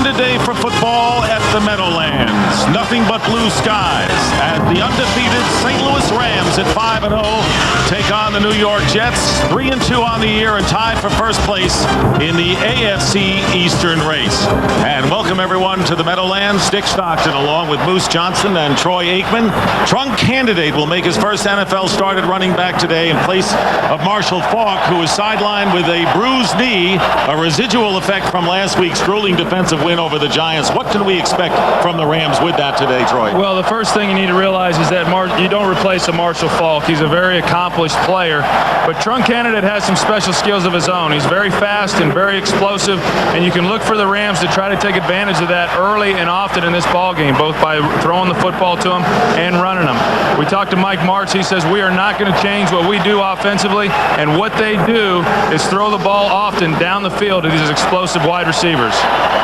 splendid day for football at the Meadowlands. Nothing but blue skies as the undefeated St. Louis Rams at 5-0 take on the New York Jets, 3-2 on the year and tied for first place in the AFC Eastern race. And welcome everyone to the Meadowlands. Dick Stockton along with Moose Johnston and Troy Aikman. Trunk Candidate will make his first NFL start at running back today in place of Marshall Faulk, who is sidelined with a bruised knee, a residual effect from last week's grueling defensive win over the Giants. What can we expect from the Rams with that today, Troy? Well, the first thing you need to realize is that you don't replace a Marshall Faulk. He's a very accomplished player, but Trunk Candidate has some special skills of his own. He's very fast and very explosive, and you can look for the Rams to try to take advantage of that early and often in this ball game, both by throwing the football to him and running them. We talked to Mike Martz. He says we are not going to change what we do offensively, and what they do is throw the ball often down the field to these explosive wide receivers.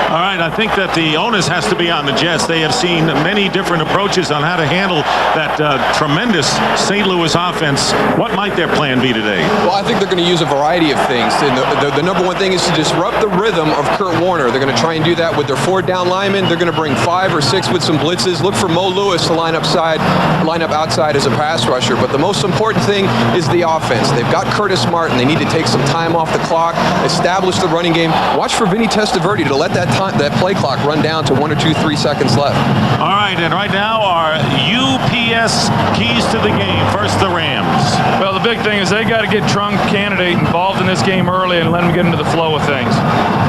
All right, I think that the onus has to be on the Jets. They have seen many different approaches on how to handle that tremendous St. Louis offense. What might their plan be today? Well, I think they're going to use a variety of things. And the number one thing is to disrupt the rhythm of Kurt Warner. They're going to try and do that with their 4 down linemen. They're going to bring 5 or 6 with some blitzes. Look for Mo Lewis to line up outside as a pass rusher. But the most important thing is the offense. They've got Curtis Martin. They need to take some time off the clock, establish the running game. Watch for Vinny Testaverde to let that play clock run down to 1 or 2, 3 seconds left. All right, and right now our UPS keys to the game. First, the Rams. Well, the big thing is they got to get Trunk Candidate involved in this game early and let him get into the flow of things.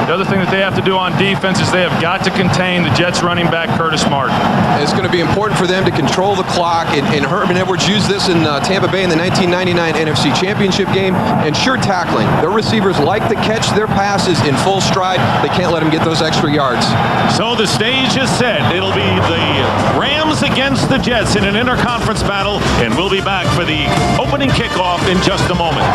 The other thing that they have to do on defense is they have got to contain the Jets running back Curtis Martin. It's going to be important for them to control the clock, and Herman Edwards used this in Tampa Bay in the 1999 NFC Championship game, and sure tackling. Their receivers like to catch their passes in full stride. They can't let them get those extra yards. So the stage is set. It'll be the Rams against the Jets in an interconference battle, and we'll be back for the opening kickoff in just a moment.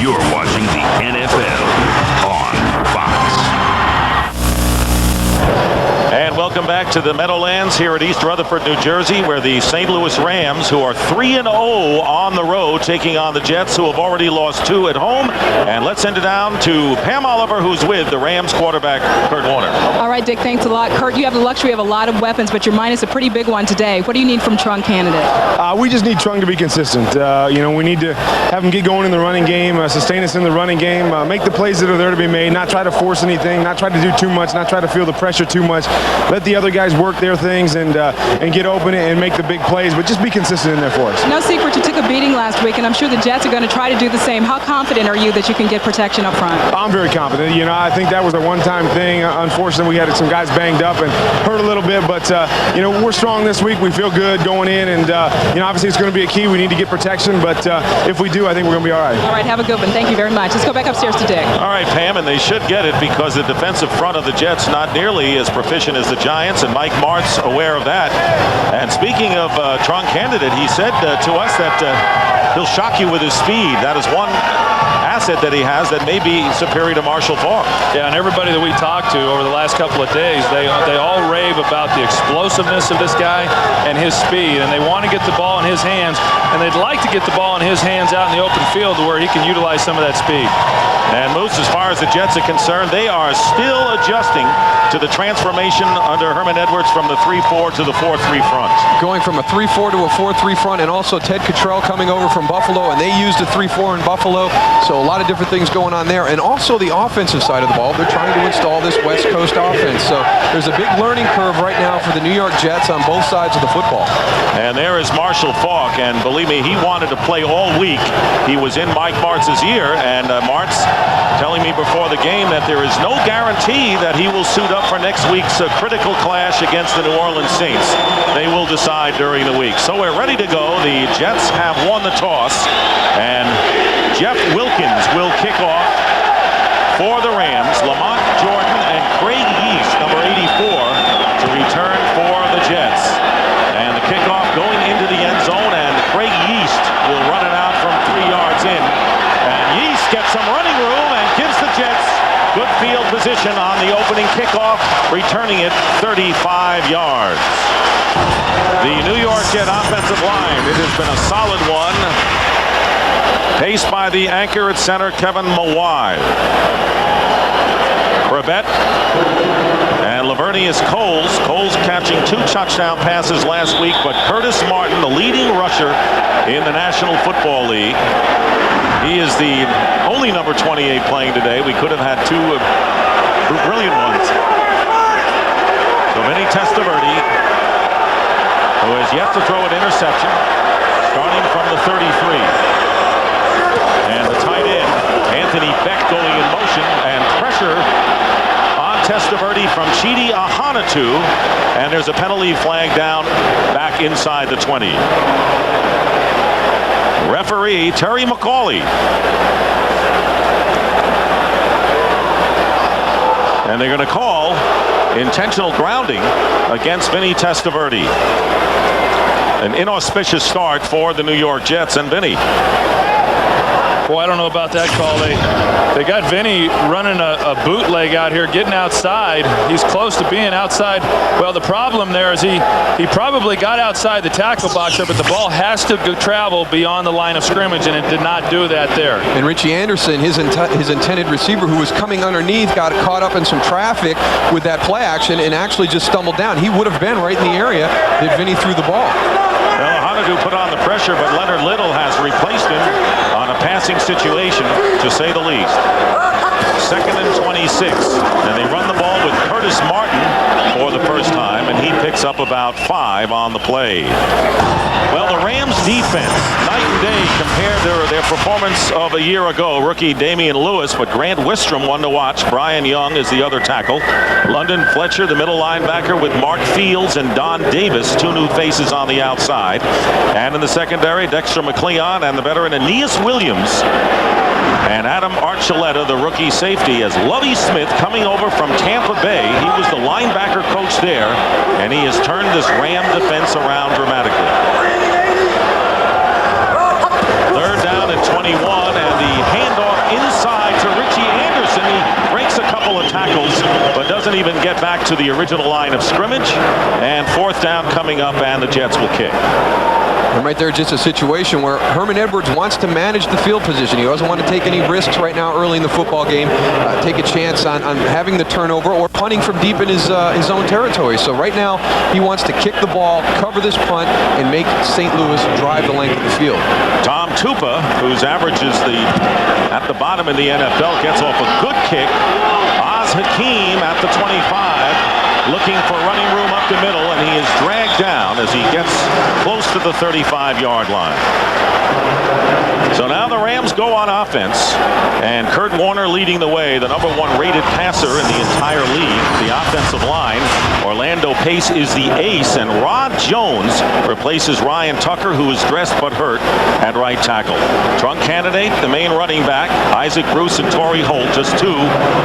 You're watching the NFL on Fox. And welcome back to the Meadowlands here at East Rutherford, New Jersey, where the St. Louis Rams, who are 3-0 on the road, taking on the Jets, who have already lost 2 at home. And let's send it down to Pam Oliver, who's with the Rams quarterback, Kurt Warner. All right, Dick, thanks a lot. Kurt, you have the luxury of a lot of weapons, but you're minus a pretty big one today. What do you need from Trunk Candidate? We just need Trunk to be consistent. We need to have him get going in the running game, sustain us in the running game, make the plays that are there to be made, not try to force anything, not try to do too much, not try to feel the pressure too much. Let the other guys work their things and get open and make the big plays, but just be consistent in there for us. No secret you took a beating last week, and I'm sure the Jets are going to try to do the same. How confident are you that you can get protection up front? I'm very confident. I think that was a one-time thing. Unfortunately, we had some guys banged up and hurt a little bit, but we're strong this week. We feel good going in, and obviously it's going to be a key. We need to get protection, but if we do, I think we're going to be all right. All right, have a good one. Thank you very much. Let's go back upstairs to Dick. All right, Pam, and they should get it because the defensive front of the Jets not nearly as proficient as the Giants, and Mike Martz aware of that. And speaking of Trunk Candidate, he said to us that he'll shock you with his speed. That is one asset that he has that may be superior to Marshall Faulk. Yeah, and everybody that we talked to over the last couple of days, they all rave about the explosiveness of this guy and his speed, and they want to get the ball in his hands, and they'd like to get the ball in his hands out in the open field to where he can utilize some of that speed. And Moose, as far as the Jets are concerned, they are still adjusting to the transformation under Herman Edwards from the 3-4 to the 4-3 front. Going from a 3-4 to a 4-3 front, and also Ted Cottrell coming over from Buffalo, and they used a 3-4 in Buffalo. So a lot of different things going on there. And also the offensive side of the ball, they're trying to install this West Coast offense. So there's a big learning curve right now for the New York Jets on both sides of the football. And there is Marshall Faulk, and believe me, he wanted to play all week. He was in Mike Martz's ear, and Martz telling me before the game that there is no guarantee that he will suit up for next week's critical clash against the New Orleans Saints. They will decide during the week. So we're ready to go. The Jets have won the toss, and Jeff Wilkins will kick off for the Rams. Lamont Jordan and Craig Yeast, number 84, to return for the Jets. And the kickoff going into the end zone, and Craig Yeast will run it out from 3 yards in. And Yeast gets some running room and gives the Jets good field position on the opening kickoff, returning it 35 yards. The New York Jet offensive line, it has been a solid one. Paced by the anchor at center, Kevin Mawai. Corbett and Lavernius Coles. Coles catching 2 touchdown passes last week, but Curtis Martin, the leading rusher in the National Football League. He is the only number 28 playing today. We could have had 2 brilliant ones. So Vinny Testaverde, who has yet to throw an interception, starting from the 33. And the tight end, Anthony Beck, going in motion, and pressure on Testaverde from Chidi Ahanatu, and there's a penalty flag down back inside the 20. Referee Terry McCauley. And they're going to call intentional grounding against Vinny Testaverde. An inauspicious start for the New York Jets and Vinny. Boy, I don't know about that call. They got Vinny running a bootleg out here, getting outside. He's close to being outside. Well, the problem there is he probably got outside the tackle box there, but the ball has to travel beyond the line of scrimmage, and it did not do that there. And Richie Anderson, his intended receiver, who was coming underneath, got caught up in some traffic with that play action and actually just stumbled down. He would have been right in the area that Vinny threw the ball. Well, Ahanatu put on the pressure, but Leonard Little has replaced him on a passing situation, to say the least. 2nd and 26, and they run the ball with Curtis Martin for the first time, and he picks up about 5 on the play. Well, the Rams defense, night and day compared their performance of a year ago. Rookie Damian Lewis, but Grant Wistrom one to watch. Brian Young is the other tackle. London Fletcher, the middle linebacker, with Mark Fields and Don Davis, 2 new faces on the outside. And in the secondary, Dexter McLeon and the veteran Aeneas Williams. And Adam Archuleta, the rookie safety, as Lovie Smith coming over from Tampa Bay. He was the linebacker coach there, and he has turned this Ram defense around dramatically. 3rd down and 21, and the handoff inside to Richie Anderson. He breaks a couple of tackles, but doesn't even get back to the original line of scrimmage. And 4th down coming up, and the Jets will kick. And right there, just a situation where Herman Edwards wants to manage the field position. He doesn't want to take any risks right now early in the football game, take a chance on having the turnover or punting from deep in his own territory. So right now, he wants to kick the ball, cover this punt, and make St. Louis drive the length of the field. Tom Tupa, whose average is at the bottom in the NFL, gets off a good kick. Oz Hakeem at the 25. Looking for running room up the middle, and he is dragged down as he gets close to the 35-yard line. So now the Rams go on offense, and Kurt Warner leading the way, the #1 rated passer in the entire league. The offensive line, Orlando Pace is the ace, and Rod Jones replaces Ryan Tucker, who is dressed but hurt at right tackle. Trunk candidate, the main running back, Isaac Bruce and Torrey Holt, just 2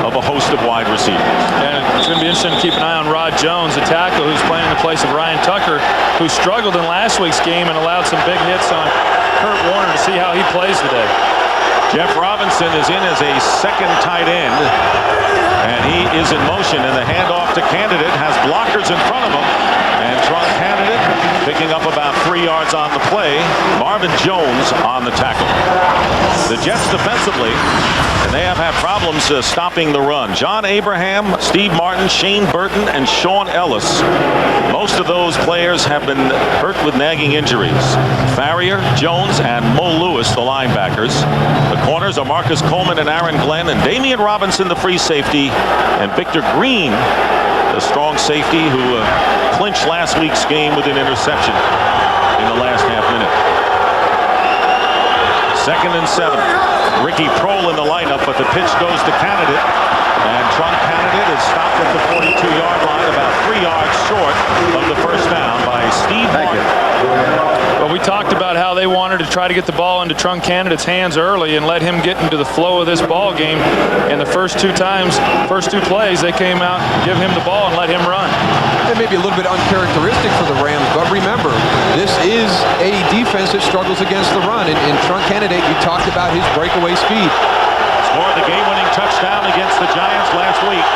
of a host of wide receivers. And it's going to be interesting to keep an eye on Rod Jones, the tackle who's playing in the place of Ryan Tucker, who struggled in last week's game and allowed some big hits on Kurt Warner, to see how he plays today. Jeff Robinson is in as a 2nd tight end, and he is in motion, and the handoff to Candidate has blockers in front of him, and Trunk Candidate picking up about 3 yards on the play. Marvin Jones on the tackle. The Jets defensively, and they have had problems stopping the run. John Abraham, Steve Martin, Shane Burton, and Sean Ellis. Most of those players have been hurt with nagging injuries. Farrier, Jones, and Mo Lewis, the linebackers. The corners are Marcus Coleman and Aaron Glenn, and Damian Robinson, the free safety, and Victor Green, the strong safety who clinched last week's game with an interception in the last half minute. 2nd and 7. Ricky Prohl in the lineup, but the pitch goes to Candidate, and Trunk Candidate is stopped at the 42-yard line, about 3 yards short of the first down by Steve Martin. Well, we talked about how they wanted to try to get the ball into Trunk Candidate's hands early and let him get into the flow of this ball game. And the first 2 plays, they came out, give him the ball, and let him run. It may be a little bit uncharacteristic for the Rams, but remember, this is a defense that struggles against the run. And Trunk Candidate, you talked about his breakaway speed. Scored the game-winning touchdown against the Giants last week.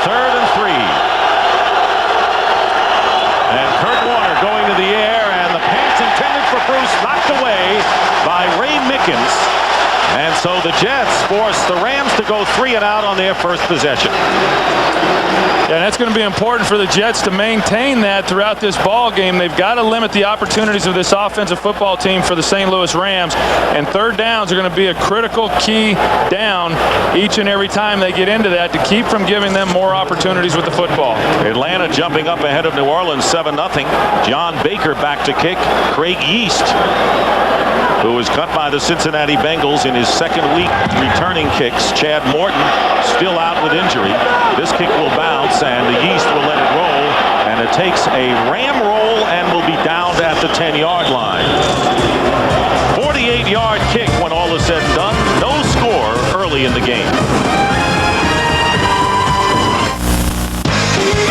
3rd and 3. And Kurt Warner And so the Jets force the Rams to go 3 and out on their first possession. Yeah, and that's going to be important for the Jets to maintain that throughout this ball game. They've got to limit the opportunities of this offensive football team for the St. Louis Rams. And third downs are going to be a critical key down each and every time they get into that to keep from giving them more opportunities with the football. Atlanta jumping up ahead of New Orleans 7-0. John Baker back to kick. Craig Yeast, who was cut by the Cincinnati Bengals in his second week returning kicks. Chad Morton still out with injury. This kick will bounce and the Yeast will let it roll, and it takes a Ram roll and will be downed at the 10-yard line. 48-yard kick when all is said and done. No score early in the game.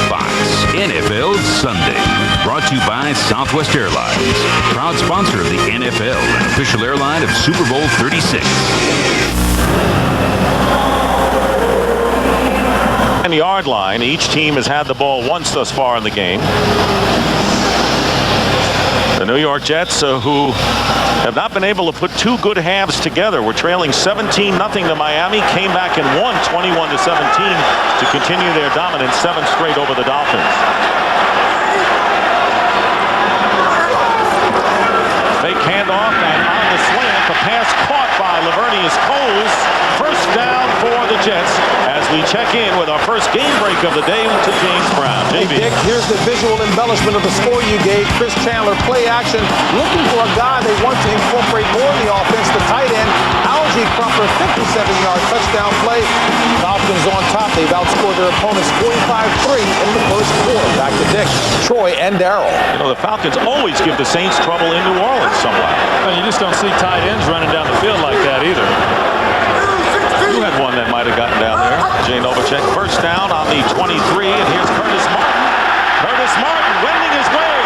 Fox NFL Sunday. Brought to you by Southwest Airlines. Proud sponsor of the NFL and official airline of Super Bowl 36. And the yard line. Each team has had the ball once thus far in the game. The New York Jets, who have not been able to put two good halves together, were trailing 17-0 to Miami, came back and won 21-17 to continue their dominance, 7 straight over the Dolphins. Fake handoff and on the slant, the pass caught by Lavernius Coles. First down for the Jets as we check in with our first game break of the day to James Brown. Hey, JB. Dick, here's the visual embellishment of the score you gave. Chris Chandler, play action, looking for a guy they want to incorporate more in the offense, the tight end. Algie Crumpler, 57-yard touchdown play. Falcons on top. They've outscored their opponents 45-3 in the first quarter. Back to Dick, Troy, and Darryl. You know, the Falcons always give the Saints trouble in New Orleans somewhat. Well, you just don't see tight ends running down the field like that either. You had one that might have gotten down there. Jay Novacek, first down on the 23, and here's Curtis Martin. Curtis Martin wending his way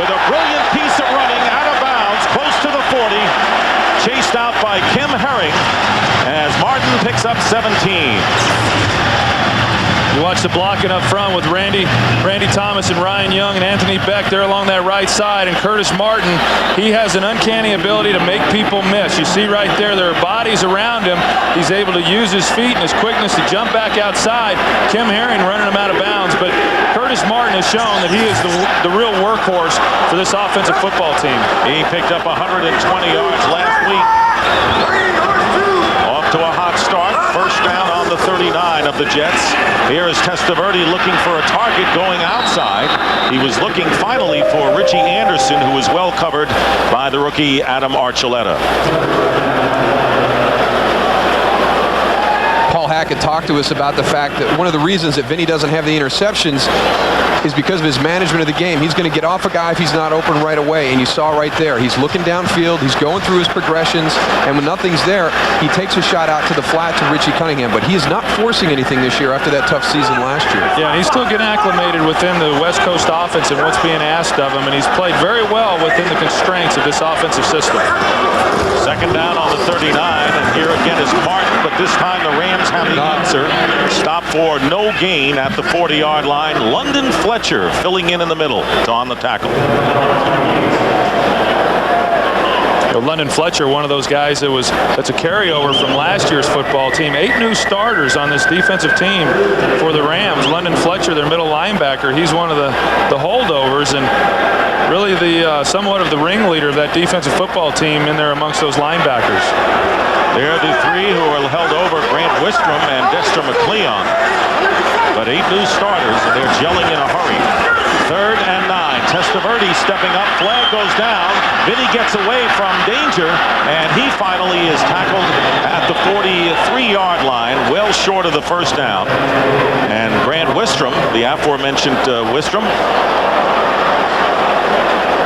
with a brilliant piece of running out of bounds, close to the 40, chased out by Kim Herring as Martin picks up 17. You watch the blocking up front with Randy Thomas and Ryan Young and Anthony Beck there along that right side, and Curtis Martin, he has an uncanny ability to make people miss. You see right there are bodies around him. He's able to use his feet and his quickness to jump back outside. Kim Herring running him out of bounds, but Curtis Martin has shown that he is the real workhorse for this offensive football team. He picked up 120 yards last week. Off to a hot start. First down on the 39 of the Jets. Here is Testaverde looking for a target going outside. He was looking finally for Richie Anderson, who was well covered by the rookie Adam Archuleta. Paul Hackett talked to us about the fact that one of the reasons that Vinny doesn't have the interceptions is because of his management of the game. He's going to get off a guy if he's not open right away, and you saw right there. He's looking downfield, he's going through his progressions, and when nothing's there, he takes a shot out to the flat to Richie Cunningham, but he is not forcing anything this year after that tough season last year. Yeah, he's still getting acclimated within the West Coast offense and what's being asked of him, and he's played very well within the constraints of this offensive system. Second down on the 39, and here again is Martin, but this time the Rams have the answer. Stop for no gain at the 40-yard line. London Fletcher filling in the middle on the tackle. London Fletcher, one of those guys that's a carryover from last year's football team. 8 new starters on this defensive team for the Rams. London Fletcher, their middle linebacker, he's one of the holdovers and really the somewhat of the ringleader of that defensive football team in there amongst those linebackers. They're the 3 who are held over, Grant Wistrom and Dexter McLeon. But 8 new starters, and they're gelling in a hurry. 3rd and 9. Testaverde stepping up. Flag goes down. Vinny gets away from danger, and he finally is tackled at the 43-yard line, well short of the first down. And Grant Wistrom, the aforementioned Wistrom,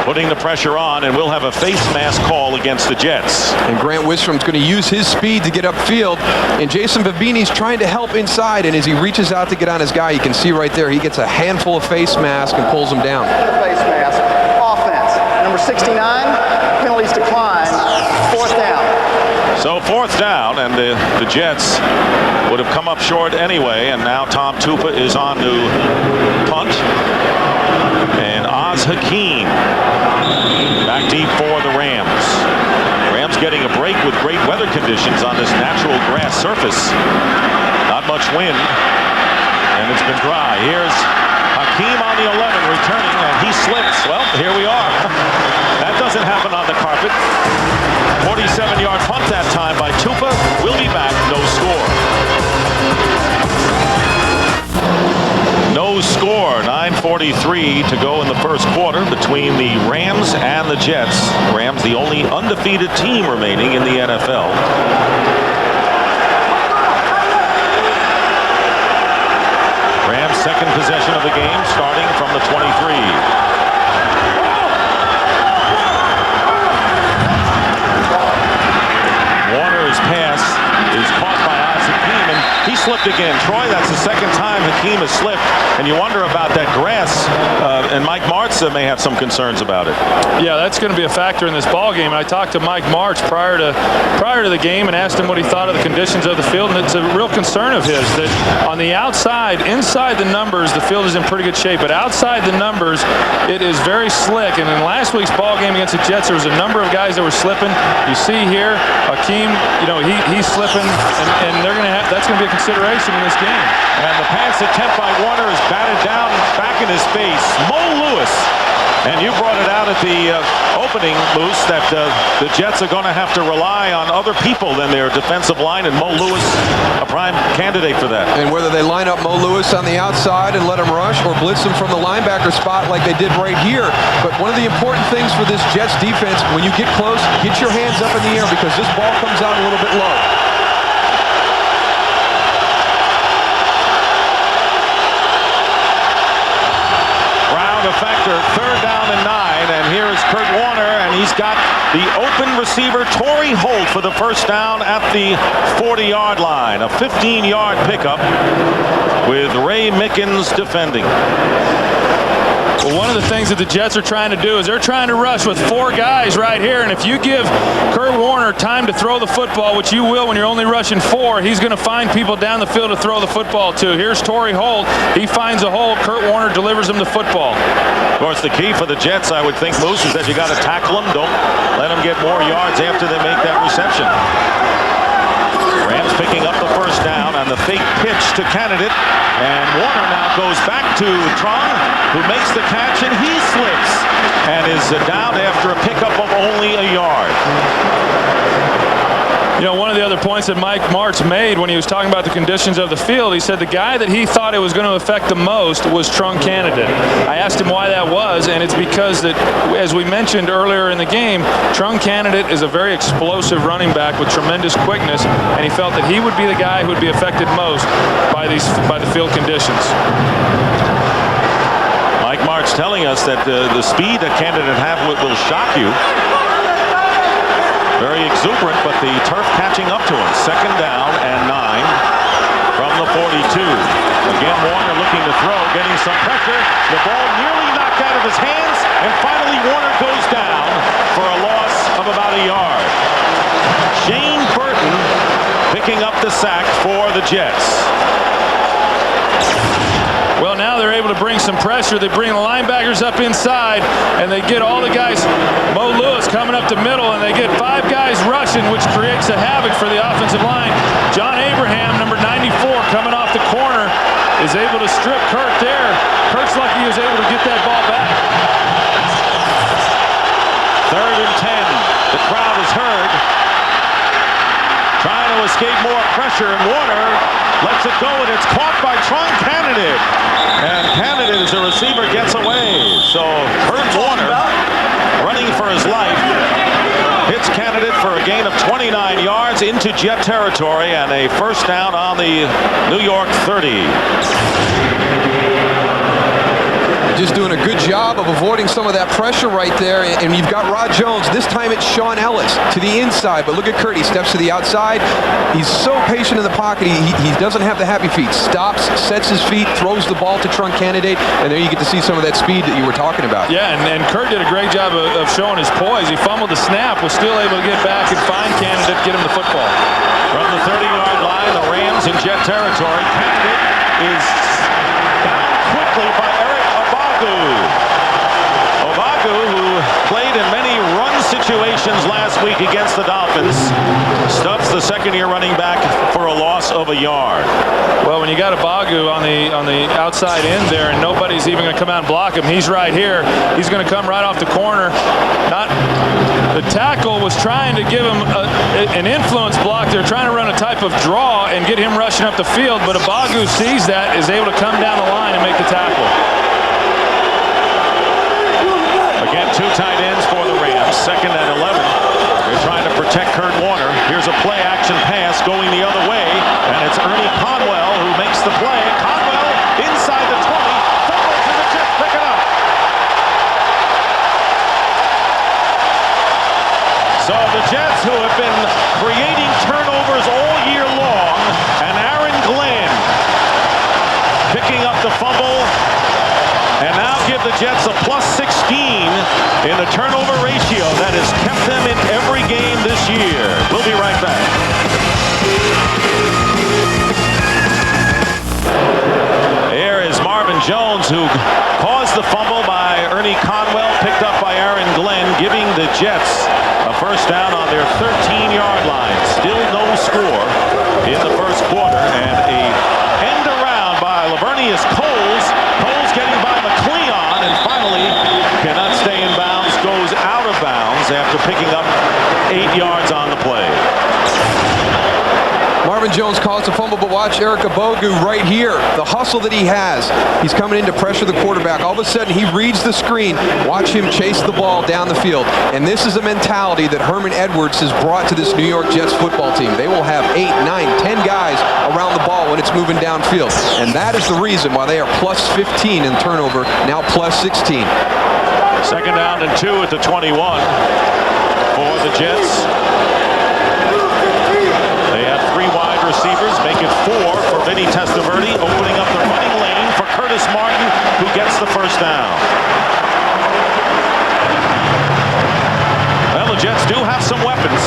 putting the pressure on, and we'll have a face mask call against the Jets. And Grant Wistrom's going to use his speed to get upfield, and Jason Babini's trying to help inside, and as he reaches out to get on his guy, you can see right there, he gets a handful of face mask and pulls him down. Face mask. Offense. Number 69, penalties decline. 4th down. So 4th down, and the Jets would have come up short anyway, and now Tom Tupa is on to punt. And Oz Hakeem back deep for the Rams. Rams getting a break with great weather conditions on this natural grass surface. Not much wind, and it's been dry. Here's Hakeem on the 11, returning, and he slips. Well, here we are. That doesn't happen on the carpet. 47-yard punt that time by Tupa. We'll be back. No score. No score. 9:43 to go in the first quarter between the Rams and the Jets. Rams, the only undefeated team remaining in the NFL. Rams' second possession of the game, starting from the 23. Warner's pass is caught by Hakeem, and he slipped again. Troy, that's the second time Hakeem has slipped, and you wonder about that grass, and Mike Martz may have some concerns about it. Yeah, that's going to be a factor in this ball game. And I talked to Mike Martz prior to the game and asked him what he thought of the conditions of the field, and it's a real concern of his that on the outside, inside the numbers, the field is in pretty good shape, but outside the numbers, it is very slick. And in last week's ball game against the Jets, there was a number of guys that were slipping. You see here, Hakeem, he's slipping, and they're going to have, that's going to be a consideration in this game. And the pass attempt by Warner is batted down back in his face. Mo Lewis. And you brought it out at the opening, Moose, that the Jets are going to have to rely on other people than their defensive line, and Mo Lewis, a prime candidate for that. And whether they line up Mo Lewis on the outside and let him rush or blitz him from the linebacker spot like they did right here. But one of the important things for this Jets defense, when you get close, get your hands up in the air because this ball comes out a little bit low. A factor, 3rd down and 9, and here is Kurt Warner, and he's got the open receiver Torrey Holt for the first down at the 40-yard line. A 15-yard pickup with Ray Mickens defending. Well, one of the things that the Jets are trying to do is they're trying to rush with 4 guys right here, and if you give Kurt Warner time to throw the football, which you will when you're only rushing 4, he's going to find people down the field to throw the football to. Here's Torrey Holt. He finds a hole. Kurt Warner delivers him the football. Of course, the key for the Jets, I would think, Moose, is that you got to tackle them. Don't let them get more yards after they make that reception. Rams picking up the first down on the fake pitch to Candidate, and Warner now goes back to Trung, who makes the catch, and he slips and is down after a pickup of only a yard. One of the other points that Mike Martz made when he was talking about the conditions of the field, he said the guy that he thought it was going to affect the most was Trung Candidate. I asked him why that was, and it's because that, as we mentioned earlier in the game, Trung Candidate is a very explosive running back with tremendous quickness, and he felt that he would be the guy who would be affected most by the field conditions. Mike Martz telling us that the speed that Candidate have will shock you. Very exuberant, but the turf catching up to him. 2nd down and 9 from the 42. Again, Warner looking to throw, getting some pressure. The ball nearly knocked out of his hands, and finally Warner goes down for a loss of about a yard. Shane Burton picking up the sack for the Jets. Well, now they're able to bring some pressure. They bring the linebackers up inside, and they get all the guys, Mo Lewis coming up the middle, and they get 5 guys rushing, which creates a havoc for the offensive line. John Abraham, number 94, coming off the corner, is able to strip Kurt there. Kurt's lucky he was able to get that ball back. 3rd and 10. The crowd is heard. Trying to escape more pressure, and Warner lets it go, and it's caught by Trung Candidate. And Candidate, as a receiver, gets away. So Kurt Warner, running for his life, hits Candidate for a gain of 29 yards into Jet territory, and a first down on the New York 30. Just doing a good job of avoiding some of that pressure right there. And you've got Rod Jones. This time it's Sean Ellis to the inside. But look at Kurt. He steps to the outside. He's so patient in the pocket. He doesn't have the happy feet. Stops, sets his feet, throws the ball to Trung Candidate. And there you get to see some of that speed that you were talking about. Yeah, and Kurt did a great job of showing his poise. He fumbled the snap, was still able to get back and find Candidate, get him the football. From the 30-yard line, the Rams in Jet territory. Candidate is down quickly by Eric Obagu, who played in many run situations completions last week against the Dolphins. Stubbs, the second-year running back, for a loss of a yard. Well, when you got a Bagu on the outside end there, and nobody's even going to come out and block him, he's right here. He's going to come right off the corner. The tackle was trying to give him an influence block. They're trying to run a type of draw and get him rushing up the field, but Bagu sees that, is able to come down the line and make the tackle. Again, 2 tight ends for the Rams. 2nd and 11. They're trying to protect Kurt Warner. Here's a play-action pass going the other way, and it's Ernie Conwell who makes the play. Conwell inside the 20. Fumbles, and the Jets pick it up. So the Jets, who have been creating turnovers all year long, and Aaron Glenn picking up the fumble, and now give the Jets a +16 in the turnover ratio that has kept them in every game this year. We'll be right back. Here is Marvin Jones, who caused the fumble by Ernie Conwell, picked up by Aaron Glenn, giving the Jets a first down on their 13-yard line. Still no score in the first quarter, and a end around by Lavernius Coles. Coles getting by McLeon, and finally cannot stay in bounds, goes out of bounds after picking up 8 yards on the play. Marvin Jones caused a fumble, but watch Eric Abogu right here. The hustle that he has. He's coming in to pressure the quarterback. All of a sudden, he reads the screen. Watch him chase the ball down the field. And this is a mentality that Herman Edwards has brought to this New York Jets football team. They will have 8, 9, 10 guys around the ball when it's moving downfield. And that is the reason why they are +15 in turnover, now +16. 2nd down and 2 at the 21 for the Jets. They have 3 wide receivers, make it 4 for Vinny Testaverde, opening up the running lane for Curtis Martin, who gets the first down. Well, the Jets do have some weapons.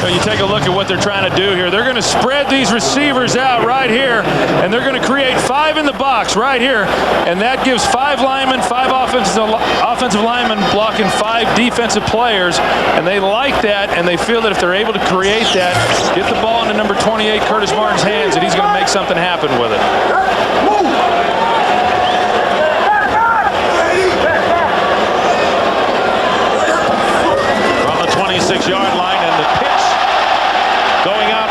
So you take a look at what they're trying to do here. They're going to spread these receivers out right here, and they're going to create 5 in the box right here, and that gives 5 linemen, 5 offensive linemen blocking 5 defensive players, and they like that, and they feel that if they're able to create that, get the ball into number 28, Curtis Martin's hands, and he's going to make something happen with it. From the 26-yard line, and the pitch going up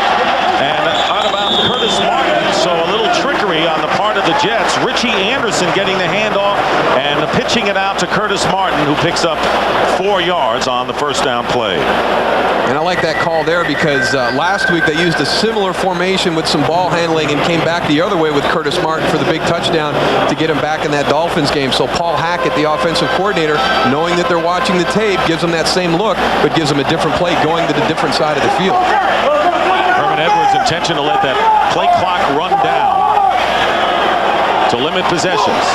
and out of bounds Curtis Martin. So a little trickery on the part of the Jets. Richie Anderson getting the handoff and pitching it out to Curtis Martin, who picks up 4 yards on the first down play. And I like that call there because last week they used a similar formation with some ball handling and came back the other way with Curtis Martin for the big touchdown to get him back in that Dolphins game. So Paul Hackett, the offensive coordinator, knowing that they're watching the tape, gives them that same look, but gives them a different play going to the different side of the field. Herman Edwards' intention to let that play clock run down to limit possessions.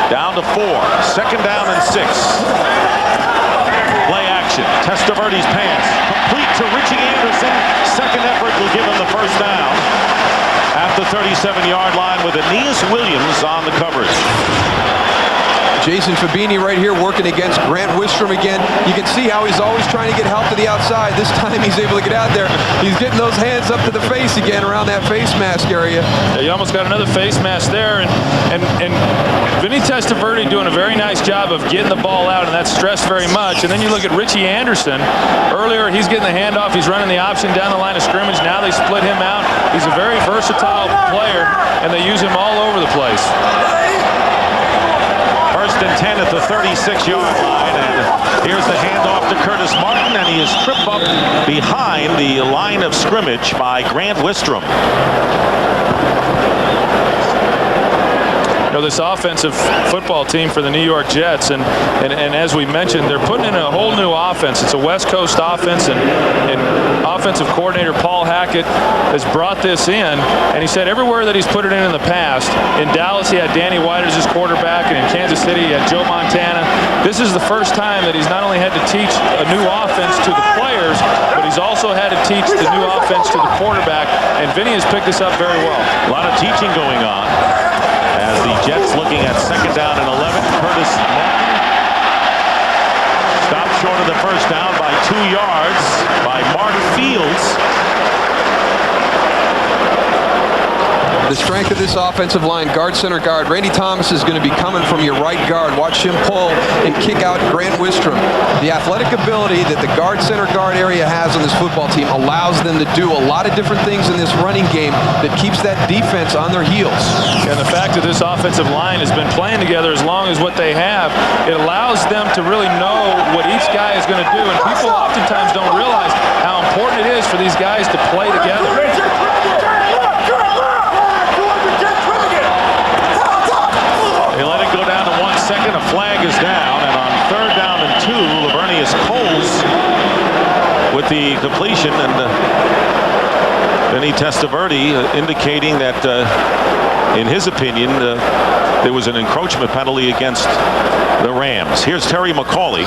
Down to 4. 2nd down and 6. Play action. Testaverde's pass. Complete to Richie Anderson. Second effort will give him the first down at the 37-yard line with Aeneas Williams on the coverage. Jason Fabini right here working against Grant Wistrom again. You can see how he's always trying to get help to the outside. This time he's able to get out there. He's getting those hands up to the face again around that face mask area. Yeah, you almost got another face mask there, and Vinny Testaverde doing a very nice job of getting the ball out, and that's stressed very much. And then you look at Richie Anderson. Earlier he's getting the handoff. He's running the option down the line of scrimmage. Now they split him out. He's a very versatile player, and they use him all over the place. 1st and 10 at the 36-yard line, and here's the handoff to Curtis Martin, and he is tripped up behind the line of scrimmage by Grant Wistrom. You know, this offensive football team for the New York Jets, and as we mentioned, they're putting in a whole new offense. It's a West Coast offense, and offensive coordinator Paul Hackett has brought this in, and he said everywhere that he's put it in the past, in Dallas he had Danny White as his quarterback, and in Kansas City he had Joe Montana. This is the first time that he's not only had to teach a new offense to the players, but he's also had to teach the new offense to the quarterback, and Vinny has picked this up very well. A lot of teaching going on. as the Jets looking at 2nd down and 11. Curtis Martin stopped short of the first down by 2 yards by Mark Fields. The strength of this offensive line, guard, center guard. Randy Thomas is going to be coming from your right guard. Watch him pull and kick out Grant Wistrom. The athletic ability that the guard, center guard area has on this football team allows them to do a lot of different things in this running game that keeps that defense on their heels. And the fact that this offensive line has been playing together as long as what they have, it allows them to really know what each guy is going to do. And people oftentimes don't realize how important it is for these guys to play together. They let it go down to 1 second. A flag is down, and on 3rd down and 2, Lavernius Coles with the completion, and Vinny Testaverde indicating that, in his opinion, there was an encroachment penalty against the Rams. Here's Terry McCauley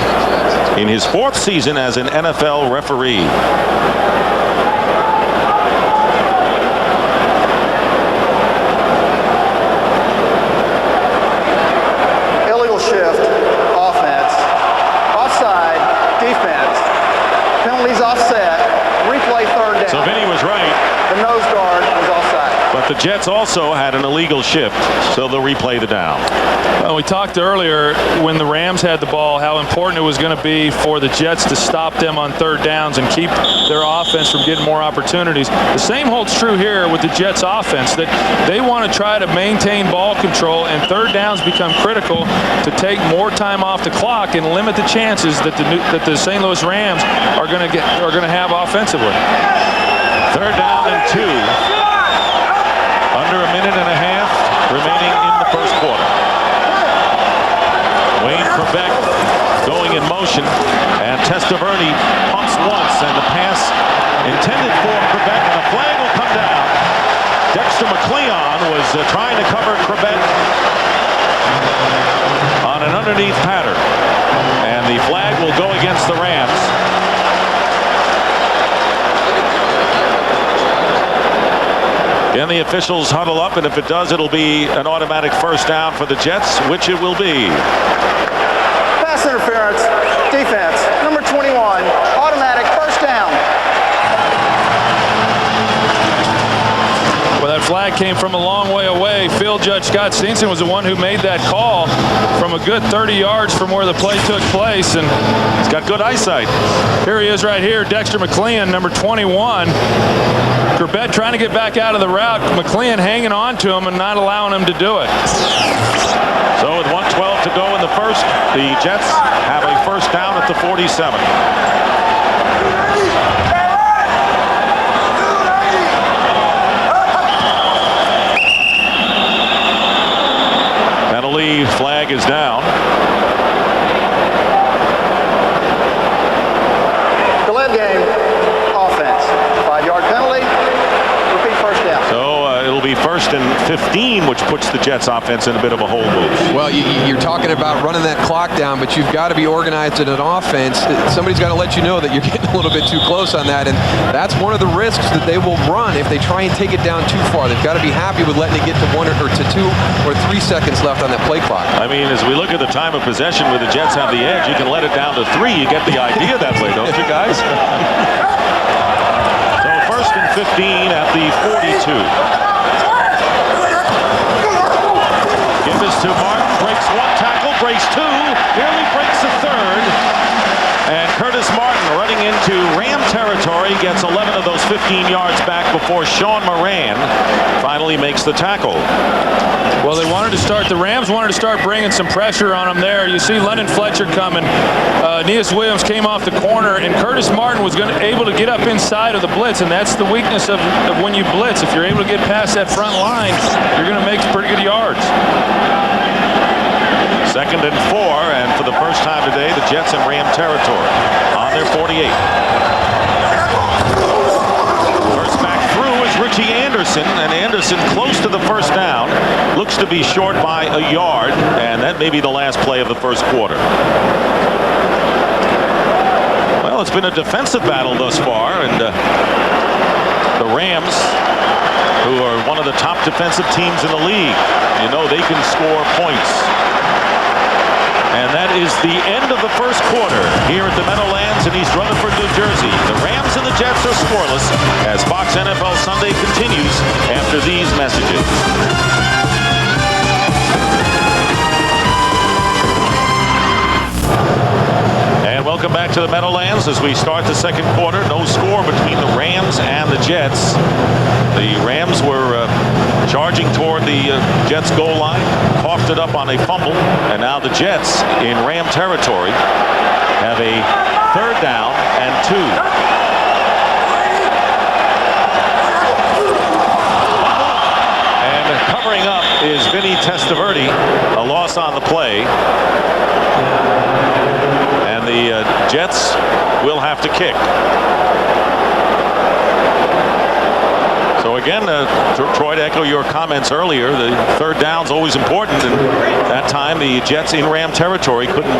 in his 4th season as an NFL referee. Shift, offense, offside, defense, penalties offset, replay 3rd down. So Vinny was right. The nose guard was offside. But the Jets also had an illegal shift, so they'll replay the down. Well, we talked earlier when the Rams had the ball how important it was going to be for the Jets to stop them on 3rd downs and keep their offense from getting more opportunities. The same holds true here with the Jets offense, that they want to try to maintain ball control, and 3rd downs become critical to take more time off the clock and limit the chances that the St. Louis Rams are going to have offensively. 3rd down and 2. Under a minute and a half remaining in the first quarter. Wayne Quebec going in motion, and Testaverde pumps once, and the pass intended for Quebec, and a flag will come down. Dexter McCleon was trying to cover Quebec on an underneath pattern, and the flag will go against the Rams. Then the officials huddle up, and if it does, it'll be an automatic first down for the Jets, which it will be. Pass interference, defense, number 21, automatic first down. Well, that flag came from a long way away. Field judge Scott Steenson was the one who made that call from a good 30 yards from where the play took place, and he's got good eyesight. Here he is right here, Dexter McCleon, number 21. Corbett trying to get back out of the route. McCleon hanging on to him and not allowing him to do it. So with 1:12 to go in the first, the Jets have a first down at the 47. Penalty flag is down. Delayed game, offense, 5-yard penalty, repeat first down. So it'll be 1st and 15, which puts the Jets offense in a bit of a hole move. Well, you're talking about running that clock down, but you've got to be organized in an offense. Somebody's got to let you know that you're getting a little bit too close on that, and that's one of the risks that they will run if they try and take it down too far. They've got to be happy with letting it get to 1 or to 2 or 3 seconds left on that play clock. I mean, as we look at the time of possession where the Jets have the edge, you can let it down to 3. You get the idea that way, don't you guys? So 1st and 15 at the 42. Give this to Martin, breaks 1 tackle, breaks 2, nearly breaks the 3rd. And Curtis Martin running into Ram territory gets 11 of those 15 yards back before Sean Moran finally makes the tackle. Well, the Rams wanted to start bringing some pressure on them there. You see Lennon Fletcher coming. Aeneas Williams came off the corner, and Curtis Martin was able to get up inside of the blitz, and that's the weakness of when you blitz. If you're able to get past that front line, you're going to make pretty good yards. 2nd and 4, and for the first time today, the Jets in Ram territory on their 48. First back through is Richie Anderson, and Anderson close to the first down. Looks to be short by a yard, and that may be the last play of the first quarter. Well, it's been a defensive battle thus far, and the Rams who are one of the top defensive teams in the league. You know they can score points. And that is the end of the first quarter here at the Meadowlands in East Rutherford, New Jersey. The Rams and the Jets are scoreless as Fox NFL Sunday continues after these messages. And welcome back to the Meadowlands as we start the second quarter. No score between the Rams and the Jets. The Rams were charging toward the Jets goal line, coughed it up on a fumble, and now the Jets in Ram territory have a 3rd down and 2. And covering up is Vinny Testaverde, a loss on the play. And the Jets will have to kick. So again, Troy, to echo your comments earlier, the 3rd down's always important, and that time the Jets in Ram territory couldn't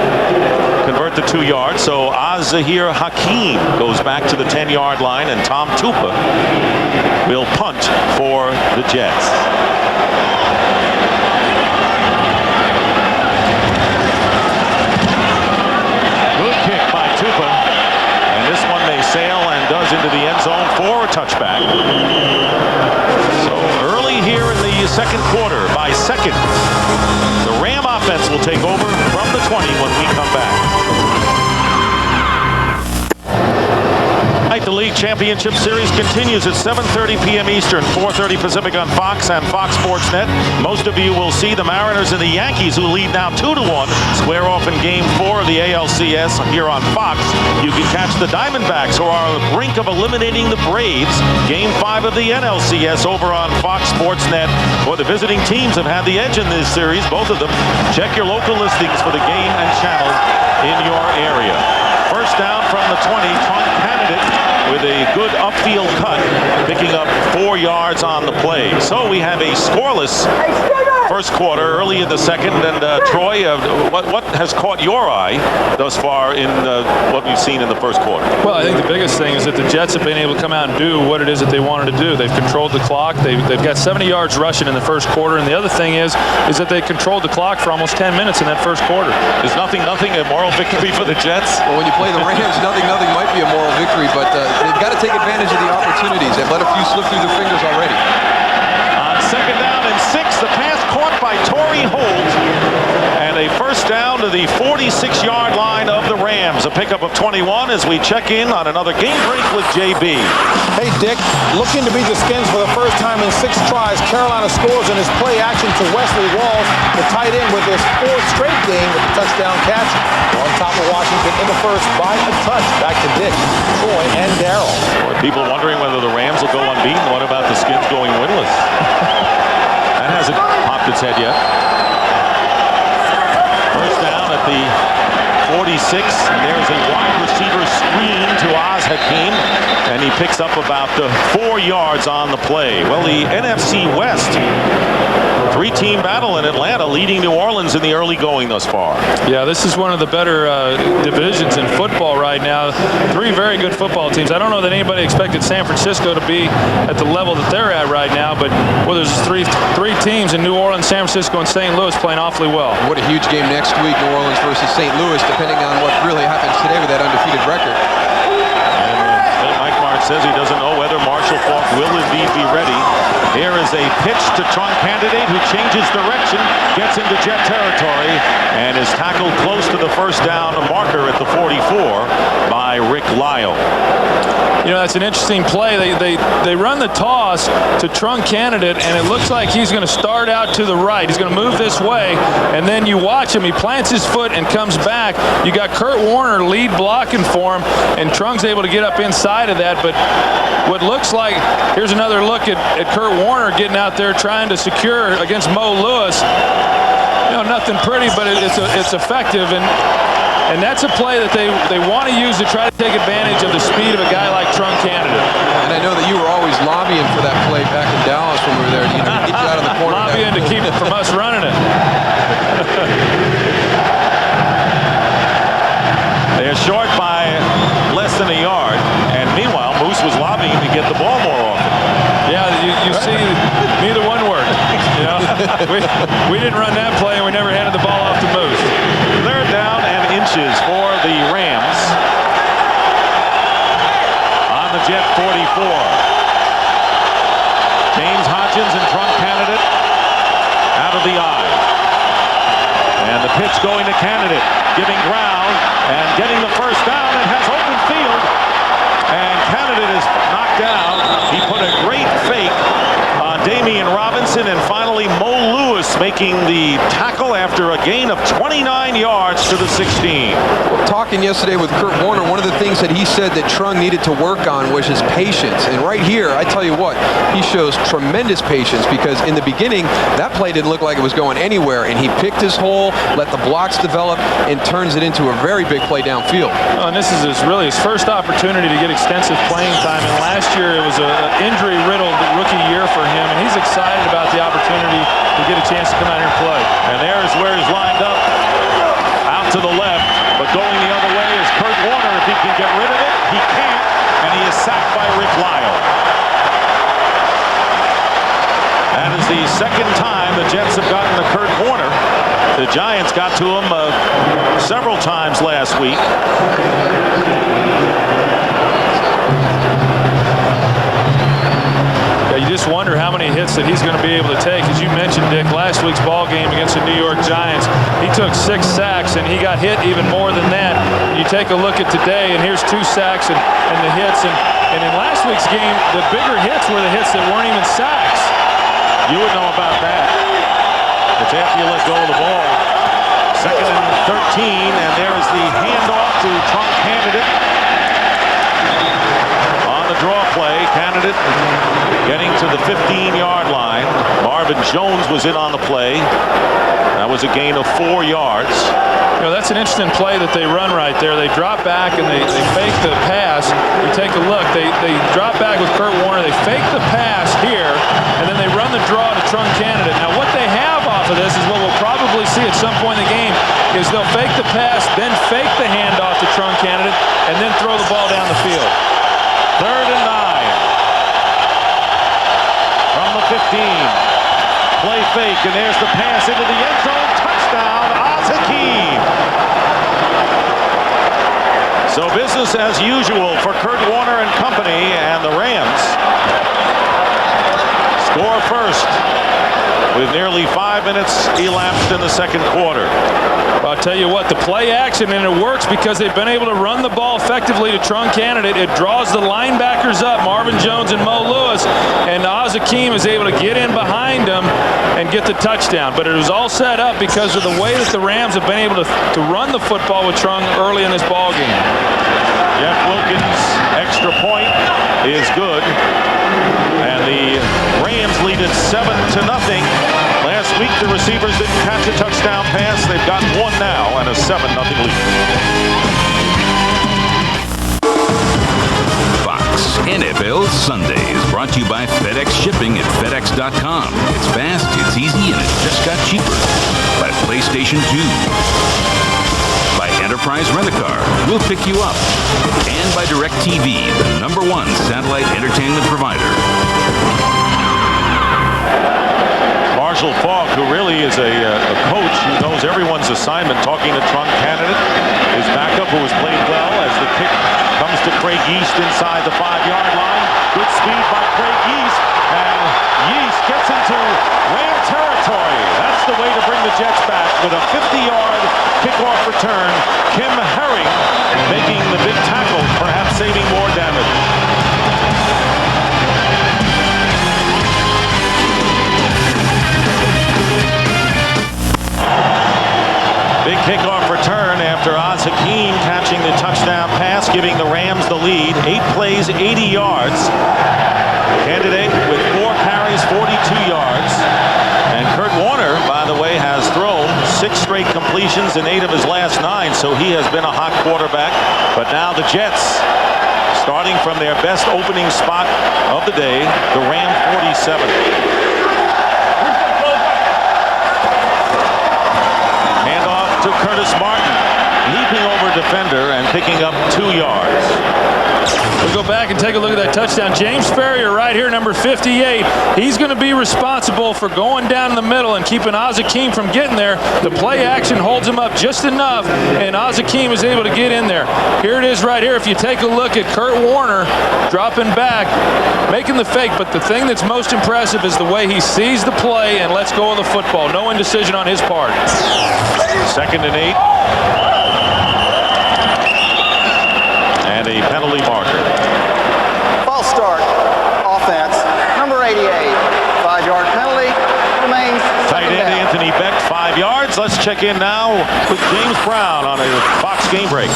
convert the 2 yards. So Az-Zahir Hakim goes back to the 10-yard line, and Tom Tupa will punt for the Jets. Good kick by Tupa, and this one may sail and does into the end zone for a touchback. So early here in the second quarter, by second, the Ram offense will take over from the 20 when we come back. The League Championship Series continues at 7:30 p.m. Eastern, 4:30 Pacific on Fox and Fox Sports Net. Most of you will see the Mariners and the Yankees, who lead now 2-1, square off in Game 4 of the ALCS here on Fox. You can catch the Diamondbacks, who are on the brink of eliminating the Braves. Game 5 of the NLCS over on Fox Sports Net. Boy, the visiting teams have had the edge in this series, both of them. Check your local listings for the game and channel in your area. First down from the 20, Trunk Candidate with a good upfield cut, picking up 4 yards on the play. So we have a scoreless first quarter, early in the second. And Troy, what has caught your eye thus far in what we've seen in the first quarter? Well, I think the biggest thing is that the Jets have been able to come out and do what it is that they wanted to do. They've controlled the clock. They've got 70 yards rushing in the first quarter. And the other thing is that they controlled the clock for almost 10 minutes in that first quarter. Is nothing a moral victory for the Jets? Well, when you play the Rams, nothing might be a moral victory, but they've got to take advantage of the opportunities. They've let a few slip through their fingers already. On 2nd down and 6, the pass caught by Torrey Holt, and a first down to the 46-yard line of the Rams. A pickup of 21 as we check in on another game break with JB. Hey, Dick, looking to beat the Skins for the first time in 6 tries. Carolina scores in his play action to Wesley Walls, the tight end, with his 4th straight game with a touchdown catch. On top of Washington in the first by a touch. Back to Dick, Troy, and Darryl. People wondering whether the Rams will go unbeaten. What about the Skins going winless? That hasn't popped its head yet. First down at the 46, and there's a wide receiver screen to Oz Hakim, and he picks up about 4 yards on the play. Well, the NFC West, 3-team battle in Atlanta, leading New Orleans in the early going thus far. Yeah, this is one of the better divisions in football right now. 3 very good football teams. I don't know that anybody expected San Francisco to be at the level that they're at right now, but there's three teams in New Orleans, San Francisco, and St. Louis playing awfully well. What a huge game next week, New Orleans versus St. Louis, depending on what really happens today with that undefeated record. And Mike Martz says he doesn't know whether Marshall Faulk will indeed be ready. Here is a pitch to Trunk Candidate, who changes direction, gets into Jet territory, and is tackled close to the first down marker at the 44 by Rick Lyle. You know, that's an interesting play. They run the toss to Trunk Candidate, and it looks like he's going to start out to the right. He's going to move this way, and then you watch him. He plants his foot and comes back. You got Kurt Warner lead blocking for him, and Trunk's able to get up inside of that. But what looks like, here's another look at Kurt Warner getting out there trying to secure against Mo Lewis. You know, nothing pretty, but it's effective. And that's a play that they want to use to try to take advantage of the speed of a guy like Trunk Candidate. And I know that you were always lobbying for that play back in Dallas when we were there. You know, get you out of the corner. Lobbying to keep it from us running it. They're short by less than a yard, and meanwhile, Moose was lobbying to get the ball more often. Yeah, you see we didn't run that play, and we never handed the ball off to Moose. Third down and inches for the Rams on the Jet 44. James Hodgins and Trunk Candidate out of the eye. And the pitch going to Candidate, giving ground and getting the first down. It has open field. And Candidate is knocked down. He put a great fake on Damian Robinson, and finally Mo Lewis making the tackle after a gain of 29 yards to the 16. Talking yesterday with Kurt Warner, one of the things that he said that Trung needed to work on was his patience. And right here, I tell you what, he shows tremendous patience, because in the beginning, that play didn't look like it was going anywhere, and he picked his hole, let the blocks develop, and turns it into a very big play downfield. Oh, and this is really his first opportunity to get extensive playing time. And last year, it was an injury-riddled rookie year for him, and he's excited about the opportunity to get a chance to come out here and play. And there's where he's lined up, out to the left, but going the other way is Kurt Warner. If he can get rid of it, he can't, and he is sacked by Rick Lyle. That is the second time the Jets have gotten to Kurt Warner. The Giants got to him several times last week. You just wonder how many hits that he's going to be able to take. As you mentioned, Dick, last week's ball game against the New York Giants, he took 6 sacks, and he got hit even more than that. You take a look at today, and here's 2 sacks and the hits. And in last week's game, the bigger hits were the hits that weren't even sacks. You would know about that. It's after you let go of the ball. Second and 13, and there is the handoff to Trunk Candidate. On the draw play, Candidate getting to the 15-yard line. Marvin Jones was in on the play. That was a gain of 4 yards. You know, that's an interesting play that they run right there. They drop back and they fake the pass. You take a look. They drop back with Kurt Warner. They fake the pass here, and then they run the draw to Trunk Candidate. Now, what they have off of this is what we'll probably see at some point in the game is they'll fake the pass, then fake the handoff to Trunk Candidate, and then throw the ball down the field. 3rd and 9 from the 15. Play fake, and there's the pass into the end zone. Touchdown, Oz Hakeem. So business as usual for Kurt Warner and company, and the Rams score first with nearly 5 minutes elapsed in the second quarter. Well, I'll tell you what, the play action, and it works because they've been able to run the ball effectively to Trunk Candidate. It draws the linebackers up, Marvin Jones and Mo Lewis, and Oz Hakeem is able to get in behind them and get the touchdown. But it was all set up because of the way that the Rams have been able to run the football with Trunk early in this ball game. Jeff Wilkins' extra point is good, and the Rams lead it 7-0. Last week the receivers didn't catch a touchdown pass. They've gotten one now and a 7-0 lead. Fox NFL Sunday is brought to you by FedEx Shipping at FedEx.com. It's fast, it's easy, and it just got cheaper. By PlayStation 2. By Enterprise Rent-A-Car, we'll pick you up. And by DirecTV, the #1 satellite entertainment provider. Marshall Faulk, who really is a coach who knows everyone's assignment, talking to Trunk Candidate, his backup, who has played well as the kick comes to Craig Yeast inside the 5-yard line. Good speed by Craig Yeast, and Yeast gets into Ram territory. That's the way to bring the Jets back with a 50-yard kickoff return. Kim Herring making the big tackle, perhaps saving more damage. Big kickoff return after Oz Hakeem catching the touchdown pass, giving the Rams the lead. 8 plays, 80 yards. Candidate with 4 carries, 42 yards. And Kurt Warner, by the way, has thrown 6 straight completions in 8 of his last 9, so he has been a hot quarterback. But now the Jets, starting from their best opening spot of the day, the Ram 47. To Curtis Martin, leaping over defender and picking up 2 yards. We go back and take a look at that touchdown. James Ferrier right here, number 58. He's going to be responsible for going down the middle and keeping Azakim from getting there. The play action holds him up just enough, and Azakim is able to get in there. Here it is right here. If you take a look at Kurt Warner dropping back, making the fake, but the thing that's most impressive is the way he sees the play and lets go of the football. No indecision on his part. 2nd and 8. And a penalty marker. False start. Offense. Number 88. 5-yard penalty. Remains Tight second end down. Anthony Beck, 5 yards. Let's check in now with James Brown on a Fox game break.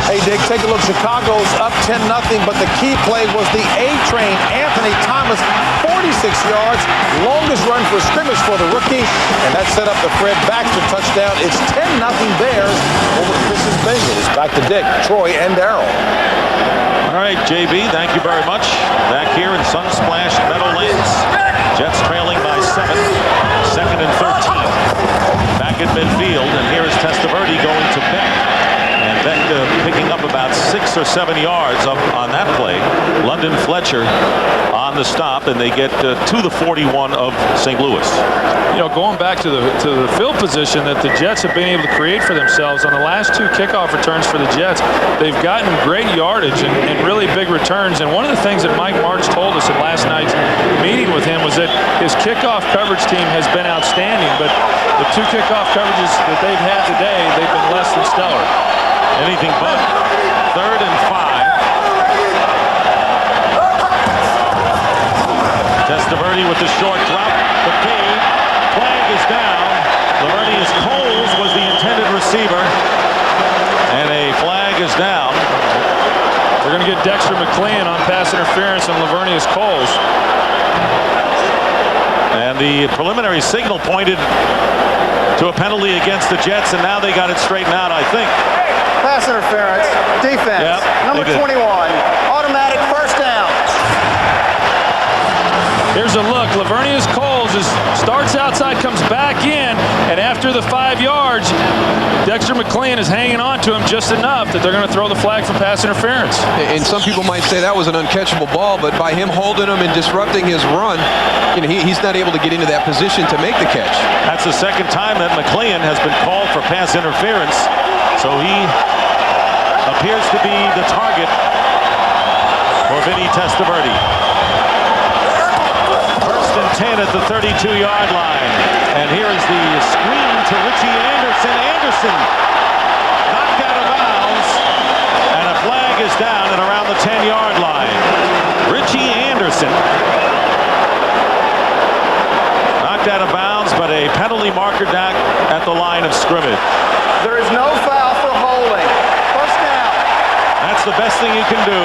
Hey, Dick, take a look. Chicago's up 10-0, but the key play was the A-Train, Anthony Thomas, 46 yards, longest run for scrimmage for the rookie, and that set up the Fred Baxter touchdown. It's 10-0 Bears over Chris's Bengals. Back to Dick, Troy, and Darryl. All right, JB, thank you very much. Back here in Sunsplash Meadowlands. Jets trailing by 7. 2nd and 13. Back at midfield, and here is Testaverde going to Beck. And Beck picking up about 6 or 7 yards up on that play. London Fletcher on the stop, and they get to the 41 of St. Louis. You know, going back to the field position that the Jets have been able to create for themselves on the last 2 kickoff returns for the Jets, they've gotten great yardage and really big returns. And one of the things that Mike Martz told us in last night's meeting with him was that his kickoff coverage team has been outstanding, but the 2 kickoff coverages that they've had today, they've been less than stellar. Anything but. 3rd and 5. Testaverde with the short drop. The fade. Flag is down. Lavernius Coles was the intended receiver. And a flag is down. They're going to get Dexter McClean on pass interference on Lavernius Coles. And the preliminary signal pointed to a penalty against the Jets, and now they got it straightened out, I think. Pass interference. Defense. Yep, Number they did. 21. Automatic first down. Here's a look. Lavernius Coles starts outside, comes back in, and after the 5 yards, Dexter McClean is hanging on to him just enough that they're going to throw the flag for pass interference. And some people might say that was an uncatchable ball, but by him holding him and disrupting his run, you know, he's not able to get into that position to make the catch. That's the 2nd time that McClean has been called for pass interference. So he appears to be the target for Vinny Testaverde. 1st and 10 at the 32-yard line. And here is the screen to Richie Anderson. Anderson knocked out of bounds. And a flag is down and around the 10-yard line. Richie Anderson knocked out of bounds, but a penalty marker down at the line of scrimmage. There is no foul for holding. First down. That's the best thing you can do.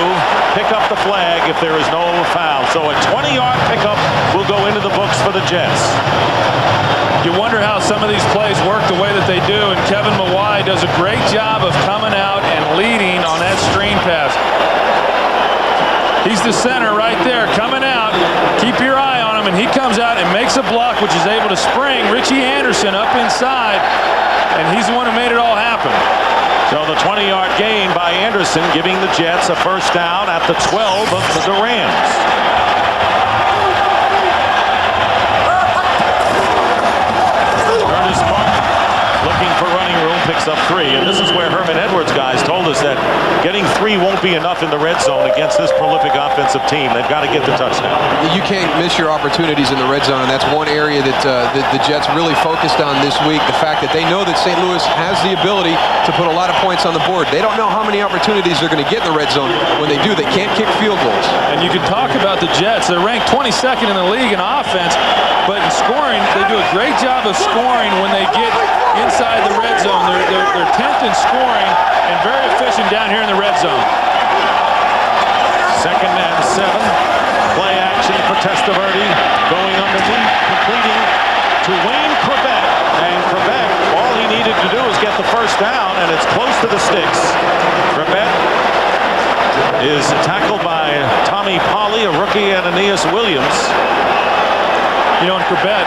Pick up the flag if there is no foul. So a 20-yard pickup will go into the books for the Jets. You wonder how some of these plays work the way that they do, and Kevin Mawai does a great job of coming out and leading on that screen pass. He's the center right there, coming out. Keep your eye on him, and he comes out and makes a block, which is able to spring Richie Anderson up inside, and he's the one who made it all happen. So the 20-yard gain by Anderson, giving the Jets a first down at the 12 of the Rams. Curtis Martin looking for running room, picks up 3. And this is where Herman Edwards guys told us that getting 3 won't be enough in the red zone against this prolific offensive team. They've got to get the touchdown. You can't miss your opportunities in the red zone, and that's one area that the Jets really focused on this week. The fact that they know that St. Louis has the ability to put a lot of points on the board. They don't know how many opportunities they're going to get in the red zone. When they do, they can't kick field goals. And you can talk about the Jets. They're ranked 22nd in the league in offense, but in scoring, they do a great job of scoring when they get inside the red zone. They're 10th in scoring and very efficient down here in the red zone. 2nd and 7. Play action for Testaverde. Going underneath, completing to Wayne Corbett. And Corbett, all he needed to do was get the first down, and it's close to the sticks. Corbett is tackled by Tommy Polley, a rookie, and Aeneas Williams. You know, in Corbett,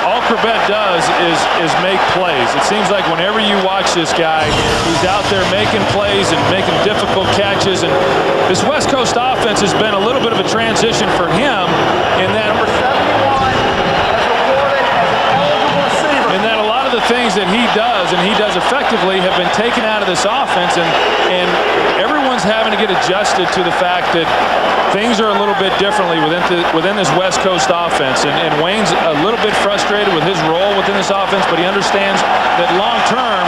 all Corbett does is make plays. It seems like whenever you watch this guy, he's out there making plays and making difficult catches. And this West Coast offense has been a little bit of a transition for him in that Number 71 has reported as an eligible receiver. and that a lot of the things that he does and he does effectively have been taken out of this offense, and everyone's having to get adjusted to the fact that things are a little bit differently within this West Coast offense, and Wayne's a little bit frustrated with his role within this offense, but he understands that long term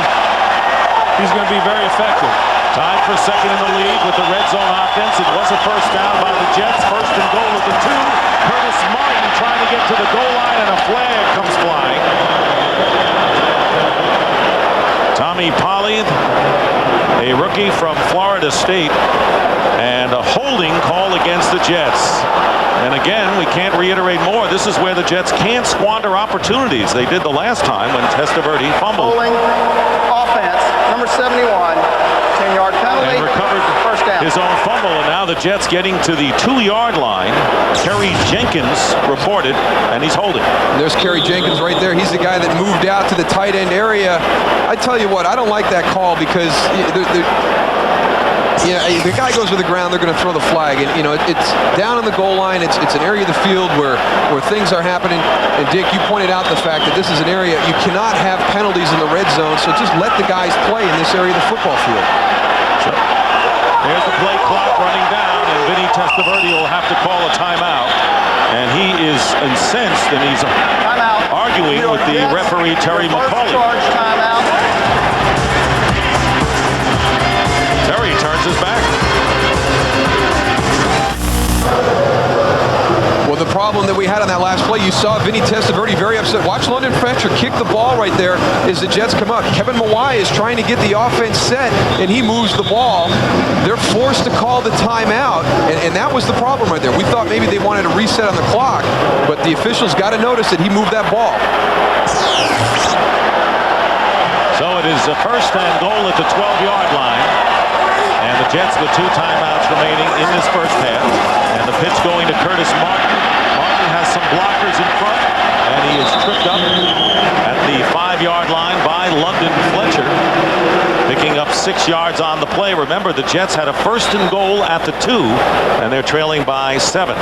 he's going to be very effective. Tied for second in the league with the red zone offense. It was a first down by the Jets. First and goal at the 2. Curtis Martin trying to get to the goal line, and a flag comes flying. Tommy Polley, a rookie from Florida State, and a holding call against the Jets. And again, we can't reiterate more. This is where the Jets can't squander opportunities. They did the last time when Testaverde fumbled. Holding offense, number 71, 10-yard penalty, And recovered first down. his own fumble, and now the Jets getting to the 2-yard line. Kerry Jenkins reported, and he's holding. And there's Kerry Jenkins right there. He's the guy that moved out to the tight end area. I tell you what, I don't like that call because the guy goes to the ground, they're going to throw the flag. And, it's down on the goal line. It's an area of the field where things are happening. And, Dick, you pointed out the fact that this is an area you cannot have penalties in the red zone, so just let the guys play in this area of the football field. There's the play clock running down, and Vinny Testaverde will have to call a timeout. And he is incensed, and he's Timeout. arguing with the referee, Terry First McCauley. charge timeout. Terry turns his back. Well, the problem that we had on that last play, you saw Vinny Testaverde very upset. Watch London Fletcher kick the ball right there as the Jets come up. Kevin Mawai is trying to get the offense set, and he moves the ball. They're forced to call the timeout, and that was the problem right there. We thought maybe they wanted to reset on the clock, but the officials got to notice that he moved that ball. So it is a first and goal at the 12-yard line. And the Jets with 2 timeouts remaining in this first half. And the pitch going to Curtis Martin. Martin has some blockers in front, and he is tripped up at the 5-yard line by London Fletcher, picking up 6 yards on the play. Remember, the Jets had a first and goal at the 2, and they're trailing by 7.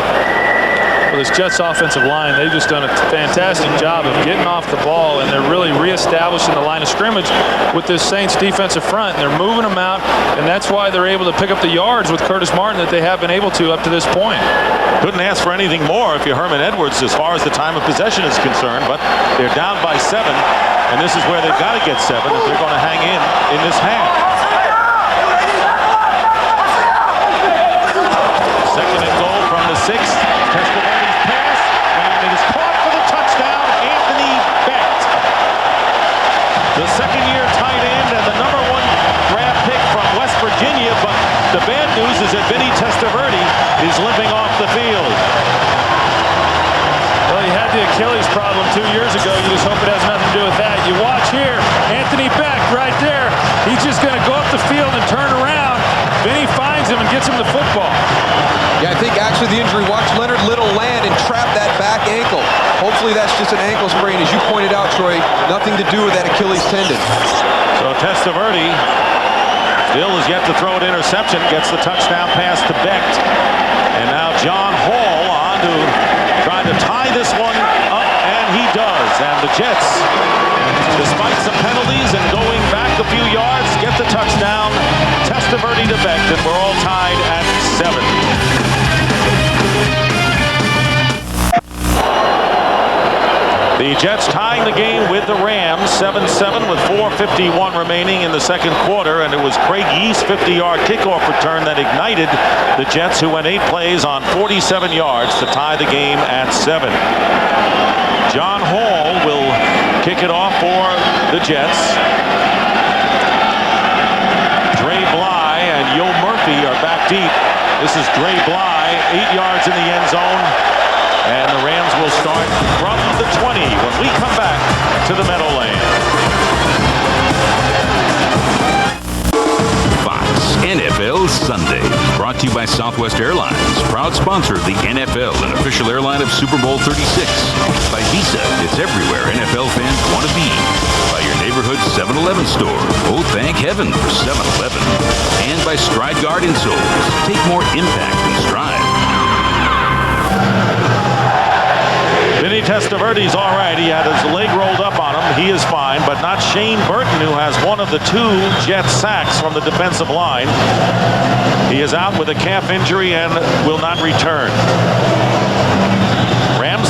Well, this Jets offensive line, they've just done a fantastic job of getting off the ball, and they're really reestablishing the line of scrimmage with this Saints defensive front, and they're moving them out, and that's why they're able to pick up the yards with Curtis Martin that they have been able to up to this point. Couldn't ask for anything more if you're Herman Edwards as far as the time of possession is concerned, but they're down by 7, and this is where they've got to get 7 if they're going to hang in this half. Second and goal from the 6. Testaverde's pass, and it is caught for the touchdown, Anthony Becht. The second-year tight end and the number 1 draft pick from West Virginia, but the bad news is that Vinny Testaverde is limping off the field. Well, he had the Achilles problem 2 years ago. You just hope it has nothing to do with that. You watch here, Anthony Becht right there. He's just going to go up the field and turn around. Vinny finds him and gets him the football. Yeah, I think actually the injury, watch Leonard Little land and trap that back ankle. Hopefully that's just an ankle sprain, as you pointed out, Troy. Nothing to do with that Achilles tendon. So Testaverde still is yet to throw an interception, gets the touchdown pass to Becht. And now John Hall on to try to tie this one up, and he does. And the Jets, despite some penalties and going back a few yards, get the touchdown. Testaverde to Becht, and we're all tied at 7. The Jets tying the game with the Rams, 7-7 with 4:51 remaining in the second quarter, and it was Craig Yeast's 50-yard kickoff return that ignited the Jets, who went 8 plays on 47 yards to tie the game at 7. John Hall will kick it off for the Jets. Dre Bly and Yo Murphy are back deep. This is Dre Bly, 8 yards in the end zone. And the Rams will start from the 20 when we come back to the Meadowlands. Fox NFL NFL Sundays, brought to you by Southwest Airlines, proud sponsor of the NFL and official airline of Super Bowl 36. By Visa, it's everywhere NFL fans want to be. By your neighborhood 7-Eleven store. Oh, thank heaven for 7-Eleven. And by Stride Guard insoles. Take more impact than stride. Vinny Testaverde's all right. He had his leg rolled up on him. He is fine, but not Shane Burton, who has one of the 2 Jet sacks from the defensive line. He is out with a calf injury and will not return. Rams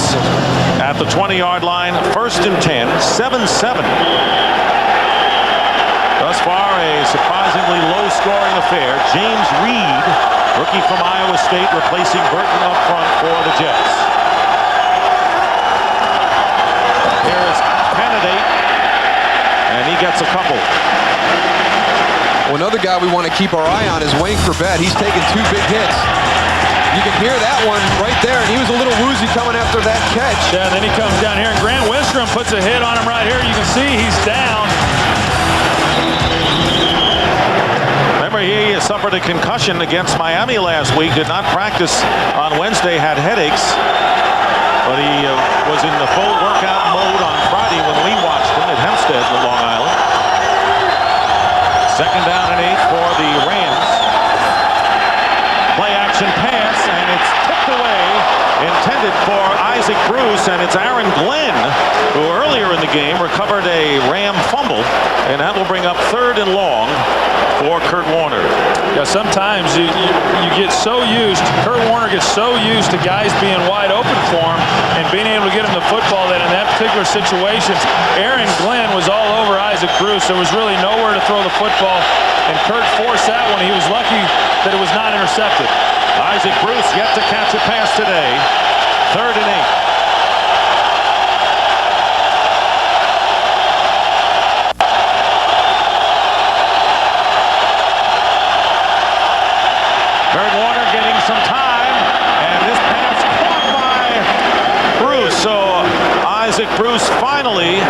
at the 20-yard line, 1st and 10, 7-7. Thus far, a surprisingly low-scoring affair. James Reed, rookie from Iowa State, replacing Burton up front for the Jets. Here's Candidate, and he gets a couple. Well, another guy we want to keep our eye on is Wayne Corbett. He's taken 2 big hits. You can hear that one right there, and he was a little woozy coming after that catch. Yeah, and then he comes down here, and Grant Wistrom puts a hit on him right here. You can see he's down. Remember, he suffered a concussion against Miami last week, did not practice on Wednesday, had headaches. But he was in the full workout mode on Friday when we watched him at Hempstead, Long Island. 2nd down and 8 for the Rams. Play action pass, and it's tipped away, intended for Isaac Bruce, and it's Aaron Glenn, who earlier in the game recovered a Ram fumble, and that will bring up 3rd and long for Kurt Warner. Yeah, sometimes you get so used, Kurt Warner gets so used to guys being wide open for him and being able to get him the football that in that particular situation, Aaron Glenn was all over Isaac Bruce. There was really nowhere to throw the football, and Kurt forced that one. He was lucky that it was not intercepted. Isaac Bruce yet to catch a pass today. 3rd and 8. Kurt Warner getting some time, and this pass caught by Bruce. So Isaac Bruce finally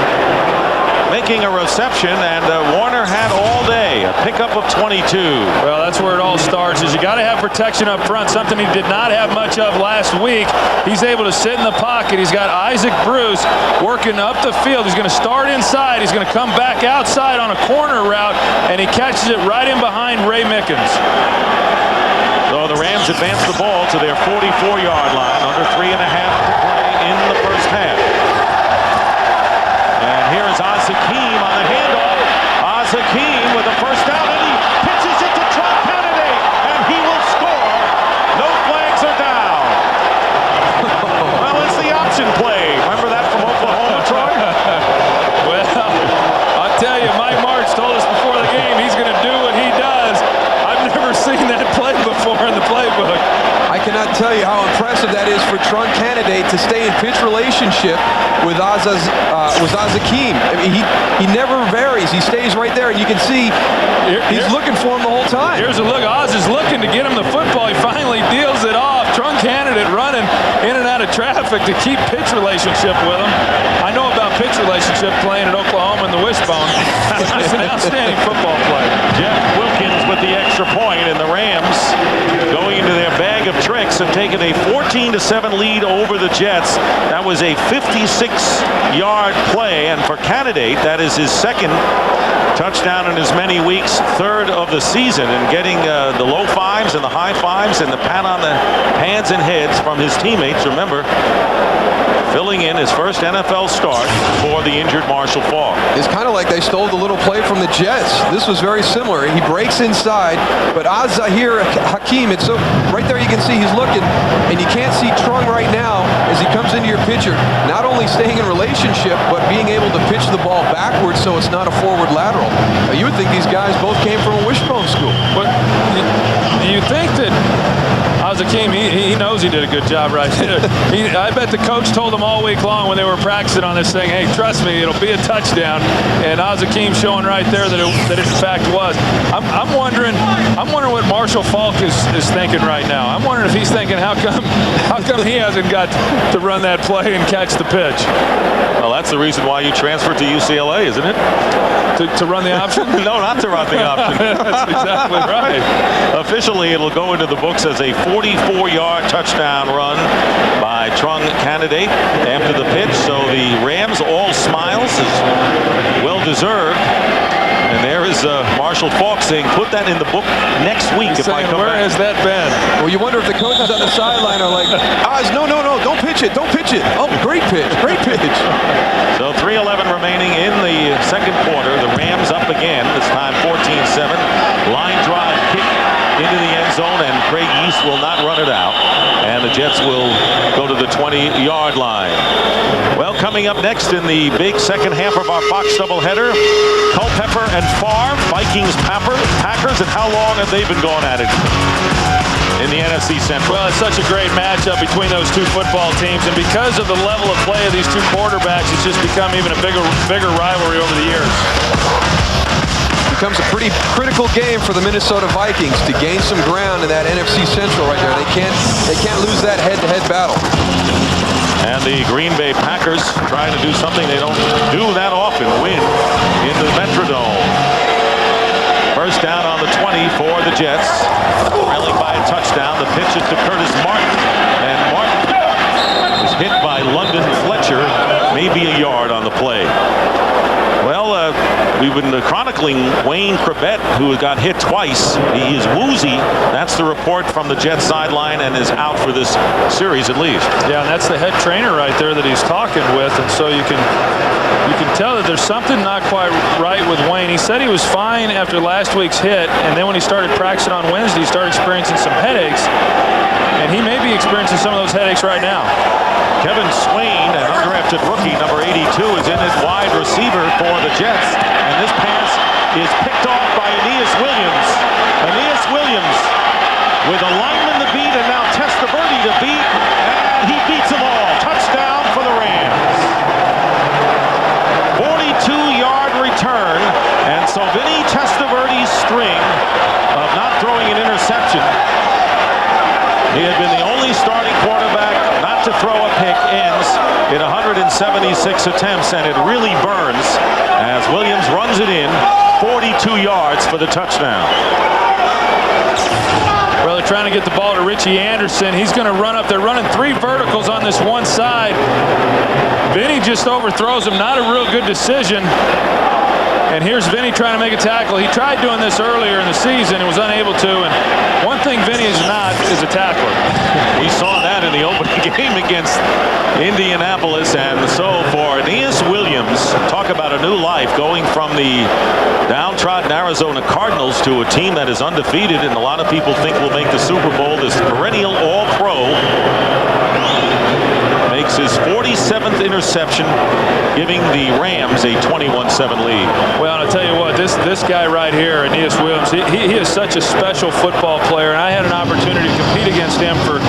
making a reception, and Warner had all day a pickup of 22. Well, that's where it all starts, is you got to have protection up front, something he did not have much of last week. He's able to sit in the pocket. He's got Isaac Bruce working up the field. He's going to start inside. He's going to come back outside on a corner route, and he catches it right in behind Ray Mickens. So the Rams advance the ball to their 44-yard line, under 3.5 to play in the first half. And here is Oz-Hakeem on the handoff. Oz-Hakeem with a first down, and he pitches it to Trump Candidate, and he will score. No flags are down. Well, it's the option play. Remember that from Oklahoma, Troy? Well, I'll tell you, Mike Martz told us before the game he's going to do what he does. I've never seen that play before in the playbook. I cannot tell you how impressive that is for Trunk Candidate to stay in pitch relationship with Oz-Hakeem. I mean, he never varies. He stays right there, and you can see he's looking for him the whole time. Here's a look. Oz is looking to get him the football. He finally deals it off. Trunk Candidate running in and out of traffic to keep pitch relationship with him. I know about pitch relationship playing at Oklahoma in the Wishbone. He's an outstanding football player. Jeff Wilkins with the extra point, and the Rams going into their bag of tricks have taken a 14-7 lead over the Jets. That was a 56-yard play, and for Candidate, that is his 2nd touchdown in as many weeks, 3rd of the season, and getting the low fives and the high fives and the pat on the hands and heads from his teammates. Remember, filling in his first NFL start for the injured Marshall Faulk. It's kind of like they stole the little play from the Jets. This was very similar. He breaks inside, but Oz-Hakeem, it's so right there you can see he's looking, and you can't see Trung right now as he comes into your pitcher, not only staying in relationship, but being able to pitch the ball backwards so it's not a forward lateral. You would think these guys both came from a wishbone school. But do you think that Oz-Hakeem, he knows he did a good job right there. I bet the coach told him all week long when they were practicing on this thing, hey, trust me, it'll be a touchdown. And Oz-Hakeem showing right there that it in fact was. I'm wondering what Marshall Faulk is thinking right now. I'm wondering if he's thinking, how come he hasn't got to run that play and catch the pitch? Well, that's the reason why you transferred to UCLA, isn't it? To run the option? No, not to run the option. That's exactly right. Officially, it'll go into the books as a 44-yard touchdown run by Trung Candidate after the pitch. So the Rams all smiles, is well deserved. And there is Marshall Faulk saying, put that in the book next week if I come where back. has that been? Well, you wonder if the coaches on the sideline are like, Oz, no, don't pitch it, don't pitch it. Oh, great pitch. So 3:11 remaining in the second quarter. The Rams up again, this time 14-7. Line drive kick into the end zone, and Craig Yeast will not run it out. And the Jets will go to the 20-yard line. Well, coming up next in the big second half of our Fox doubleheader, Culpepper and Favre, Vikings, Packers, and how long have they been going at it in the NFC Central? Well, it's such a great matchup between those two football teams, and because of the level of play of these two quarterbacks, it's just become even a bigger rivalry over the years. Becomes a pretty critical game for the Minnesota Vikings to gain some ground in that NFC Central right there. They can't lose that head-to-head battle. And the Green Bay Packers trying to do something they don't do that often, win in the Metrodome. First down on the 20 for the Jets. Trailing by a touchdown. The pitch is to Curtis Martin. And Martin is hit by London Fletcher, maybe a yard on the play. Well, we've been chronicling Wayne Chrebet, who got hit twice. He is woozy. That's the report from the Jets sideline, and is out for this series at least. Yeah, and that's the head trainer right there that he's talking with, and so you can tell that there's something not quite right with Wayne. He said he was fine after last week's hit, and then when he started practicing on Wednesday, he started experiencing some headaches, and he may be experiencing some of those headaches right now. Kevin Swain, an undrafted rookie, number 82, is in at wide receiver for the Jets. And this pass is picked off by Aeneas Williams. Aeneas Williams with a lineman to beat and now Testaverde to beat. And he beats them all. Touchdown for the Rams. 42-yard return. And so Vinny Testaverde's string of not throwing an interception. He had been the only starting quarterback not to throw a pick, ends in 176 attempts, and it really burns as Williams runs it in 42 yards for the touchdown. Well, they're trying to get the ball to Richie Anderson. He's going to run up. They're running three verticals on this one side. Vinny just overthrows him. Not a real good decision. And here's Vinny trying to make a tackle. He tried doing this earlier in the season and was unable to. And one thing Vinny is not is a tackler. We saw that in the opening game against Indianapolis. And so for Aeneas Williams, talk about a new life, going from the downtrodden Arizona Cardinals to a team that is undefeated and a lot of people think will make the Super Bowl. This perennial All-Pro makes his 47th interception, giving the Rams a 21-7 lead. Well, I'll tell you what, this guy right here, Aeneas Williams, he is such a special football player, and I had an opportunity to compete against him for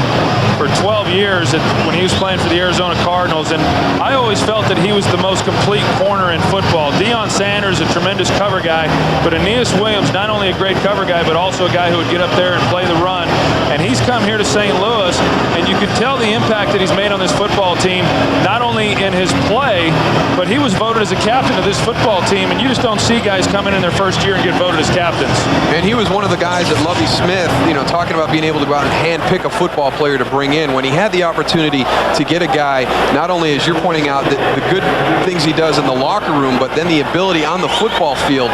12 years when he was playing for the Arizona Cardinals, and I always felt that he was the most complete corner in football. Deion Sanders, a tremendous cover guy, but Aeneas Williams, not only a great cover guy, but also a guy who would get up there and play the run. And he's come here to St. Louis, and you can tell the impact that he's made on this football team, not only in his play, but he was voted as a captain of this football team, and you just don't see guys come in their first year and get voted as captains. And he was one of the guys that Lovie Smith, talking about being able to go out and hand-pick a football player to bring in. When he had the opportunity to get a guy, not only as you're pointing out, the good things he does in the locker room, but then the ability on the football field,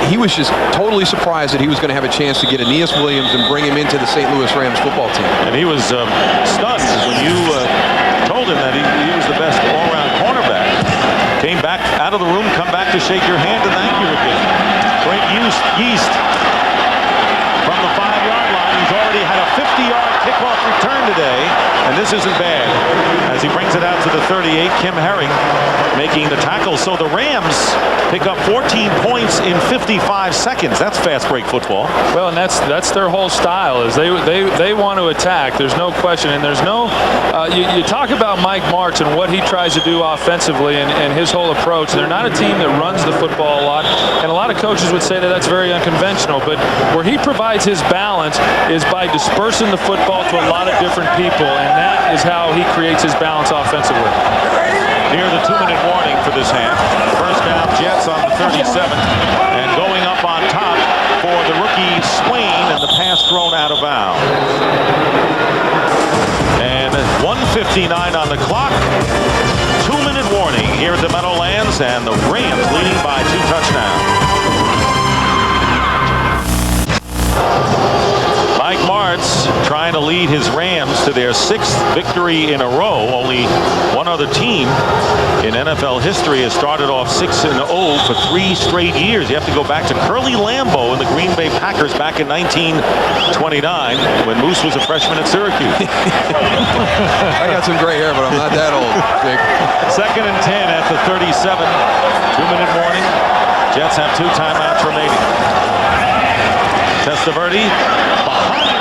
he was just totally surprised that he was going to have a chance to get Aeneas Williams and bring him into the St. Louis Rams football team. And he was stunned when you told him that he was the best all-around cornerback. Came back out of the room, come back to shake your hand and thank you again. Great Yeast from the 5-yard line. He's already had a 50-yard kickoff return today, and this isn't bad. As he brings it out to the 38, Kim Herring making the tackle. So the Rams pick up 14 points in 55 seconds. That's fast break football. Well, and that's their whole style, is they want to attack. There's no question, and there's no you talk about Mike Martz and what he tries to do offensively and his whole approach. They're not a team that runs the football a lot, and a lot of coaches would say that that's very unconventional, but where he provides his balance is by dispersing the football to a lot of different people, and that is how he creates his balance offensively. Near the 2-minute warning for this half. First down, Jets on the 37. And going up on top for the rookie Swain, and the pass thrown out of bounds. And 1:59 on the clock. 2-minute warning here at the Meadowlands, and the Rams leading by 2 touchdowns. Mike Martz trying to lead his Rams to their 6th victory in a row. Only one other team in NFL history has started off 6-0 for 3 straight years. You have to go back to Curly Lambeau and the Green Bay Packers back in 1929 when Moose was a freshman at Syracuse. I got some gray hair, but I'm not that old, Dick. 2nd and 10 at the 37. 2-minute warning. Jets have 2 timeouts remaining. Testaverde behind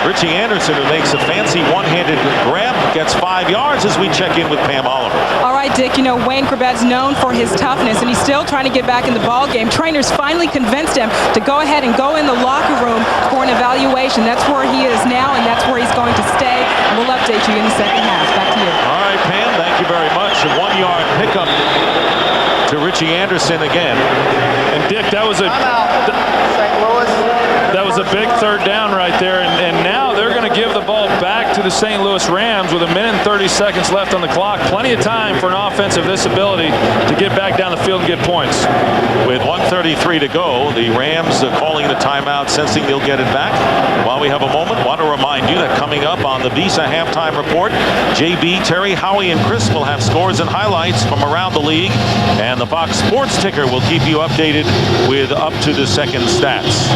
Richie Anderson, who makes a fancy one-handed grab, gets 5 yards as we check in with Pam Oliver. All right, Dick, you know, Wayne Corbett's known for his toughness, and he's still trying to get back in the ball game. Trainers finally convinced him to go ahead and go in the locker room for an evaluation. That's where he is now, and that's where he's going to stay. And we'll update you in the second half. Back to you. All right, Pam, thank you very much. A 1-yard pickup to Richie Anderson again. And Dick, that was a big 3rd down right there, and now they're going to give the ball back to the St. Louis Rams with 1 minute and 30 seconds left on the clock. Plenty of time for an offense of this ability to get back down the field and get points. With 1:33 to go, the Rams are calling the timeout, sensing they'll get it back. While we have a moment, want to remind you that coming up on the Visa Halftime Report, JB, Terry, Howie, and Chris will have scores and highlights from around the league, and the Fox Sports Ticker will keep you updated with up-to-the-second stats.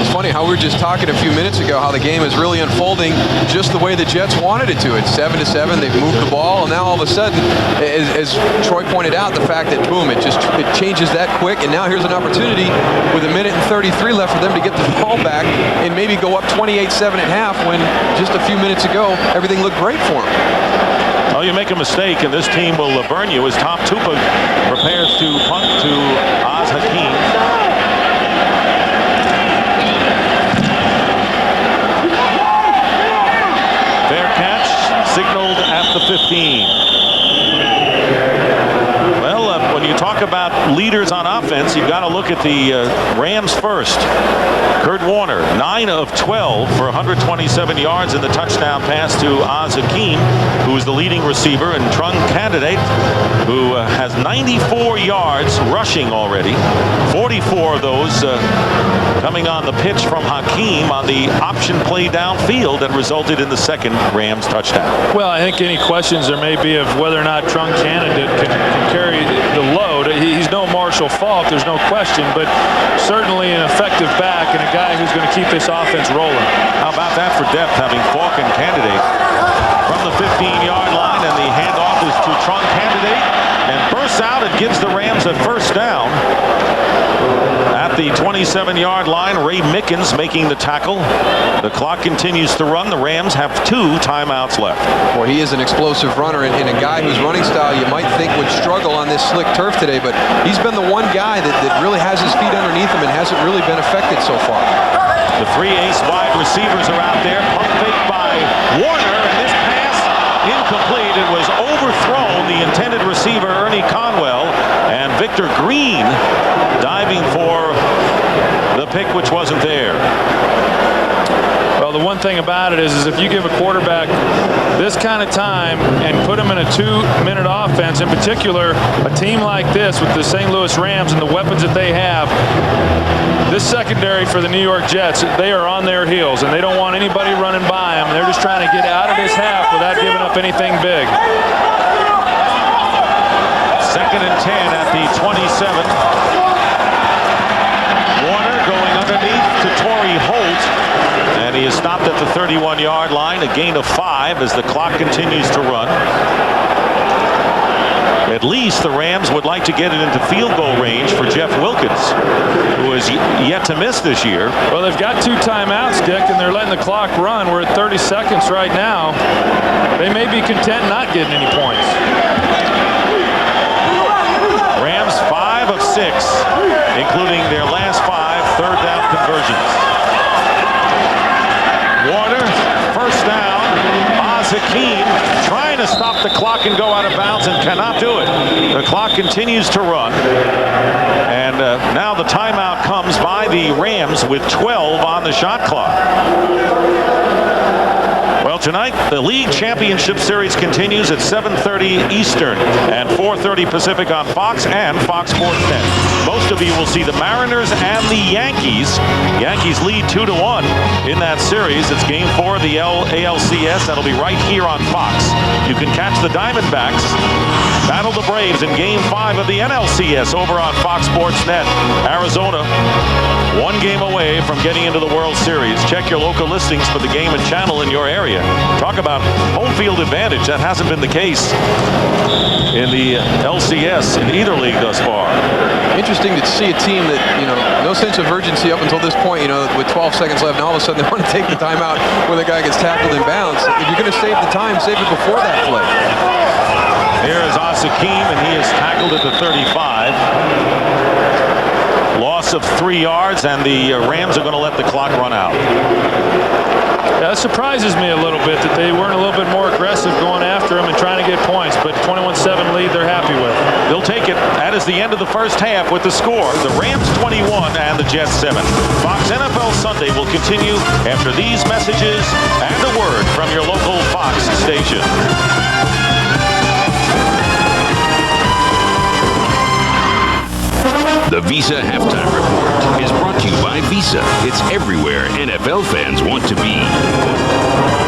It's funny how we were just talking a few minutes ago how the game is really unfolding just the way the Jets wanted it to. It's 7-7. They've moved the ball, and now all of a sudden, as Troy pointed out, the fact that boom, it changes that quick, and now here's an opportunity with 1 minute and 33 left for them to get the ball back and maybe go up 28-7 at half when just a few minutes ago everything looked great for them. Well, you make a mistake, and this team will burn you as Tom Tupa prepares to punt to Oz Hakeem. Signaled at the 15. Well, when you talk about leaders on offense, you've got to look at the Rams first. Kurt Warner, 9 of 12 for 127 yards in the touchdown pass to Oz Hakeem, who is the leading receiver, and Trung Candidate, who has 94 yards rushing already. 44 of those coming on the pitch from Hakeem on the option play downfield that resulted in the 2nd Rams touchdown. Well, I think any questions there may be of whether or not Trung Candidate can carry the load. He's no Marshall Faulk, there's no question, but certainly an effective back and a guy who's going to keep this offense rolling. How about that for depth, having Faulk and Candidate from the 15-yard line, and the handoff is to Trung Candidate, and bursts out and gives the Rams a 1st down. At the 27-yard line, Ray Mickens making the tackle. The clock continues to run. The Rams have 2 timeouts left. Boy, he is an explosive runner, and a guy whose running style you might think would struggle on this slick turf today, but he's been the one guy that really has his feet underneath him and hasn't really been affected so far. The 3 ace wide receivers are out there. Pump fake by Warner, and this pass incomplete. It was overthrown. The intended receiver, Ernie Conwell, and Victor Green diving for the pick, which wasn't there. Well, the one thing about it is if you give a quarterback this kind of time and put him in a 2-minute offense, in particular a team like this with the St. Louis Rams and the weapons that they have, this secondary for the New York Jets, they are on their heels, and they don't want anybody running by them. They're just trying to get out of this half without giving up anything big. 2nd and 10 at the 27. Warner going underneath to Torrey Holt, and he is stopped at the 31-yard line, a gain of 5 as the clock continues to run. At least the Rams would like to get it into field goal range for Jeff Wilkins, who is yet to miss this year. Well, they've got 2 timeouts, Dick, and they're letting the clock run. We're at 30 seconds right now. They may be content not getting any points. Rams 5 of 6, including their last 5 third down conversions. Warner, 1st down. Oz Hakeem trying to stop the clock and go out of bounds and cannot do it. The clock continues to run. And now the timeout comes by the Rams with 12 on the shot clock. Well, tonight, the League Championship Series continues at 7:30 Eastern and 4:30 Pacific on Fox and Fox Sports Net. Most of you will see the Mariners and the Yankees. Yankees lead 2-1 in that series. It's Game 4 of the ALCS. That'll be right here on Fox. You can catch the Diamondbacks battle the Braves in Game 5 of the NLCS over on Fox Sports Net. Arizona, one game away from getting into the World Series. Check your local listings for the game and channel in your area. Talk about home field advantage. That hasn't been the case in the LCS in either league thus far. Interesting to see a team that, no sense of urgency up until this point, with 12 seconds left, and all of a sudden they want to take the timeout when the guy gets tackled in bounds. If you're going to save the time, save it before that play. Here is Asakeem, and he is tackled at the 35. Loss of 3 yards, and the Rams are going to let the clock run out. Yeah, that surprises me a little bit that they weren't a little bit more aggressive going after him and trying to get points, but 21-7 lead they're happy with. They'll take it. That is the end of the first half with the score. The Rams 21 and the Jets 7. Fox NFL Sunday will continue after these messages and a word from your local Fox station. The Visa Halftime Report is brought to you by Visa. It's everywhere NFL fans want to be.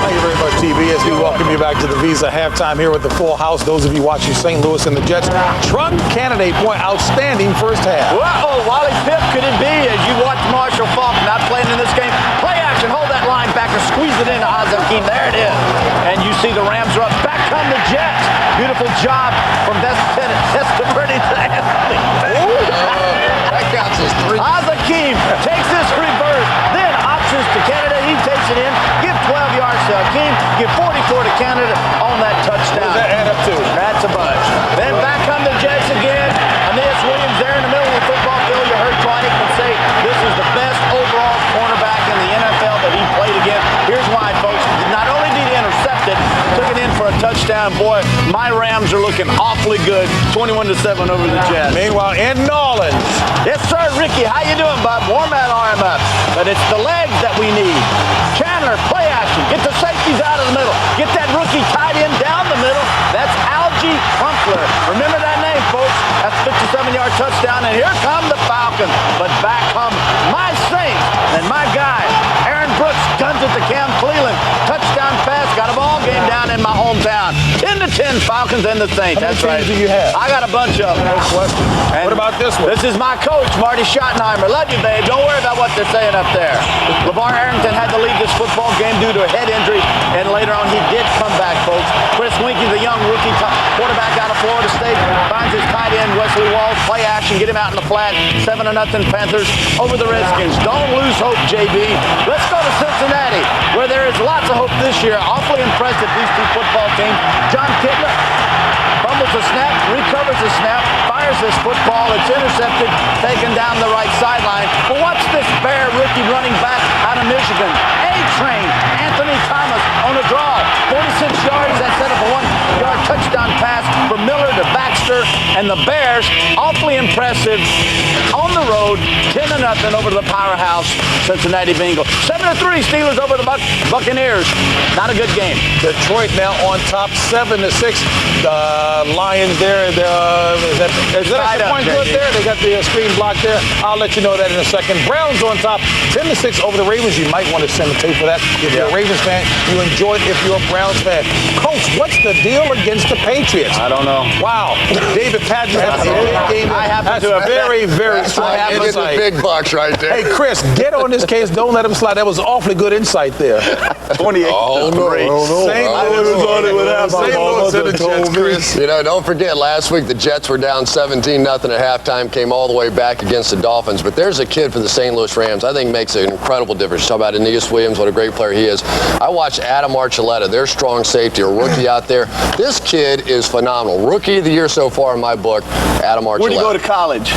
Thank you very much, TBS. We welcome you back to the Visa Halftime here with the full house. Those of you watching St. Louis and the Jets. Trunk candidate point, outstanding first half. Uh-oh, Wally Pipp could it be as you watch Marshall Faulk not playing in this game? Play action, hold that linebacker, squeeze it into Asakeem. There it is. And you see the Rams are up. Back come the Jets. Beautiful job from Testaverde to Anthony. That counts as 3. Asakeem takes this reverse, then options to Canada. He takes it in. Give 12 yards to Hakeem. Give 44 to Canada on that touchdown. What does that add up to? That's a bunch. Then back come the Jets again. Aeneas Williams there in the middle of the football field. You heard Troy Aikman say this is the best overall cornerback in the NFL that he played against. Here's why, folks. Not only did he intercept it, took it in for a touchdown. Boy, my Rams are looking awfully good. 21-7 over the Jets. Meanwhile, in Nolans. Yes, sir, Ricky. How you doing, bud? Warm that arm up. But it's the legs that we need. Chandler, play action. Get the safeties out of the middle. Get that rookie tight end down the middle. That's Algie Crumpler. Remember that name, folks. That's a 57-yard touchdown. And here come the Falcons. But back come my Saints and my guy, Aaron Brooks, guns it to Cam Cleveland. Touchdown pass. Got a ball game down in my hometown. 10-10 Falcons and the Saints. How many That's right. teams do you have? I got a bunch of them. No question. And What about this one? This is my coach, Marty Schottenheimer. Love you, babe. Don't worry about what they're saying up there. LeVar Arrington had to leave this football game due to a head injury, and later on he did come back, folks. Chris Winkie, the young rookie quarterback out of Florida State, finds his tight end, Wesley Walls. Play action, get him out in the flat. 7-0 Panthers over the Redskins. Don't lose hope, JB. Let's go to Cincinnati, where there is lots of hope this year. Awfully impressive, these two football teams. John Kitna fumbles the snap, recovers the snap, fires this football. It's intercepted, taken down the right sideline. But watch this Bear rookie running back out of Michigan. A-Train, Anthony Thomas on a draw. 46 yards, that set up a 1-yard touchdown pass from Miller to Baxter. And the Bears, awfully impressive, on the road, 10-0 over the powerhouse Cincinnati Bengals. 7-3 Steelers over the Buccaneers. Not a good game. Detroit now on top, 7-6. The Lions there. Is that tied extra up, point good JD. there? They got the screen block there. I'll let you know that in a second. Browns on top, 10-6 over the Ravens. You might want to send a tape for that. If you're a Ravens fan, you enjoy it if you're a Browns fan. Coach, what's the deal against the Patriots? I don't know. Wow. David Patton has a big game. I happen That's to have- very, very strong I happen insight. to- Big bucks right there. Hey, Chris, get on this case. Don't let him slide. That was awfully good insight there. 28-3. St. Louis and the Jets, Chris. You know, don't forget, last week the Jets were down 17-0 at halftime, came all the way back against the Dolphins. But there's a kid for the St. Louis Rams I think makes an incredible difference. Talk about Aeneas Williams, what a great player he is. I watched Adam Archuleta, their strong safety, a rookie out there. This kid is phenomenal. Rookie of the year so far in my book, Adam Archuleta. Where'd he go to college?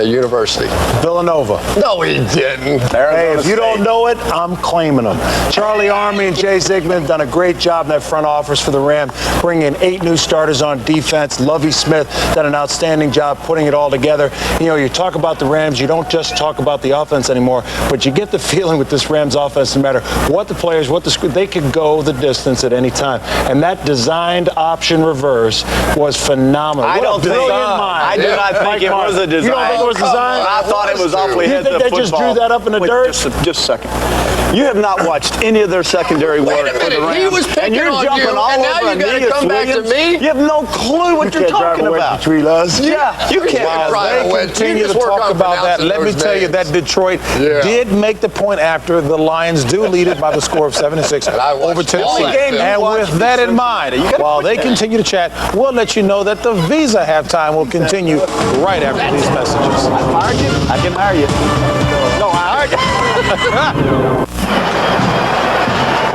University? Villanova. No, he didn't. Hey, if you don't know it, I'm claiming them. Charlie Army and Jay Zigman have done a great job in that front office for the Rams, bringing in 8 new starters on defense. Lovie Smith done an outstanding job putting it all together. You know, you talk about the Rams, you don't just talk about the offense anymore, but you get the feeling with this Rams offense, no matter what the players, what the school, they could go the distance at any time. And that designed option reverse was phenomenal. I What a brilliant mind. I do not think it was a design. You don't think it was designed? I thought it was awfully You heads think up they football. just drew that up in the Wait, dirt? Just a second. You have not watched any of their secondary work Wait a for the minute, Rams. he was picking and you're on jumping you, all and now over you gotta Aeneas come back to Williams. me? You have no clue what you're talking about. Between us. Yeah, you can't. Wow, They Ryan, continue you to just work talk on about that. pronouncing Let me those tell you names. that Detroit did make the point after the Lions do lead it by the score of 7-6 And I watched over all Tennessee. that film. And with that in mind, while they continue to chat, we'll let you know that the Visa halftime will continue right after these messages. I hired you. I can hire you. No, I hired you.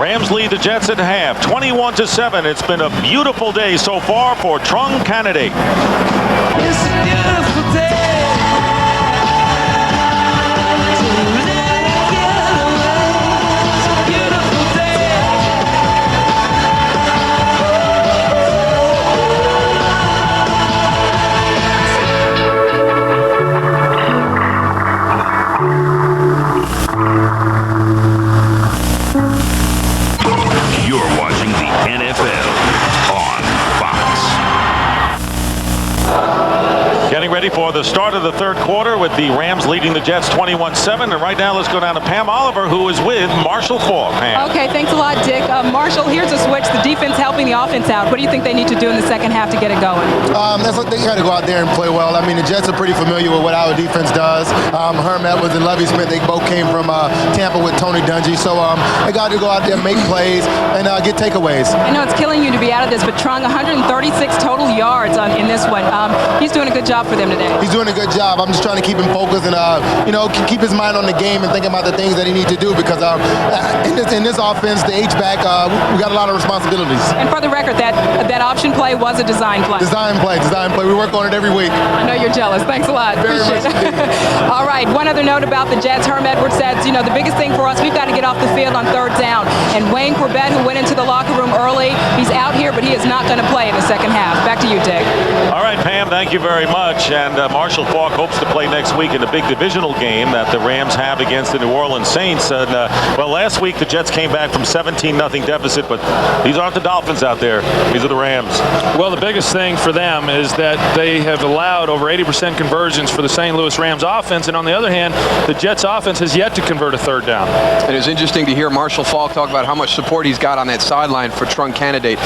Rams lead the Jets at half, 21-7. It's been a beautiful day so far for Trung Candidate. It's a beautiful day. You're watching the NFL on Fox. Getting ready for the start of the third quarter with the Rams leading the Jets 21-7. And right now, let's go down to Pam Oliver, who is with Marshall Faulk. Pam. Okay, thanks a lot, Dick. Marshall, here's a switch. The defense helping the offense out. What do you think they need to do in the second half to get it going? That's what they got to go out there and play well. I mean, the Jets are pretty familiar with what our defense does. Herm Edwards and Lovie Smith, they both came from Tampa with Tony Dungy. So they got to go out there, make plays, and get takeaways. I know it's killing you to be out of this, but Trung, 136 total yards in this one. He's doing a good job for them today. He's doing a good job. I'm just trying to keep him focused and, keep his mind on the game and thinking about the things that he needs to do because in this offense, the H-back, we got a lot of responsibilities. And for the record, that option play was a design play. Design play. We work on it every week. I know you're jealous. Thanks a lot. Very Appreciate much. it. All right, one other note about the Jets. Herm Edwards says, the biggest thing for us, we've got to get off the field on third down. And Wayne Corbett, who went into the locker room early, he's out here, but he is not going to play in the second half. Back to you, Dick. All right, Pam, thank you very much. And Marshall Faulk hopes to play next week in the big divisional game that the Rams have against the New Orleans Saints. And, last week the Jets came back from 17-0 deficit, but these aren't the Dolphins out there. These are the Rams. Well, the biggest thing for them is that they have allowed over 80% conversions for the St. Louis Rams offense. And on the other hand, the Jets offense has yet to convert a third down. And it's interesting to hear Marshall Faulk talk about how much support he's got on that sideline for Trung Candidate.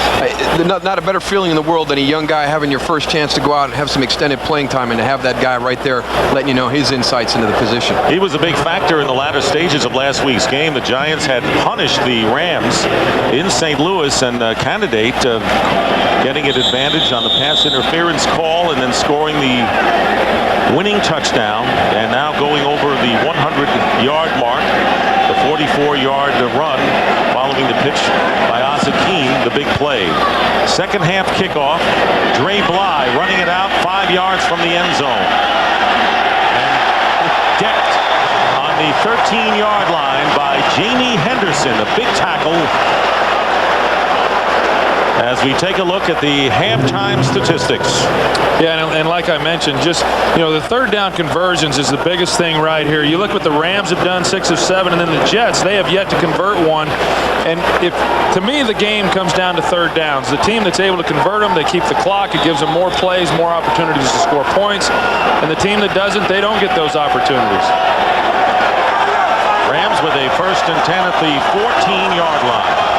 Not a better feeling in the world than a young guy having your first chance to go out and have some extended playing time and to have that guy right there letting you know his insights into the position. He was a big factor in the latter stages of last week's game. The Giants had punished the Rams in St. Louis, and Candidate getting an advantage on the pass interference call and then scoring the winning touchdown, and now going over the 100-yard mark, the 44-yard run following the pitch by Asakeem, the big play. Second half kickoff, Dre Bly running it out 5 yards from the end zone. And decked on the 13-yard line by Jamie Henderson, a big tackle. As we take a look at the halftime statistics. Yeah, and like I mentioned, just, the third down conversions is the biggest thing right here. You look what the Rams have done, 6 of 7, and then the Jets, they have yet to convert one. And to me, the game comes down to third downs. The team that's able to convert them, they keep the clock. It gives them more plays, more opportunities to score points. And the team that doesn't, they don't get those opportunities. Rams with a 1st and 10 at the 14-yard line.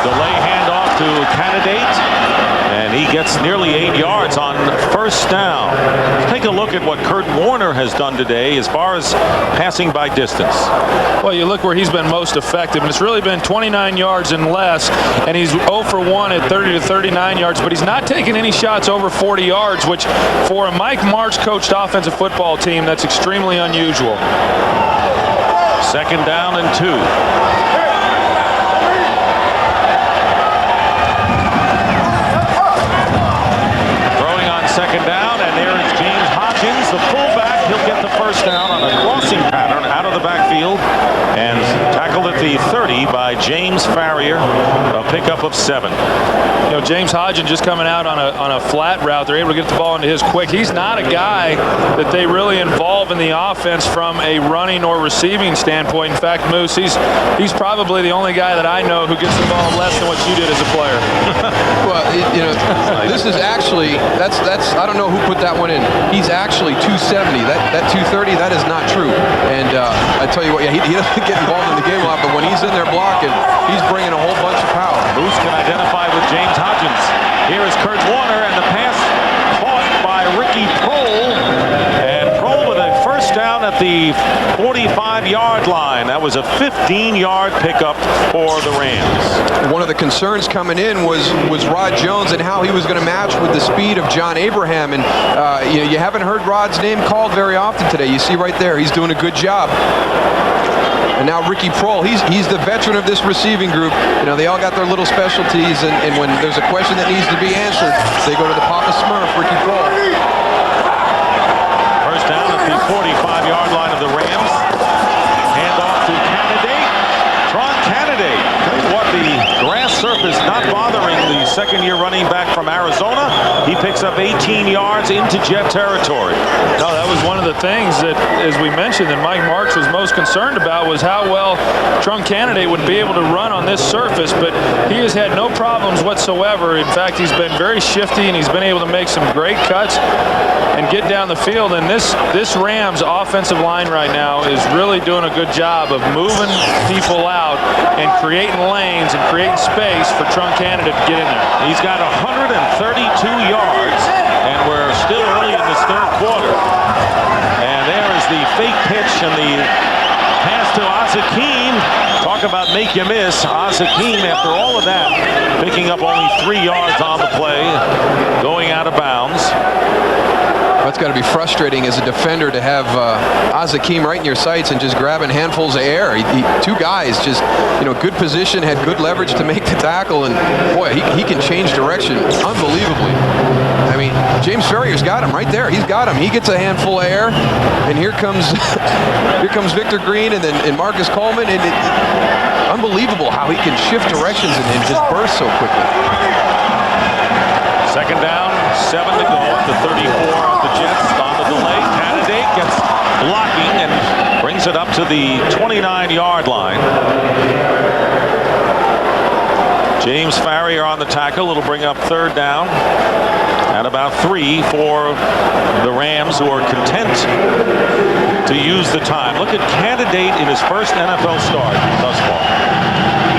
Delay handoff to Candidate, and he gets nearly 8 yards on first down. Let's take a look at what Kurt Warner has done today as far as passing by distance. Well, you look where he's been most effective, and it's really been 29 yards and less, and he's 0 for 1 at 30 to 39 yards, but he's not taking any shots over 40 yards, which for a Mike Martz coached offensive football team, that's extremely unusual. Second down and 2. pickup of 7. You know, James Hodgins just coming out on a flat route. They're able to get the ball into his quick. He's not a guy that they really involve in the offense from a running or receiving standpoint. In fact, Moose, he's probably the only guy that I know who gets the ball less than what you did as a player. Well, you know, this is actually, that's I don't know who put that one in. He's actually 270. That 230, that is not true. And I tell you what, yeah, he doesn't get involved in the game a lot, but when he's in there blocking, he's bringing a whole bunch of power. Moose can identify with James Hodgins. Here is Kurt Warner, and the pass caught by Ricky Prohl. And Prohl with a first down at the 45-yard line. That was a 15-yard pickup for the Rams. One of the concerns coming in was Rod Jones and how he was going to match with the speed of John Abraham. And you haven't heard Rod's name called very often today. You see right there, he's doing a good job. And now Ricky Prohl, he's the veteran of this receiving group. You know, they all got their little specialties, and when there's a question that needs to be answered, they go to the Papa Smurf, Ricky Prohl. First down at the 45-yard line of the Rams. Hand off to Candidate. Tron Candidate. Tell you what, the grass surface not bothering the second-year running back from Arizona. He picks up 18 yards into Jet territory. No, that was one of the things that, as we mentioned, that Mike Martz was most concerned about was how well Tron Candidate would be able to run on this surface, but he has had no problems whatsoever. In fact, he's been very shifty, and he's been able to make some great cuts and get down the field. And this Rams offensive line right now is really doing a good job of moving people out and creating lanes and creating space for Tron Candidate to get in there. He's got 132 yards, and we're still early in this third quarter. And there is the fake pitch and the pass to Azakim. Talk about make you miss. Azakim, after all of that, picking up only 3 yards on the play, going out of bounds. That's got to be frustrating as a defender to have Azakim right in your sights and just grabbing handfuls of air. Two guys just, you know, good position, had good leverage to make the tackle, and boy, he can change direction unbelievably. I mean, James Ferrier's got him right there. He's got him. He gets a handful of air, and here comes Victor Green and Marcus Coleman, and unbelievable how he can shift directions and just burst so quickly. Second down, 7 to go at the 34 of the Jets on the delay. Candidate gets blocking and brings it up to the 29-yard line. James Farrier on the tackle. It'll bring up third down at about 3 for the Rams, who are content to use the time. Look at Candidate in his first NFL start thus far.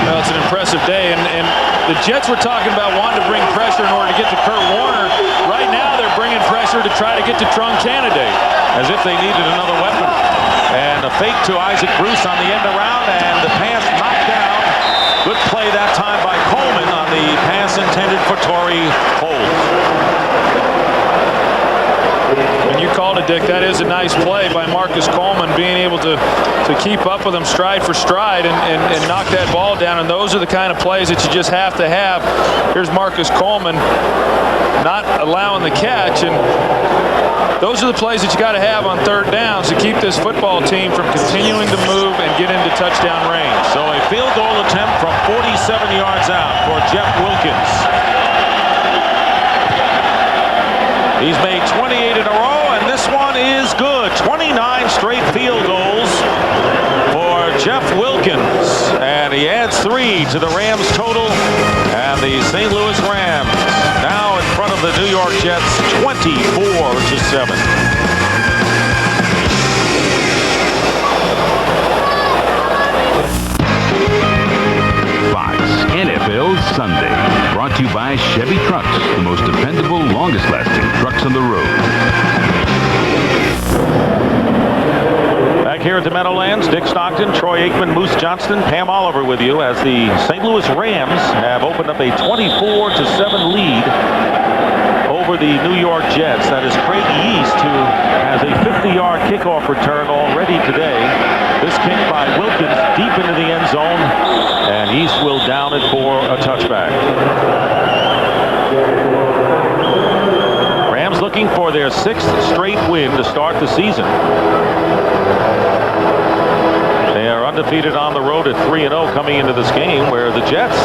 Well, it's an impressive day, and the Jets were talking about wanting to bring pressure in order to get to Kurt Warner. Right now, they're bringing pressure to try to get to Tron Candidate. As if they needed another weapon. And a fake to Isaac Bruce on the end around, and the pass knocked down. Good play that time by Coleman on the pass intended for Torrey Holt. And you called it, Dick. That is a nice play by Marcus Coleman, being able to keep up with him stride for stride and knock that ball down. And those are the kind of plays that you just have to have. Here's Marcus Coleman not allowing the catch, and those are the plays that you got to have on third downs to keep this football team from continuing to move and get into touchdown range. So a field goal attempt from 47 yards out for Jeff Wilkins. He's made 28 in a row, and this one is good. 29 straight field goals for Jeff Wilkins. And he adds 3 to the Rams total. And the St. Louis Rams now in front of the New York Jets, 24-7. Fox NFL Sunday, brought to you by Chevy Trucks, the most dependable, longest-lasting trucks on the road. Back here at the Meadowlands, Dick Stockton, Troy Aikman, Moose Johnston, Pam Oliver with you as the St. Louis Rams have opened up a 24-7 lead over the New York Jets. That is Craig Yeast, who has a 50-yard kickoff return already today. This kick by Wilkins deep into the end zone, and Yeast will down it for a touchback. Rams looking for their 6th straight win to start the season. They are undefeated on the road at 3-0 coming into this game, where the Jets,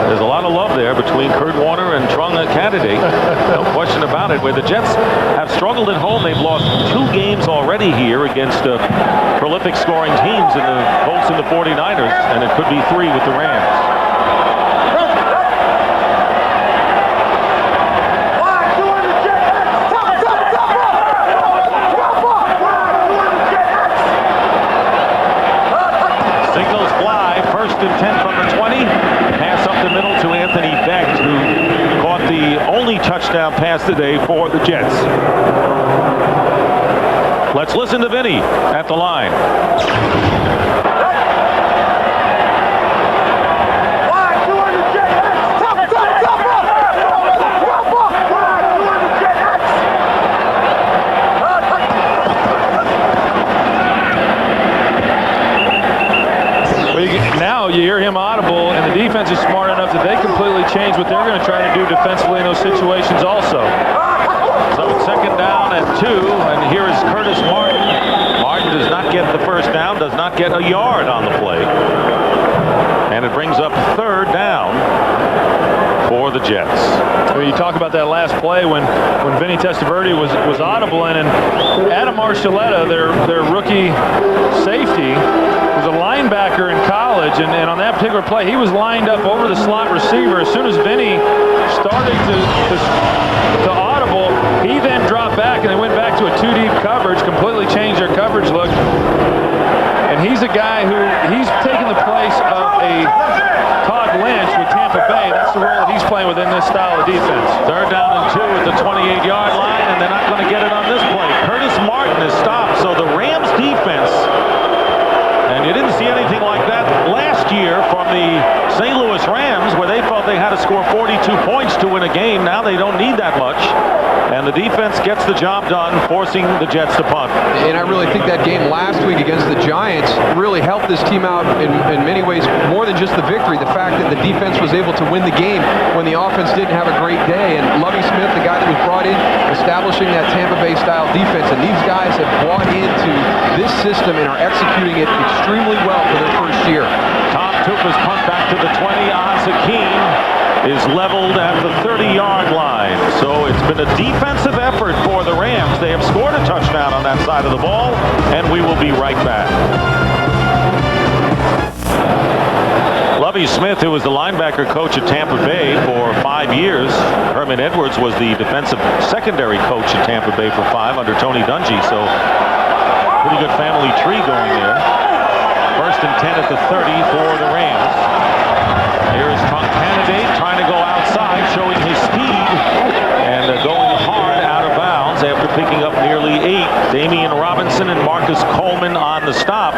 there's a lot of love there between Kurt Warner and Trung Candidate. No question about it. Where the Jets have struggled at home, they've lost 2 games already here against prolific scoring teams in the Colts and the 49ers, and it could be 3 with the Rams. Signals fly, 1st and 10 from the 20. Pass up the middle to Anthony Becht, who caught the only touchdown pass today for the Jets. Let's listen to Vinny at the line. Now you hear him audible, and the defense is smart enough that they completely change what they're going to try to do defensively in those situations also. So it's 2nd down and 2, and here is Curtis Martin. Martin does not get the 1st down, does not get a yard on the play. And it brings up 3rd down for the Jets. Well, you talk about that last play when Vinny Testaverde was audible in, and Adam Archuleta, their rookie safety, was a linebacker in college, and on that particular play, he was lined up over the slot receiver. As soon as Vinny started to audible, he then dropped back, and they went back to a 2-deep coverage, completely changed their coverage look. And he's a guy who, he's taken the place of a Todd Lynch with Tampa Bay. That's the role that he's playing within this style of defense. 3rd down and 2 at the 28-yard line, and they're not going to get it on this play. Curtis Martin is stopped, so the Rams defense, and you didn't see anything like that last year from the St. Louis Rams, where they felt they had to score 42 points to win a game. Now they don't need that much, and the defense gets the job done, forcing the Jets to punt. And I really think that game last week against the Giants really helped this team out in many ways, more than just the victory. The fact that the defense was able to win the game when the offense didn't have a great day. And Lovie Smith, the guy that was brought in, establishing that Tampa Bay style defense. And these guys have bought into this system and are executing it extremely well for their first year. Tom Tupa's punt back to the 20. Hakeem is leveled at the 30-yard line. So it's been a defensive effort for the Rams. They have scored a touchdown on that side of the ball, and we will be right back. Lovie Smith, who was the linebacker coach at Tampa Bay for 5 years. Herman Edwards was the defensive secondary coach at Tampa Bay for 5 under Tony Dungy. So pretty good family tree going there. 1st and 10 at the 30 for the Rams. Here is Trung Candidate trying to go outside, showing his speed, and going hard out of bounds after picking up nearly 8. Damian Robinson and Marcus Coleman on the stop.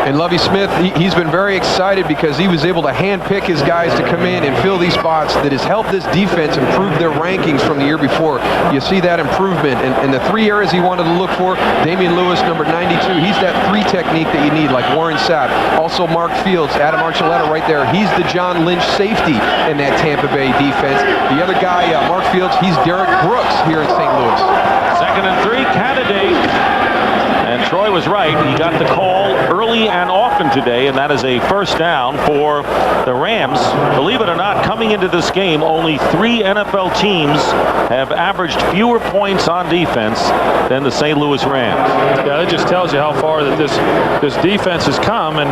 And Lovie Smith, he's been very excited because he was able to handpick his guys to come in and fill these spots. That has helped this defense improve their rankings from the year before. You see that improvement. And the 3 areas he wanted to look for, Damian Lewis, number 92, he's that 3 technique that you need, like Warren Sapp. Also Mark Fields, Adam Archuleta right there. He's the John Lynch safety in that Tampa Bay defense. The other guy, Mark Fields, he's Derek Brooks here in St. Louis. 2nd and 3, Candidate. And Troy was right. He got the call early and often today, and that is a 1st down for the Rams. Believe it or not, coming into this game, only 3 NFL teams have averaged fewer points on defense than the St. Louis Rams. Yeah, that just tells you how far that this defense has come. And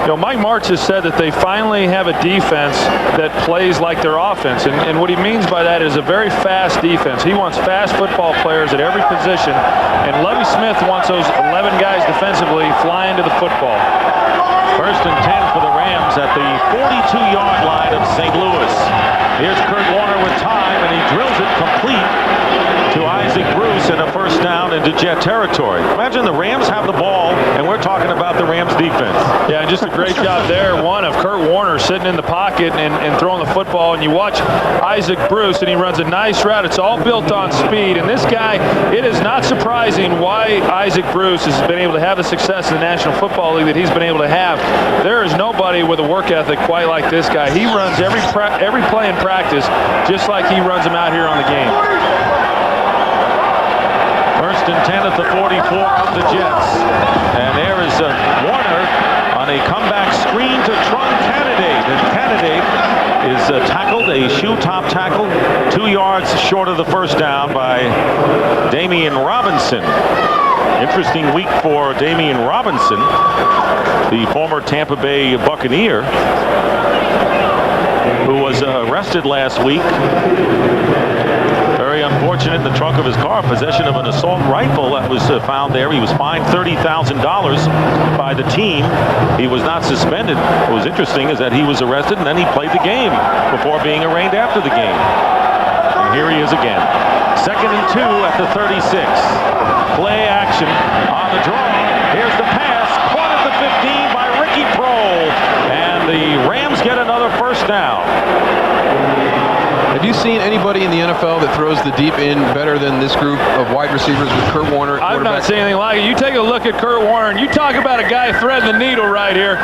you know, Mike Martz has said that they finally have a defense that plays like their offense. And what he means by that is a very fast defense. He wants fast football players at every position. And Lovie Smith wants those 11 guys defensively flying to the football. 1st and 10 for the Rams at the 42-yard line of St. Louis. Here's Kurt Warner with time, and he drills it complete to Isaac Bruce in a 1st down into Jet territory. Imagine the Rams have the ball, and we're talking about the Rams defense. Yeah, just a great job there. One of Kurt Warner sitting in the pocket and throwing the football, and you watch Isaac Bruce, and he runs a nice route. It's all built on speed, and this guy, it is not surprising why Isaac Bruce has been able to have the success in the National Football League that he's been able to have. There is nobody with a work ethic quite like this guy. He runs every play in practice just like he runs them out here on the game. 1st First and 10 at the 44 of the Jets. And there is Warner on a comeback screen to Trung Canidate. And Canidate is tackled, a shoe top tackle, 2 yards short of the first down by Damian Robinson. Interesting week for Damian Robinson, the former Tampa Bay Buccaneer, who was arrested last week. Very unfortunate, in the trunk of his car, possession of an assault rifle that was found there. He was fined $30,000 by the team. He was not suspended. What was interesting is that he was arrested and then he played the game before being arraigned after the game. And here he is again. Second and 2 at the 36. Play action on the draw. Here's the pass. Caught at the 15 by Ricky Proehl. And the Rams get another first down. Have you seen anybody in the NFL that throws the deep end better than this group of wide receivers with Kurt Warner? I've not seen anything like it. You take a look at Kurt Warner, and you talk about a guy threading the needle right here.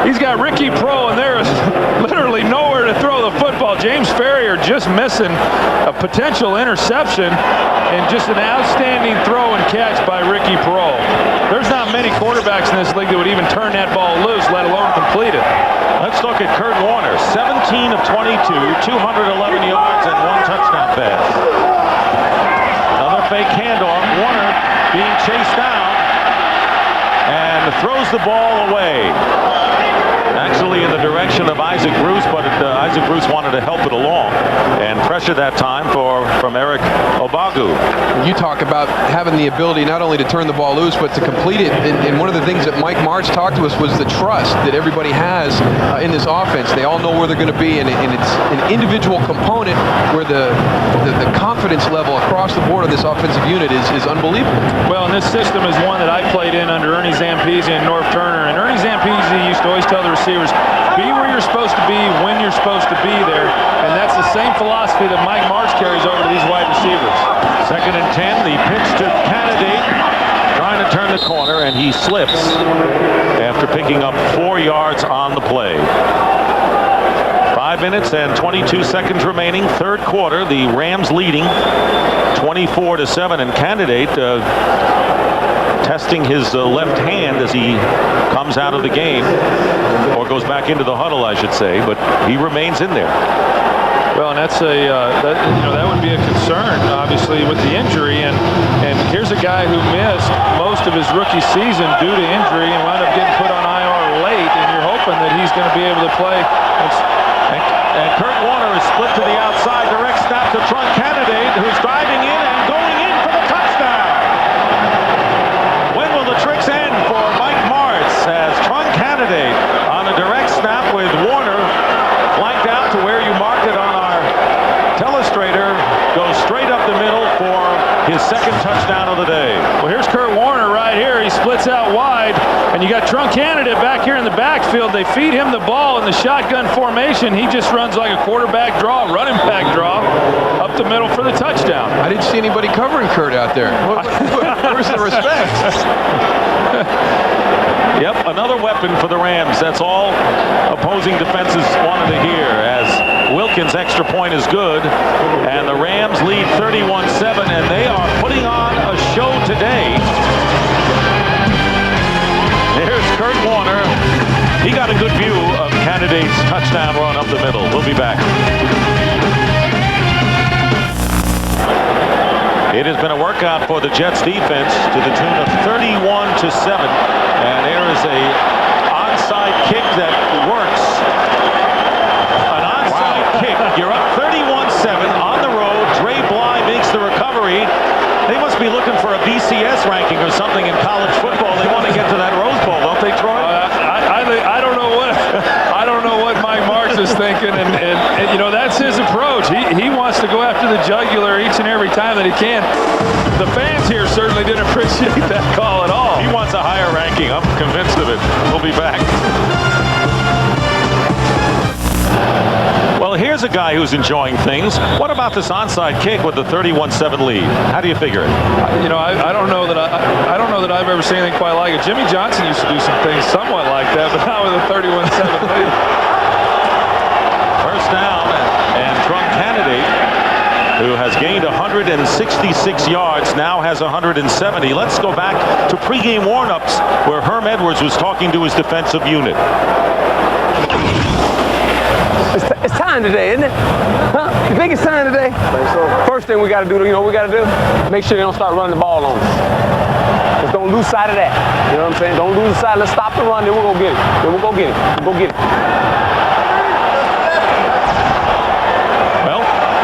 He's got Ricky Proehl, and there is literally nowhere to throw the football. James Ferrier just missing a potential interception, and just an outstanding throw and catch by Ricky Proehl. There's not many quarterbacks in this league that would even turn that ball loose, let alone complete it. Let's look at Kurt Warner. 17 of 22, 211 yards and 1 touchdown pass. Another fake handoff. Warner being chased down and throws the ball away. Actually in the direction of Isaac Bruce, but Isaac Bruce wanted to help it along and pressure that time from Eric Obagu. You talk about having the ability not only to turn the ball loose, but to complete it. And one of the things that Mike Martz talked to us was the trust that everybody has in this offense. They all know where they're going to be, and it's an individual component where the confidence level across the board of this offensive unit is unbelievable. Well, and this system is one that I played in under Ernie Zampese and Norv Turner. And Ernie Zampese used to always tell the receivers, be where you're supposed to be when you're supposed to be there. And that's the same philosophy that Mike Martz carries over to these wide receivers. Second and 10, the pitch to Canidate, trying to turn the corner, and he slips after picking up 4 yards on the play. 5 minutes and 22 seconds remaining. Third quarter, the Rams leading 24-7, and Canidate testing his left hand as he comes out of the game, or goes back into the huddle, I should say, but he remains in there. Well, and that's that would be a concern, obviously, with the injury. And here's a guy who missed most of his rookie season due to injury and wound up getting put on IR late, and you're hoping that he's going to be able to play. And Kurt Warner is split to the outside. Direct snap to Trung Canidate, who's driving in and going in for the touchdown. When will the tricks end for Mike Martz as Trung Canidate on a direct snap with Warner flanked out to where you marked it on our telestrator, goes straight up the middle for his second touchdown of the day. Well, here's Kurt Warner right here. He splits out wide, and you got Trung Canidate back here in the backfield. They feed him the ball in the shotgun formation. He just runs like a quarterback draw, running back draw, up the middle for the touchdown. I didn't see anybody covering Kurt out there. Where's the respect? Yep, another weapon for the Rams. That's all opposing defenses wanted to hear, as Wilkins' extra point is good, and the Rams lead 31-7, and they are putting on a show today. Here's Kurt Warner. He got a good view of Canidate's touchdown run up the middle. We'll be back. It has been a workout for the Jets defense to the tune of 31-7. And there is a onside kick that works. An onside kick. You're up 31-7 on the road. Dre Bly makes the recovery. They must be looking for a BCS ranking or something in college football. They want to get to that Rose Bowl, don't they, Troy? I don't know what Mike Martz is thinking, and you know, that's his approach. He wants to go after the jugular each and every time that he can. The fans here certainly didn't appreciate that call at all. He wants a higher ranking. I'm convinced of it. We'll be back. Well, here's a guy who's enjoying things. What about this onside kick with the 31-7 lead? How do you figure it? You know, I don't know that I've ever seen anything quite like it. Jimmy Johnson used to do some things somewhat like that, but not with a 31-7 lead. First down, and Trung Canidate, who has gained 100 166 yards, now has 170. Let's go back to pregame warm-ups where Herm Edwards was talking to his defensive unit. It's time today, isn't it? Huh? You think it's time today? First thing we got to do, you know what we got to do? Make sure they don't start running the ball on us. Just don't lose sight of that. You know what I'm saying? Don't lose sight. Let's stop the run, then we'll go get it. Then we'll go get it. We'll go get it.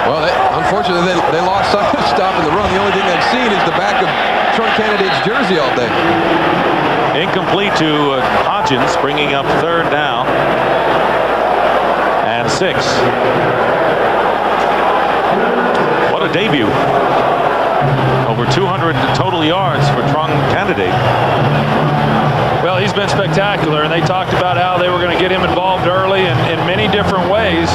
Well, unfortunately, they lost sight of stopping the run. The only thing they've seen is the back of Trunk Candidate's jersey all day. Incomplete to Hodgins, bringing up 3rd down and 6. What a debut. Over 200 total yards for Trunk Candidate. Well, he's been spectacular, and they talked about how they were going to get him involved early and in many different ways,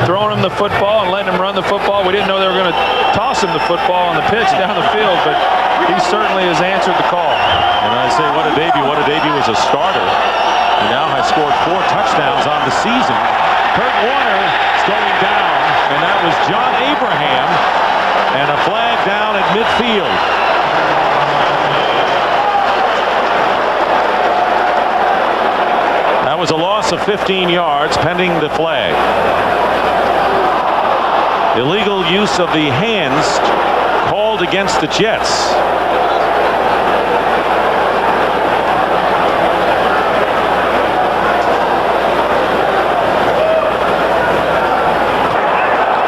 throwing him the football and letting him run the football. We didn't know they were going to toss him the football on the pitch down the field, but he certainly has answered the call. And I say, what a debut as a starter. He now has scored 4 touchdowns on the season. Kurt Warner is going down, and that was John Abraham, and a flag down at midfield. That was a loss of 15 yards pending the flag. Illegal use of the hands called against the Jets.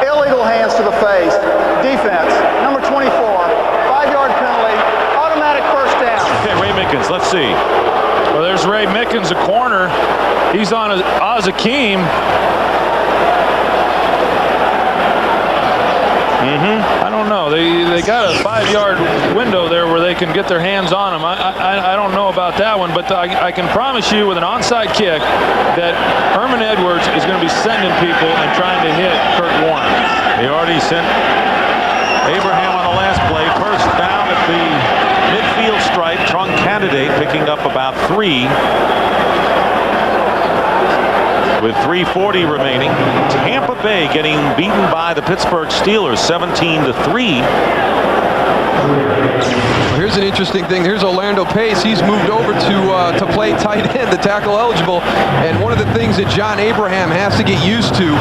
Illegal hands to the face. Defense, number 24. 5-yard penalty. Automatic first down. Okay, Ray Mickens, let's see. Well, there's Ray Mickens, a corner. He's on Oz-Hakeem. I don't know. They got a 5-yard window there where they can get their hands on him. I don't know about that one, but I can promise you with an onside kick that Herman Edwards is going to be sending people and trying to hit Kurt Warner. He already sent Abraham on the last play. First down at the midfield stripe. Trunk Candidate picking up about 3. With 3:40 remaining. Tampa Bay getting beaten by the Pittsburgh Steelers 17-3. Here's an interesting thing. Here's Orlando Pace. He's moved over to play tight end, the tackle eligible. And one of the things that John Abraham has to get used to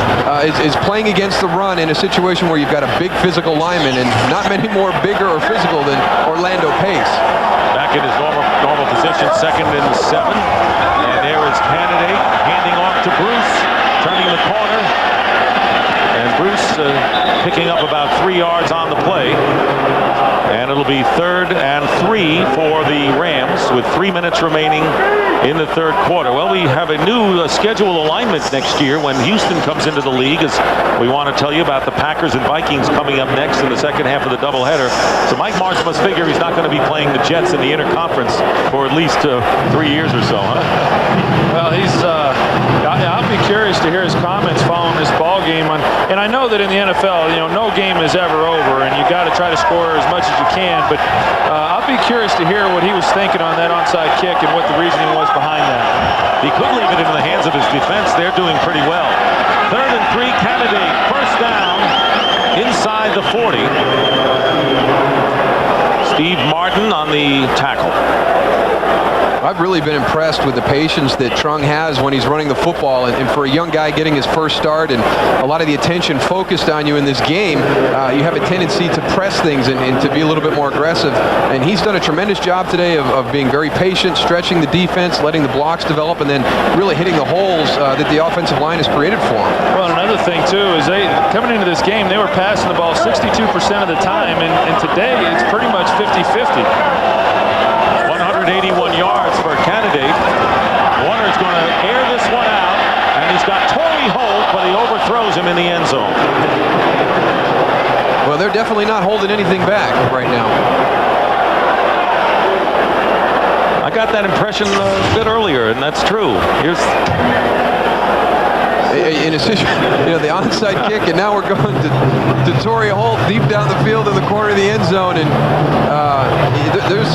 is playing against the run in a situation where you've got a big physical lineman, and not many more bigger or physical than Orlando Pace. Back in his normal position, 2nd and 7. And there is Candidate handing off to Bruce, turning the corner. And Bruce picking up about 3 yards on the play. And it'll be 3rd and 3 for the Rams with 3 minutes remaining in the 3rd quarter. Well, we have a new schedule alignment next year when Houston comes into the league, as we want to tell you about the Packers and Vikings coming up next in the second half of the doubleheader. So Mike Martz must figure he's not going to be playing the Jets in the interconference for at least 3 years or so, huh? Well, I'll be curious to hear his comments following this ball game. And I know that in the NFL, no game is ever over, and you got to try to score as much as you can. But I'll be curious to hear what he was thinking on that onside kick and what the reasoning was behind that. He could leave it into the hands of his defense. They're doing pretty well. 3rd and 3, Candidate. First down inside the 40. Steve Martin on the tackle. I've really been impressed with the patience that Trunk has when he's running the football, and for a young guy getting his first start and a lot of the attention focused on you in this game, you have a tendency to press things and to be a little bit more aggressive, and he's done a tremendous job today of being very patient, stretching the defense, letting the blocks develop, and then really hitting the holes that the offensive line has created for him. Well, another thing too is coming into this game, they were passing the ball 62% of the time, and today it's pretty much 50-50. 181 yards for Candidate. Warner's going to air this one out, and he's got Torrey Holt, but he overthrows him in the end zone. Well, they're definitely not holding anything back right now. I got that impression a bit earlier, and that's true. Here's in a situation, the onside kick, and now we're going to Torrey Holt deep down the field in the corner of the end zone, and there's,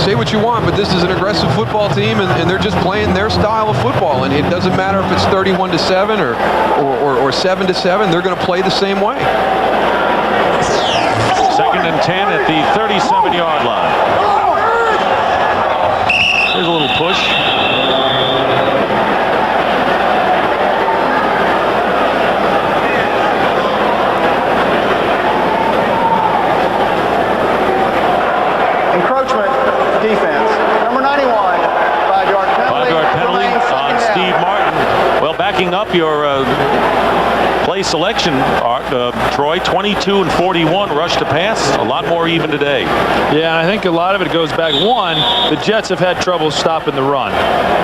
say what you want, but this is an aggressive football team, and they're just playing their style of football, and it doesn't matter if it's 31-7 or 7-7, they're going to play the same way. Second and 10 at the 37-yard line. Here's a little push. Encroachment defense. Number 91, 5-yard penalty. 5-yard penalty on Steve Martin. Well, backing up your play selection, Troy, 22 and 41 rush to pass. A lot more even today. Yeah, and I think a lot of it goes back. One, the Jets have had trouble stopping the run.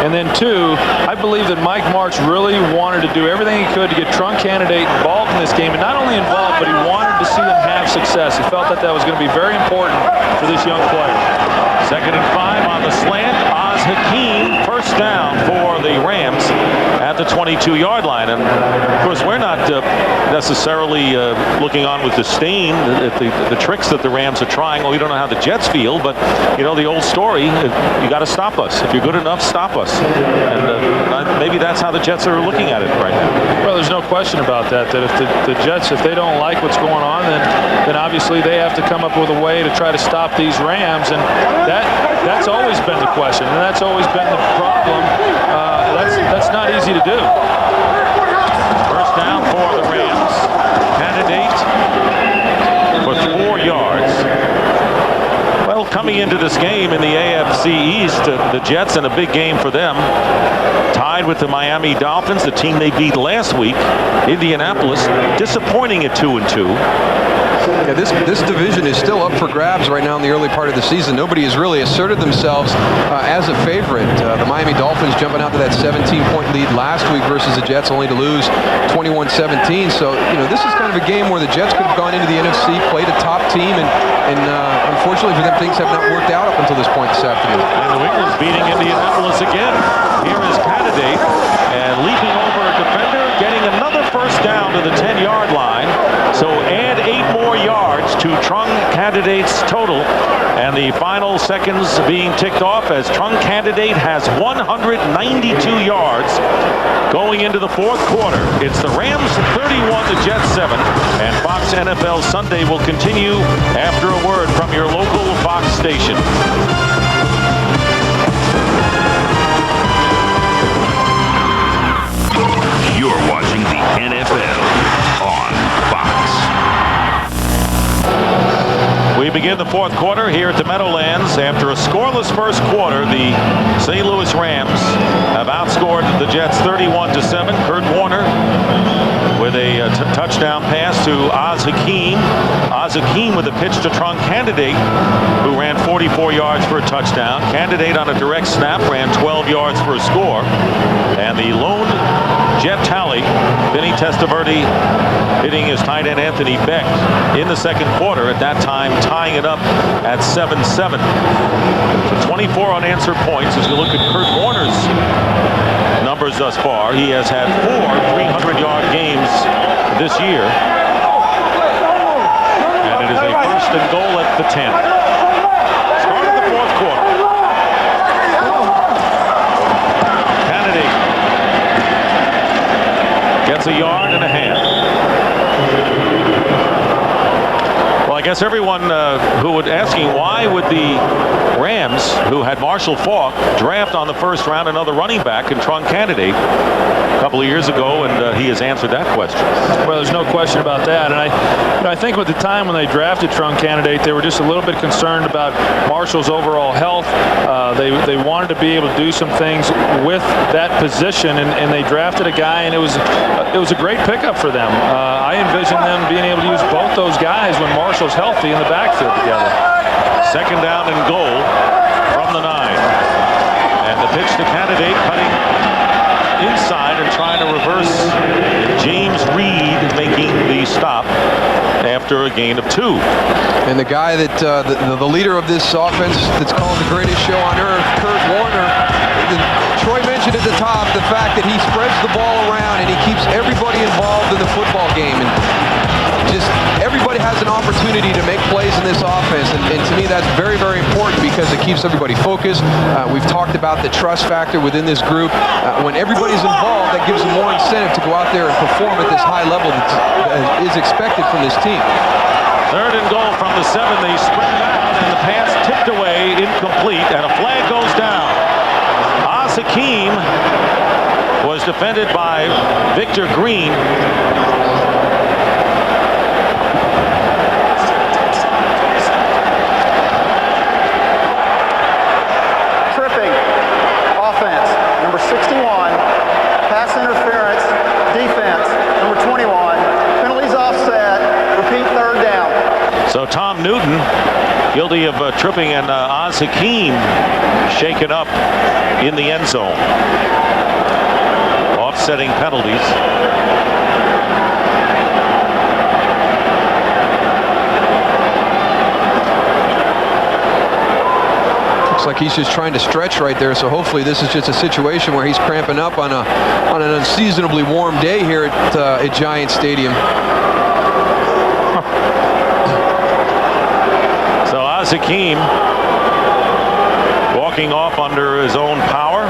And then two, I believe that Mike Martz really wanted to do everything he could to get Trunk Candidate involved in this game. And not only involved, but he wanted to see them have success. He felt that that was going to be very important for this young player. Second and 5 on the slant. Oz Hakeem, first down for the Rams at the 22-yard line. And, of course, we're not necessarily looking on with disdain at the tricks that the Rams are trying. Well, we don't know how the Jets feel, but, you know, the old story, you got to stop us. If you're good enough, stop us. And maybe that's how the Jets are looking at it right now. Well, there's no question about that, that if the Jets, if they don't like what's going on, then obviously they have to come up with a way to try to stop these Rams. And that's always been the question, and that's always been the problem. That's not easy to do. First down for the Rams. Candidate for 4 yards. Well, coming into this game in the AFC East, the Jets in a big game for them. Tied with the Miami Dolphins, the team they beat last week. Indianapolis, disappointing at 2-2. Yeah, this division is still up for grabs right now in the early part of the season. Nobody has really asserted themselves as a favorite. The Miami Dolphins jumping out to that 17-point lead last week versus the Jets, only to lose 21-17. So, you know, this is kind of a game where the Jets could have gone into the NFC, played a top team, and unfortunately for them, things have not worked out up until this point this afternoon. And the Eagles beating Indianapolis again. Here is Candidate, and leaping over a defender, getting another first down to the 10-yard line. So add 8 more yards to Trunk Candidate's total. And the final seconds being ticked off as Trunk Candidate has 192 yards going into the fourth quarter. It's the Rams 31, the Jets 7. And Fox NFL Sunday will continue after a word from your local Fox station. You're watching the NFL on Fox. We begin the fourth quarter here at the Meadowlands. After a scoreless first quarter, the St. Louis Rams have outscored the Jets 31-7. Kurt Warner with a touchdown pass to Oz Hakeem. Oz Hakeem with a pitch to Trunk Candidate, who ran 44 yards for a touchdown. Candidate on a direct snap ran 12 yards for a score. And the lone Jet tally, Vinny Testaverde hitting his tight end Anthony Beck in the second quarter, at that time tying it up at 7-7. So 24 unanswered points. As you look at Kurt Warner's numbers thus far, he has had 4 300-yard games this year. And it is a first and goal at the 10. Start of the fourth quarter. Candidate gets a yard and a half. Well, I guess everyone who would asking why would the Rams, who had Marshall Faulk, draft on the first round another running back and Trunk Candidate a couple of years ago, and he has answered that question. Well, there's no question about that. And I think at the time when they drafted Trunk Candidate, they were just a little bit concerned about Marshall's overall health. They wanted to be able to do some things with that position, and they drafted a guy, and it was a great pickup for them. I envision them being able to use both those guys when Marshall's healthy in the backfield together. Second down and goal from the 9. And the pitch to Candidate, cutting inside and trying to reverse. James Reed making the stop after a gain of 2. And the guy that the leader of this offense that's called the greatest show on earth, Kurt Warner. Troy mentioned at the top the fact that he spreads the ball around and he keeps everybody involved in the football game. And just everybody has an opportunity to make plays in this offense, and to me that's very, very important because it keeps everybody focused. We've talked about the trust factor within this group. When everybody's involved, that gives them more incentive to go out there and perform at this high level that is expected from this team. Third and goal from the 7. They spread out, and the pass tipped away, incomplete, and a flag goes down. Oz Hakeem was defended by Victor Green. Tripping. Offense. Number 61. Pass interference. Defense. Number 21. Penalties offset. Repeat third down. So Tom Newton, guilty of tripping, and Oz Hakeem shaken up in the end zone. Offsetting penalties. Looks like he's just trying to stretch right there, so hopefully this is just a situation where he's cramping up on an unseasonably warm day here at Giant Stadium. So Oz Hakeem walking off under his own power.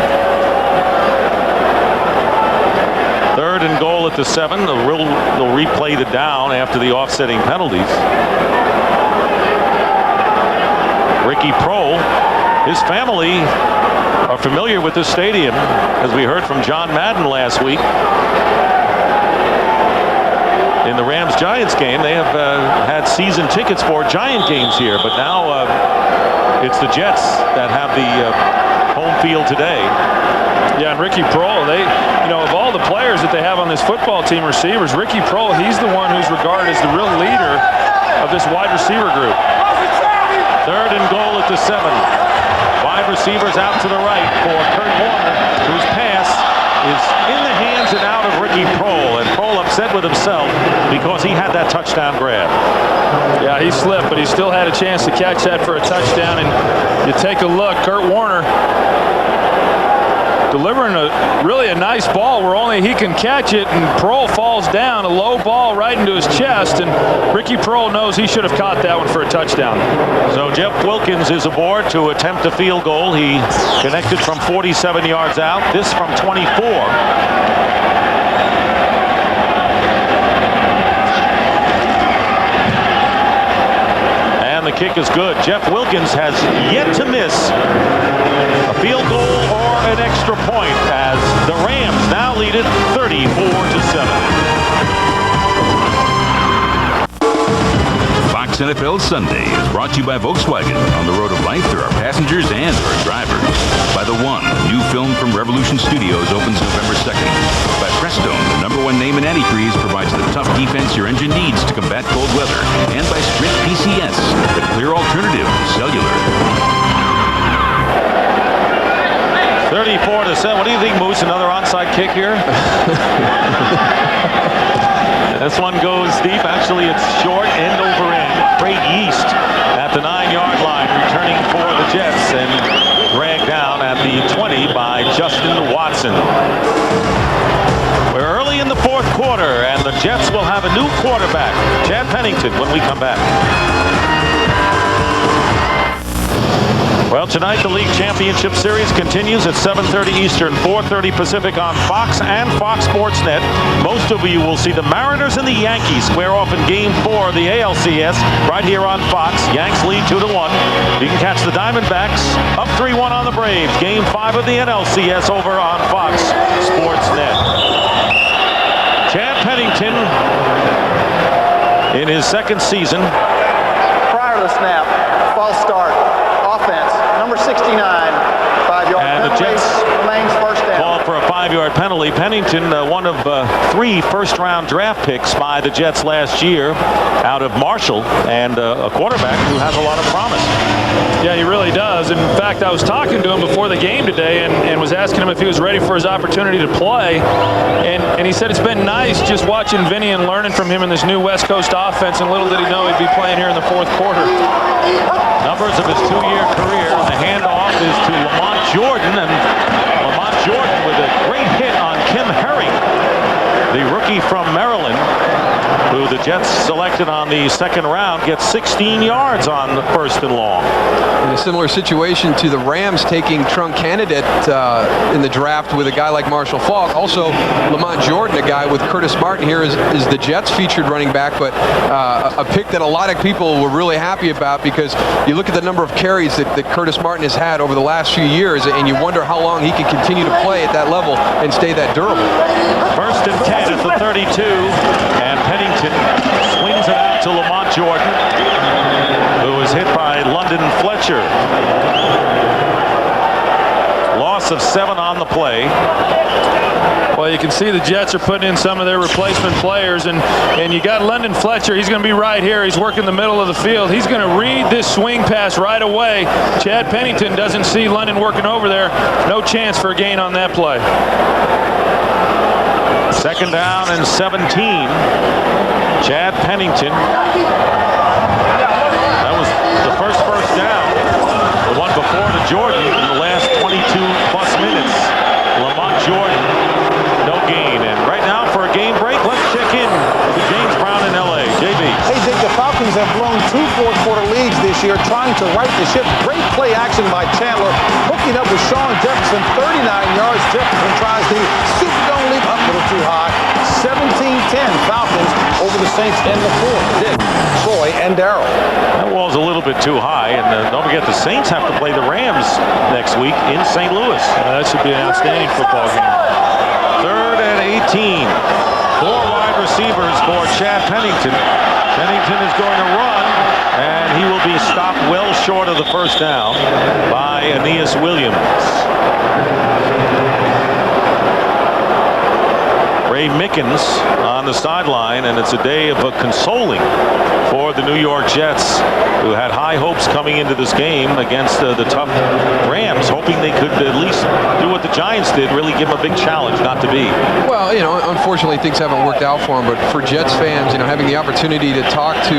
Third and goal at the 7. They'll replay the down after the offsetting penalties. Ricky Proehl, his family are familiar with this stadium, as we heard from John Madden last week. In the Rams-Giants game, they have had season tickets for Giant games here, but now it's the Jets that have the home field today. Yeah, and Ricky Proehl, of all the players that they have on this football team, receivers, Ricky Proehl, he's the one who's regarded as the real leader of this wide receiver group. Third and goal at the 7. Wide receivers out to the right for Kurt Warner, whose pass is in the hands and out of Ricky Proehl, and Proehl upset with himself because he had that touchdown grab. Yeah, he slipped, but he still had a chance to catch that for a touchdown. And you take a look, Kurt Warner delivering really a nice ball where only he can catch it, and Proehl falls down, a low ball right into his chest, and Ricky Proehl knows he should have caught that one for a touchdown. So Jeff Wilkins is aboard to attempt a field goal. He connected from 47 yards out, this from 24. And the kick is good. Jeff Wilkins has yet to miss a field goal or an extra point, as the Rams now lead it 34-7. Fox NFL Sunday is brought to you by Volkswagen. On the road of life, there are passengers and there are drivers. By The One, a new film from Revolution Studios, opens November 2nd. By Prestone, the #1 name in antifreeze, provides the tough defense your engine needs to combat cold weather. And by Sprint PCS, the clear alternative to cellular. 34-7. What do you think, Moose? Another onside kick here? This one goes deep. Actually, it's short, end over end. Craig Yeast at the 9-yard line, returning for the Jets, and dragged down at the 20 by Justin Watson. We're early in the fourth quarter, and the Jets will have a new quarterback, Chad Pennington, when we come back. Well, tonight the League Championship Series continues at 7:30 Eastern, 4:30 Pacific on Fox and Fox Sports Net. Most of you will see the Mariners and the Yankees square off in Game 4 of the ALCS right here on Fox. Yanks lead 2-1. You can catch the Diamondbacks up 3-1 on the Braves. Game 5 of the NLCS over on Fox Sports Net. Chad Pennington in his second season. Prior to the snap, false start. Offense, number 69, 5-yard and penalty, the Jets remains first down. Called for a 5-yard penalty. Pennington, one of 3 first-round draft picks by the Jets last year out of Marshall, and a quarterback who has a lot of promise. Yeah, he really does. In fact, I was talking to him before the game today and was asking him if he was ready for his opportunity to play. And he said it's been nice just watching Vinny and learning from him in this new West Coast offense, and little did he know he'd be playing here in the fourth quarter. Numbers of his 2-year career. The handoff is to Lamont Jordan, and Lamont Jordan with a great hit on Kim Herring, the rookie from Maryland. who the Jets selected on the second round, gets 16 yards on the 1st and long. In a similar situation to the Rams taking Trunk Candidate in the draft with a guy like Marshall Faulk. Also, Lamont Jordan, a guy with Curtis Martin here is the Jets featured running back, but a pick that a lot of people were really happy about because you look at the number of carries that Curtis Martin has had over the last few years, and you wonder how long he can continue to play at that level and stay that durable. 1st and 10 at the 32, and Pennington swings it out to Lamont Jordan, who is hit by London Fletcher. Loss of 7 on the play. Well, you can see the Jets are putting in some of their replacement players, and you got London Fletcher. He's going to be right here. He's working the middle of the field. He's going to read this swing pass right away. Chad Pennington doesn't see London working over there. No chance for a gain on that play. 2nd down and 17. Chad Pennington. That was the first down. The one before to Jordan in the last 22-plus minutes. Lamont Jordan, no gain. And right now for a game break, let's check in to James Brown in L.A. JB. Hey, Dick, the Falcons have blown 2 fourth-quarter leads this year trying to right the ship. Great play action by Chandler, hooking up with Sean Jefferson, 39 yards. Jefferson tries the super dome leap up a little too high. 17-10 Falcons over the Saints in the 4th. Dick, Troy, and Darryl. That wall's a little bit too high, and don't forget the Saints have to play the Rams next week in St. Louis. That should be an outstanding football game. 3rd and 18. 4 wide receivers for Chad Pennington. Pennington is going to run, and he will be stopped well short of the 1st down by Aeneas Williams. Ray Mickens on the sideline, and it's a day of consoling for the New York Jets, who had high hopes coming into this game against the tough Rams, hoping they could at least do what the Giants did, really give them a big challenge, not to be. Well, unfortunately things haven't worked out for him, but for Jets fans, having the opportunity to talk to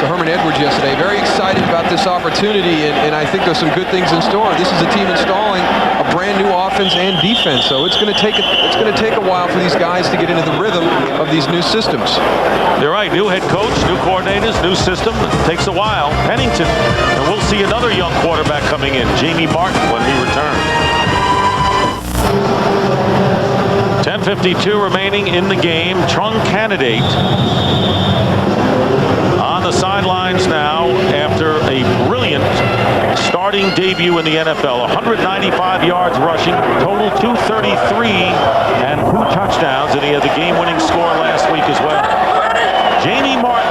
Herman Edwards yesterday, very excited about this opportunity, and I think there's some good things in store. This is a team installing a brand new offense and defense, so it's going to take a while for these guys to get into the rhythm of these new systems. You're right. New head coach, new coordinators, new system. It takes a while. Pennington, and we'll see another young quarterback coming in, Jamie Martin, when he returns. 10:52 remaining in the game. Trunk Candidate on the sidelines now after a brilliant starting debut in the NFL. 195 yards rushing, total 233, and 2 touchdowns, and he had the game-winning score last week as well. Jamie Martin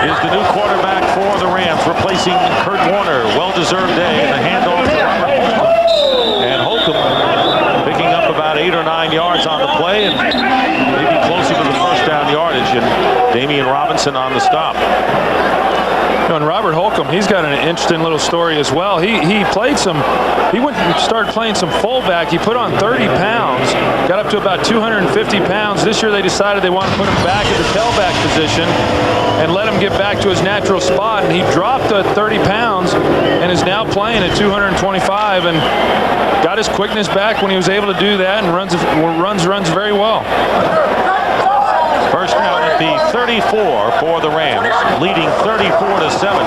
is the new quarterback for the Rams, replacing Kurt Warner. Well-deserved day, and the handoff to Robert Holcomb. And Holcomb picking up about 8 or 9 yards on the play, and maybe closer to the 1st down yardage, and Damian Robinson on the stop. And Robert Holcomb, he's got an interesting little story as well. He went and started playing some fullback. He put on 30 pounds, got up to about 250 pounds. This year they decided they want to put him back at the tailback position and let him get back to his natural spot. And he dropped the 30 pounds and is now playing at 225 and got his quickness back when he was able to do that, and runs very well. 1st down at the 34 for the Rams, leading 34-7.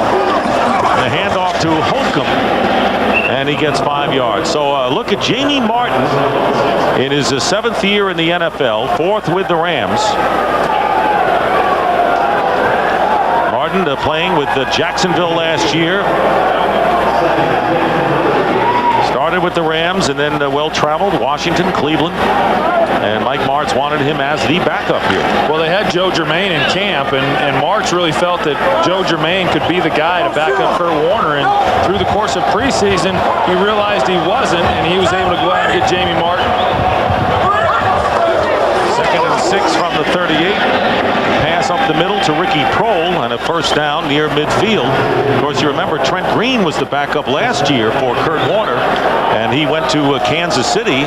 The handoff to Holcomb, and he gets 5 yards. So look at Jamie Martin in his 7th year in the NFL, 4th with the Rams. Martin playing with Jacksonville last year. Started with the Rams and then well-traveled, Washington, Cleveland. And Mike Martz wanted him as the backup here. Well, they had Joe Germain in camp, and Martz really felt that Joe Germain could be the guy to back up Kurt Warner. And through the course of preseason, he realized he wasn't, and he was able to go out and get Jamie Martin. 2nd and 6 from the 38. Pass up the middle to Ricky Prohl, and a first down near midfield. Of course, you remember Trent Green was the backup last year for Kurt Warner, and he went to Kansas City.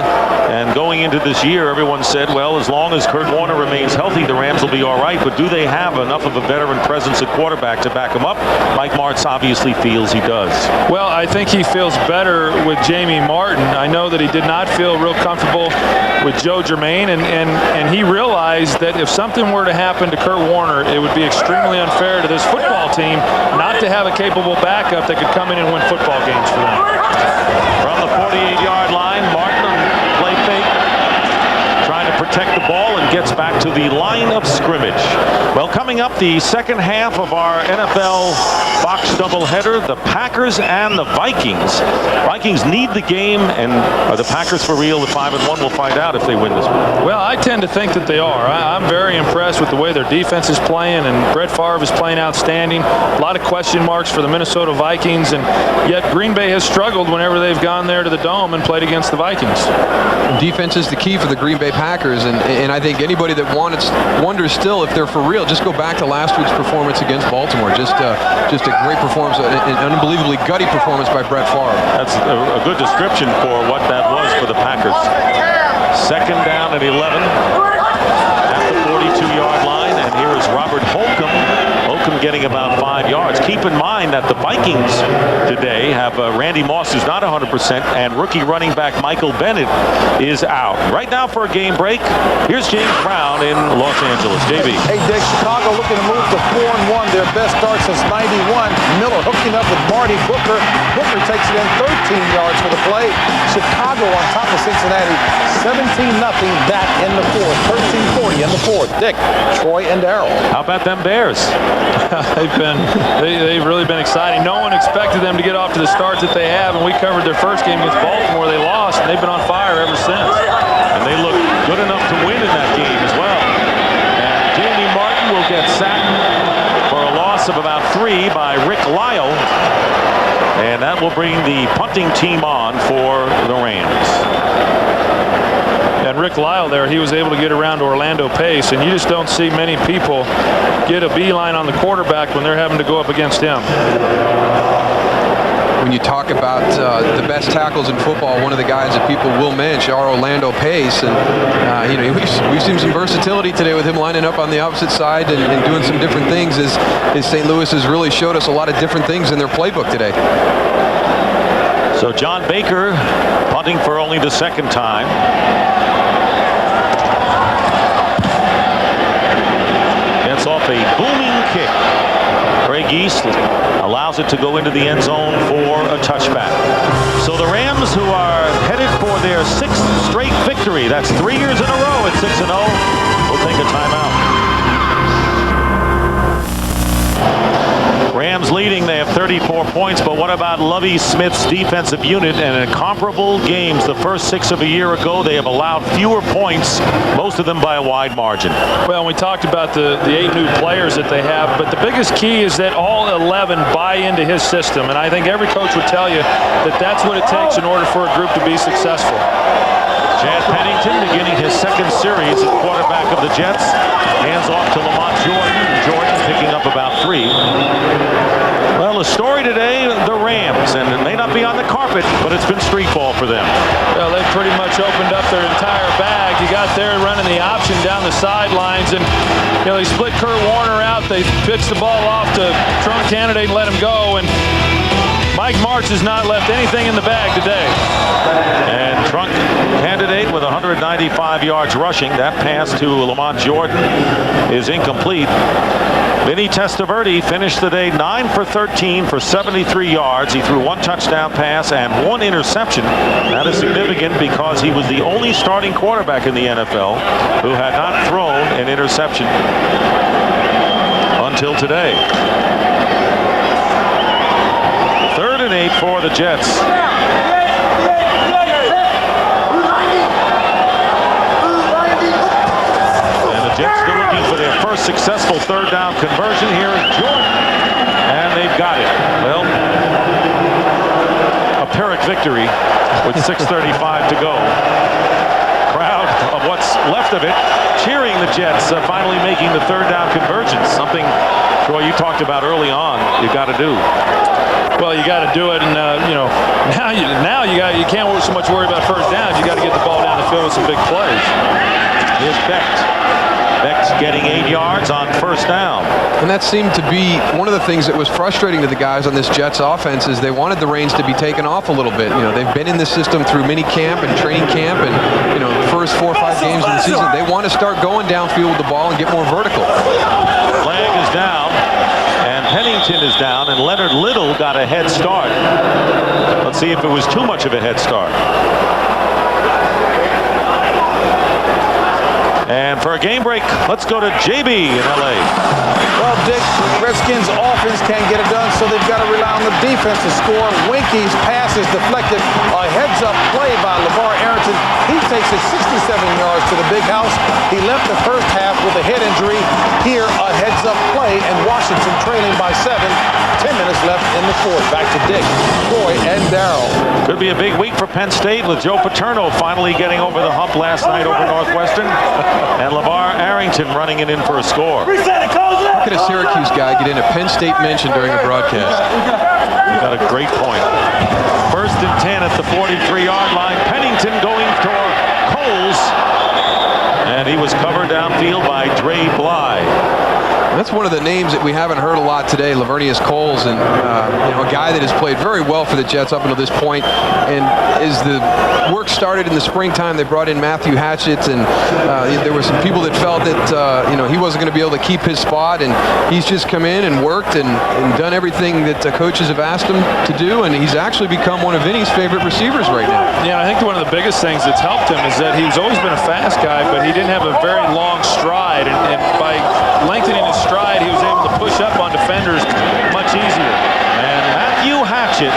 And going into this year, everyone said, well, as long as Kurt Warner remains healthy, the Rams will be all right. But do they have enough of a veteran presence at quarterback to back him up? Mike Martz obviously feels he does. Well, I think he feels better with Jamie Martin. I know that he did not feel real comfortable with Joe Germain, and he realized that if something were to happen to Kurt Warner, it would be extremely unfair to this football team not to have a capable backup that could come in and win football games for them. From the 48-yard line, Martin on play fake, trying to protect the ball and gets back to the line of scrimmage. Well, coming up, the second half of our NFL box doubleheader, the Packers and the Vikings. Vikings need the game, and are the Packers for real at 5-1? We'll find out if they win this one. Well, I tend to think that they are. I'm very impressed with the way their defense is playing, and Brett Favre is playing outstanding. A lot of question marks for the Minnesota Vikings, and yet Green Bay has struggled whenever they've gone there to the Dome and played against the Vikings. Defense is the key for the Green Bay Packers, and I think anybody that wonders still if they're for real, just go back to last week's performance against Baltimore. Just a great performance, an unbelievably gutty performance by Brett Favre. That's a good description for what that was for the Packers. Second down and 11 at the 42-yard line, and here is Robert Holcomb. Holcomb getting about 5 yards. Keep in mind that the Vikings today have Randy Moss, who's not 100%, and rookie running back Michael Bennett is out. Right now for a game break, here's James Brown in Los Angeles. JB. Hey, Dick, Chicago looking to move to 4-1, their best start since '91. Miller hooking up with Marty Booker. Booker takes it in 13 yards for the play. Chicago on top of Cincinnati, 17-0 back in the fourth. 13-40 in the fourth. Dick, Troy, and Darryl. How about them Bears? They've really been exciting. No one expected them to get off to the start that they have, and we covered their first game against Baltimore. They lost, and they've been on fire ever since. And they look good enough to win in that game as well. And Jamie Martin will get sacked for a loss of about 3 by Rick Lyle. And that will bring the punting team on for the Rams. And Rick Lyle there, he was able to get around Orlando Pace, and you just don't see many people get a beeline on the quarterback when they're having to go up against him. When you talk about the best tackles in football, one of the guys that people will mention are Orlando Pace, and we've seen some versatility today with him lining up on the opposite side and doing some different things. As St. Louis has really showed us a lot of different things in their playbook today. So John Baker punting for only the second time. Gets off a booming kick. Craig East allows it to go into the end zone for a touchback. So the Rams, who are headed for their 6th straight victory, that's 3 years in a row at 6-0, will take a timeout. Rams leading, they have 34 points, but what about Lovie Smith's defensive unit? And in comparable games, the first 6 of a year ago, they have allowed fewer points, most of them by a wide margin. Well, we talked about the 8 new players that they have, but the biggest key is that all 11 buy into his system, and I think every coach would tell you that that's what it takes in order for a group to be successful. Chad Pennington beginning his second series at quarterback of the Jets. Hands off to Lamont Jordan. Jordan picking up about 3. Well, the story today, the Rams, and it may not be on the carpet, but it's been street ball for them. Well, they pretty much opened up their entire bag. You got there running the option down the sidelines, and they split Kurt Warner out. They pitched the ball off to Trump Candidate and let him go, and Mike Martz has not left anything in the bag today. And Trunk Candidate with 195 yards rushing. That pass to Lamont Jordan is incomplete. Vinny Testaverde finished the day 9 for 13 for 73 yards. He threw 1 touchdown pass and 1 interception. That is significant because he was the only starting quarterback in the NFL who had not thrown an interception until today. 3rd and 8 for the Jets. And the Jets still looking for their first successful 3rd down conversion. Here is Jordan. And they've got it. Well, a Pyrrhic victory with 6:35 to go. Crowd of what's left of it cheering the Jets finally making the 3rd down conversion. Something Troy, you talked about early on, you got to do. Well, you got to do it, and now you can't so much worry about first downs. You got to get the ball down the field with some big plays. Here's Becht. Becht getting 8 yards on first down. And that seemed to be one of the things that was frustrating to the guys on this Jets offense is they wanted the reins to be taken off a little bit. They've been in this system through mini camp and training camp and, the first 4 or 5 games of the season. They want to start going downfield with the ball and get more vertical. Flag is down, and Pennington is down, and Leonard Little got a head start. Let's see if it was too much of a head start. And for a game break, let's go to JB in L.A. Well, Dick, Redskins offense can't get it done, so they've got to rely on the defense to score. Winky's pass is deflected. A heads-up play by LeVar Arrington. He takes it 67 yards to the big house. He left the first half with a head injury. Here, a heads-up play, and Washington trailing by 7. 10 minutes left in the fourth. Back to Dick, Troy, and Darryl. Could be a big week for Penn State with Joe Paterno finally getting over the hump last night over Northwestern. And LeVar Arrington running it in for a score. How could a Syracuse guy get in a Penn State mention during a broadcast? You got a great point. 1st and 10 at the 43-yard line. Pennington going for Coles. And he was covered downfield by Dre Bly. That's one of the names that we haven't heard a lot today, Lavernius Coles, and a guy that has played very well for the Jets up until this point. And as the work started in the springtime, they brought in Matthew Hatchett, and there were some people that felt that he wasn't going to be able to keep his spot, and he's just come in and worked and done everything that coaches have asked him to do, and he's actually become one of Vinny's favorite receivers right now. Yeah, I think one of the biggest things that's helped him is that he's always been a fast guy, but he didn't have a very long stride, and by lengthening his stride, he was able to push up on defenders much easier. And Matthew Hatchett.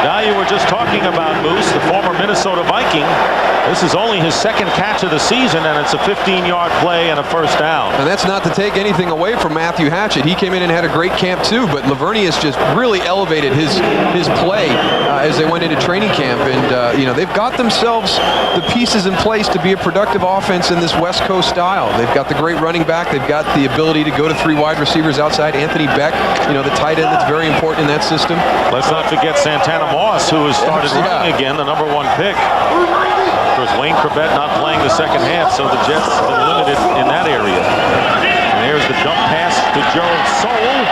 Now you were just talking about Moose, the former Minnesota Viking. This is only his 2nd catch of the season, and it's a 15-yard play and a first down. And that's not to take anything away from Matthew Hatchett. He came in and had a great camp too, but Lavernius just really elevated his play as they went into training camp. And they've got themselves the pieces in place to be a productive offense in this West Coast style. They've got the great running back. They've got the ability to go to 3 wide receivers outside. Anthony Becht, the tight end that's very important in that system. Let's not forget Santana Moss, who has started running again, the #1 pick. Of course, Wayne Corbett not playing the second half, so the Jets have been limited in that area. And here's the dump pass to Joe Soule.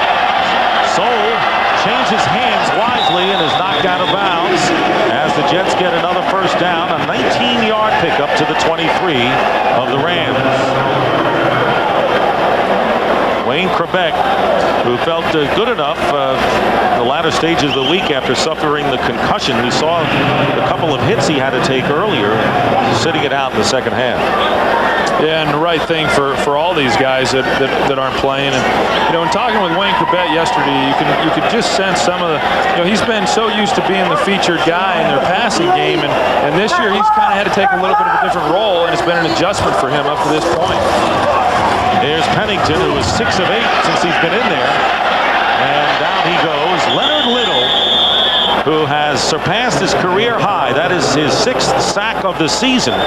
Soule changes hands wisely and is knocked out of bounds as the Jets get another first down, a 19-yard pickup to the 23 of the Rams. Wayne Corbett, who felt good enough in the latter stages of the week after suffering the concussion. We saw a couple of hits he had to take earlier, sitting it out in the second half. Yeah, and the right thing for all these guys that aren't playing. And in talking with Wayne Corbett yesterday, you could just sense some of the. He's been so used to being the featured guy in their passing game, and this year he's kind of had to take a little bit of a different role, and it's been an adjustment for him up to this point. Here's Pennington, who is 6 of 8 since he's been in there. And down he goes. Leonard Little, who has surpassed his career high. That is his 6th sack of the season.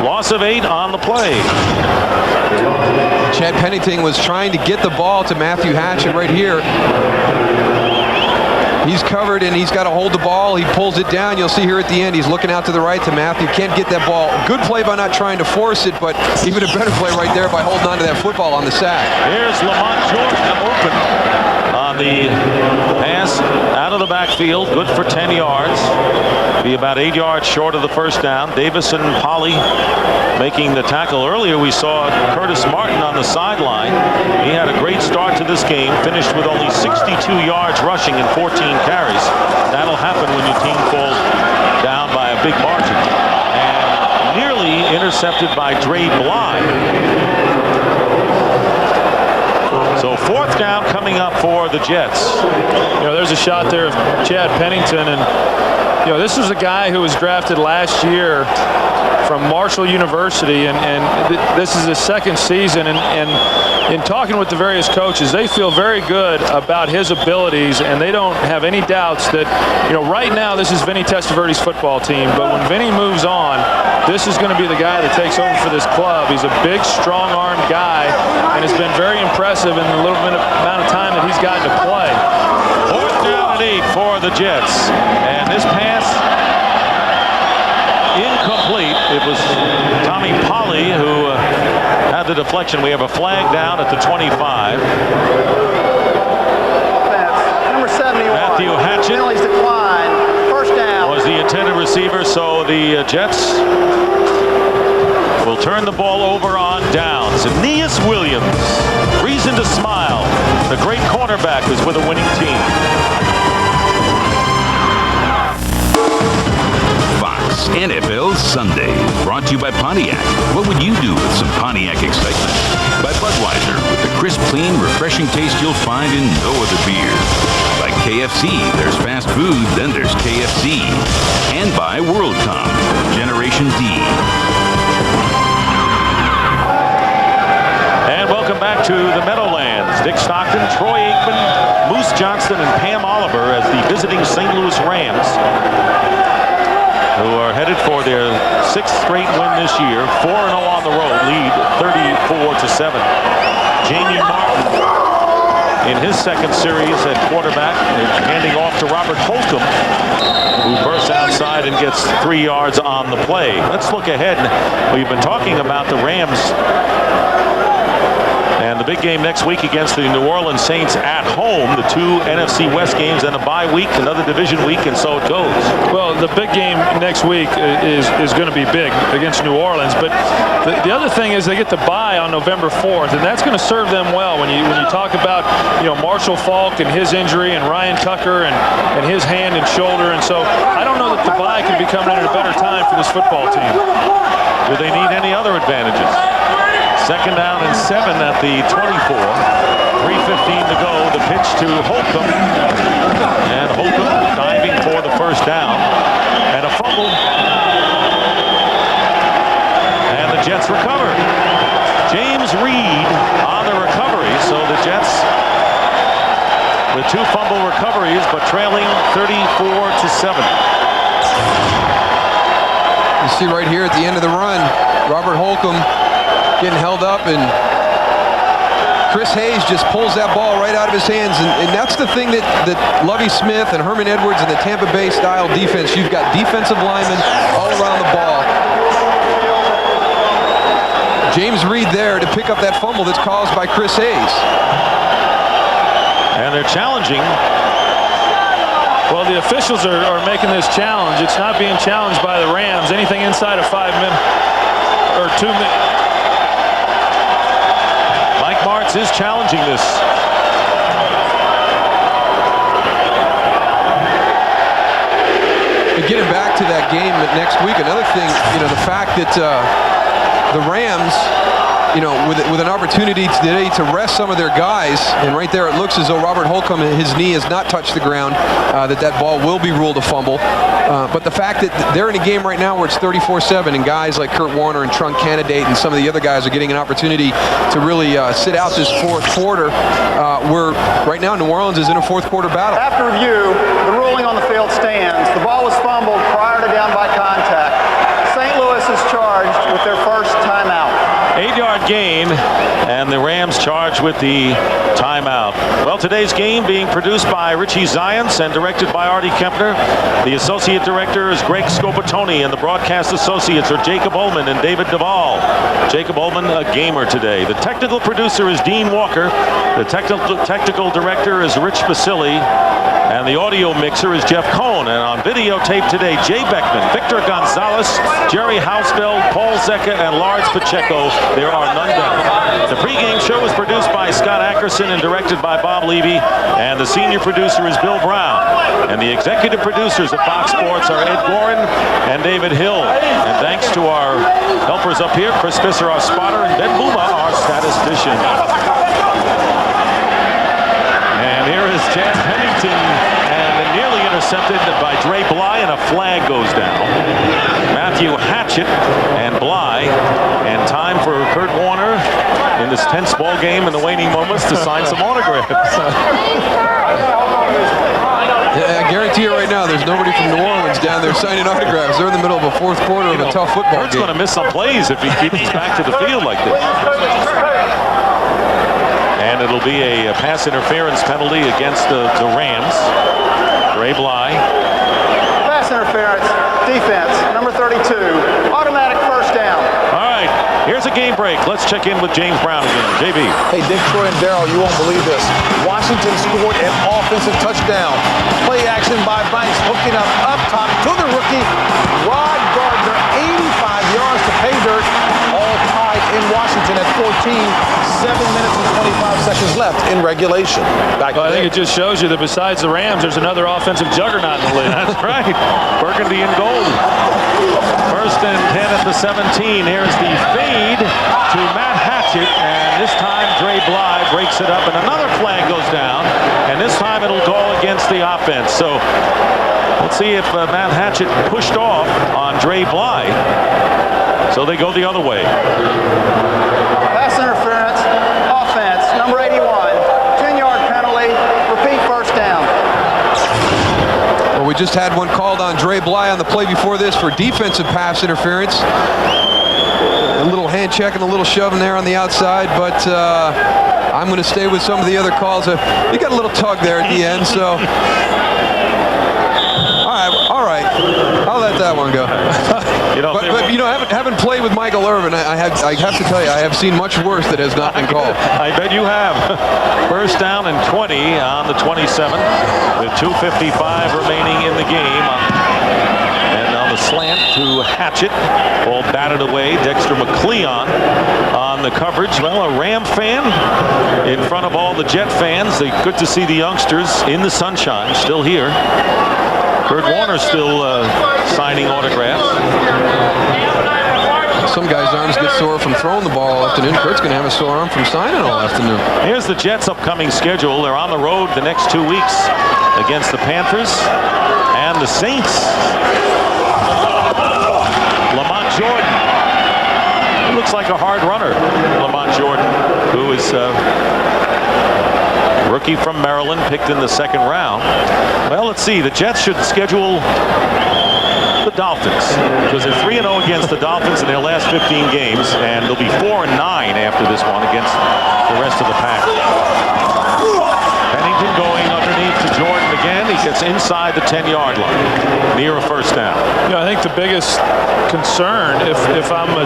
Loss of 8 on the play. Chad Pennington was trying to get the ball to Matthew Hatchett right here. He's covered and he's got to hold the ball. He pulls it down. You'll see here at the end, he's looking out to the right to Matthew. Can't get that ball. Good play by not trying to force it, but even a better play right there by holding on to that football on the sack. Here's Lamont Jordan open on the pass out of the backfield. Good for 10 yards. Be about 8 yards short of the first down. Davison Polly making the tackle. Earlier we saw Curtis Martin on the sideline. He had a great start to this game. Finished with only 62 yards rushing and 14 carries. That'll happen when your team falls down by a big margin. And nearly intercepted by Dre Bly. So 4th down coming up for the Jets. There's a shot there of Chad Pennington, and this was a guy who was drafted last year from Marshall University, and this is his 2nd season, and in talking with the various coaches, they feel very good about his abilities, and they don't have any doubts that, right now this is Vinny Testaverde's football team, but when Vinny moves on, this is going to be the guy that takes over for this club. He's a big, strong-armed guy, and has been very impressive in the little amount of time that he's gotten to play. 4th down and 8 for the Jets. And this pass incomplete. It was Tommy Polly who had the deflection. We have a flag down at the 25. Number 71. Matthew Hatchett Penalties decline. First down. was the intended receiver, so the Jets will turn the ball over on downs. Aeneas Williams, reason to smile. The great cornerback is with a winning team. Fox NFL Sunday, brought to you by Pontiac. What would you do with some Pontiac excitement? By Budweiser, with the crisp, clean, refreshing taste you'll find in no other beer. By KFC, there's fast food, then there's KFC. And by WorldCom, Generation D. And welcome back to the Meadowlands. Dick Stockton, Troy Aikman, Moose Johnston, and Pam Oliver as the visiting St. Louis Rams, who are headed for their 6th straight win this year. 4-0 on the road, lead 34-7. Jamie Martin in his second series at quarterback, handing off to Robert Holcomb, who bursts outside and gets 3 yards on the play. Let's look ahead. We've been talking about the Rams and the big game next week against the New Orleans Saints at home. The 2 NFC West games and a bye week, another division week, and so it goes. Well, the big game next week is going to be big against New Orleans. But the other thing is they get the bye on November 4th, and that's going to serve them well when you talk about Marshall Faulk and his injury and Ryan Tucker and his hand and shoulder. And so I don't know that the bye could be coming at a better time for this football team. Do they need any other advantages? 2nd down and 7 at the 24. 3:15 to go. The pitch to Holcomb. And Holcomb diving for the first down. And a fumble. And the Jets recover. James Reed on the recovery. So the Jets with 2 fumble recoveries, but trailing 34-7. You see right here at the end of the run, Robert Holcomb getting held up, and Chris Hayes just pulls that ball right out of his hands, and that's the thing that Lovie Smith and Herman Edwards and the Tampa Bay style defense, you've got defensive linemen all around the ball. James Reed there to pick up that fumble that's caused by Chris Hayes. And they're challenging. Well, the officials are making this challenge. It's not being challenged by the Rams. Anything inside of 5 minutes or 2 minutes. Mike Martz is challenging this. But getting back to that game next week, another thing, the fact that the Rams, with an opportunity today to rest some of their guys, and right there it looks as though Robert Holcomb, his knee has not touched the ground, that ball will be ruled a fumble. But the fact that they're in a game right now where it's 34-7, and guys like Kurt Warner and Trunk Candidate and some of the other guys are getting an opportunity to really sit out this 4th quarter, where right now New Orleans is in a 4th quarter battle. After review, the ruling on the field stands. The ball was fumbled prior to down by contact. St. Louis is charged with their first timeout. 8-yard gain, and the Rams charged with the timeout. Well, today's game being produced by Richie Zients and directed by Artie Kempner. The associate director is Greg Scopatoni, and the broadcast associates are Jacob Ullman and David Duvall. Jacob Ullman, a gamer today. The technical producer is Dean Walker. The technical director is Rich Basili. And the audio mixer is Jeff Cohn. And on videotape today, Jay Beckman, Victor Gonzalez, Jerry Hausfeld, Paul Zecca, and Lars Pacheco. There are none down. The pregame show was produced by Scott Ackerson and directed by Bob Levy. And the senior producer is Bill Brown. And the executive producers at Fox Sports are Ed Gorin and David Hill. And thanks to our helpers up here, Chris Fisser, our spotter, and Ben Buma, our statistician. And here is Chad Pennington, and nearly intercepted by Dre Bly, and a flag goes down. Matthew Hatchett and Bly, and time for Kurt Warner in this tense ball game in the waning moments to sign some autographs. Yeah, I guarantee you right now, there's nobody from New Orleans down there signing autographs. They're in the middle of a fourth quarter of a tough football Hurt's game. going to miss some plays if he keeps back to the field like this. And it'll be a pass interference penalty against the Rams. Dre Bly. Pass interference, defense, number 32. Automatic first down. All right, here's a game break. Let's check in with James Brown again. JB. Hey, Dick, Troy, and Darryl, you won't believe this. Washington scored an offensive touchdown. Play action by Banks, hooking up top to the rookie, Rod Gardner, 85 yards to pay dirt. All tied in Washington at 14. 7 minutes and 25 seconds left in regulation. I think it just shows you that besides the Rams, there's another offensive juggernaut in the league. That's right. Burgundy and gold. First and 10 at the 17. Here's the fade to Matt Hatchett. And this time Dre Bly breaks it up. And another flag goes down. And this time it'll go against the offense. So let's see if Matt Hatchett pushed off on Dre Bly. So they go the other way. Pass interference, offense, number 81. 10-yard penalty, repeat first down. Well, we just had one called on Dre Bly on the play before this for defensive pass interference. A little hand check and a little shove in there on the outside, but I'm going to stay with some of the other calls. You got a little tug there at the end, so. All right. I'll let that one go. But you know, having played with Michael Irvin, I have to tell you, I have seen much worse that has not been called. I bet you have. First down and 20 on the 27, with 2:55 remaining in the game. And on the slant to Hatchett, ball batted away. Dexter McCleon on the coverage. Well, a Ram fan in front of all the Jet fans. Good to see the youngsters in the sunshine, still here. Kurt Warner still signing autographs. Some guys' arms get sore from throwing the ball all afternoon. Kurt's going to have a sore arm from signing all afternoon. Here's the Jets' upcoming schedule. They're on the road the next 2 weeks against the Panthers and the Saints. Lamont Jordan. He looks like a hard runner. Lamont Jordan, who is rookie from Maryland, picked in the second round. Well, let's see. The Jets should schedule the Dolphins, because they're 3-0 against the Dolphins in their last 15 games, and they'll be 4-9 after this one against the rest of the pack. Pennington going underneath to Jordan again. He gets inside the 10-yard line, near a first down. You know, I think the biggest concern, if I'm a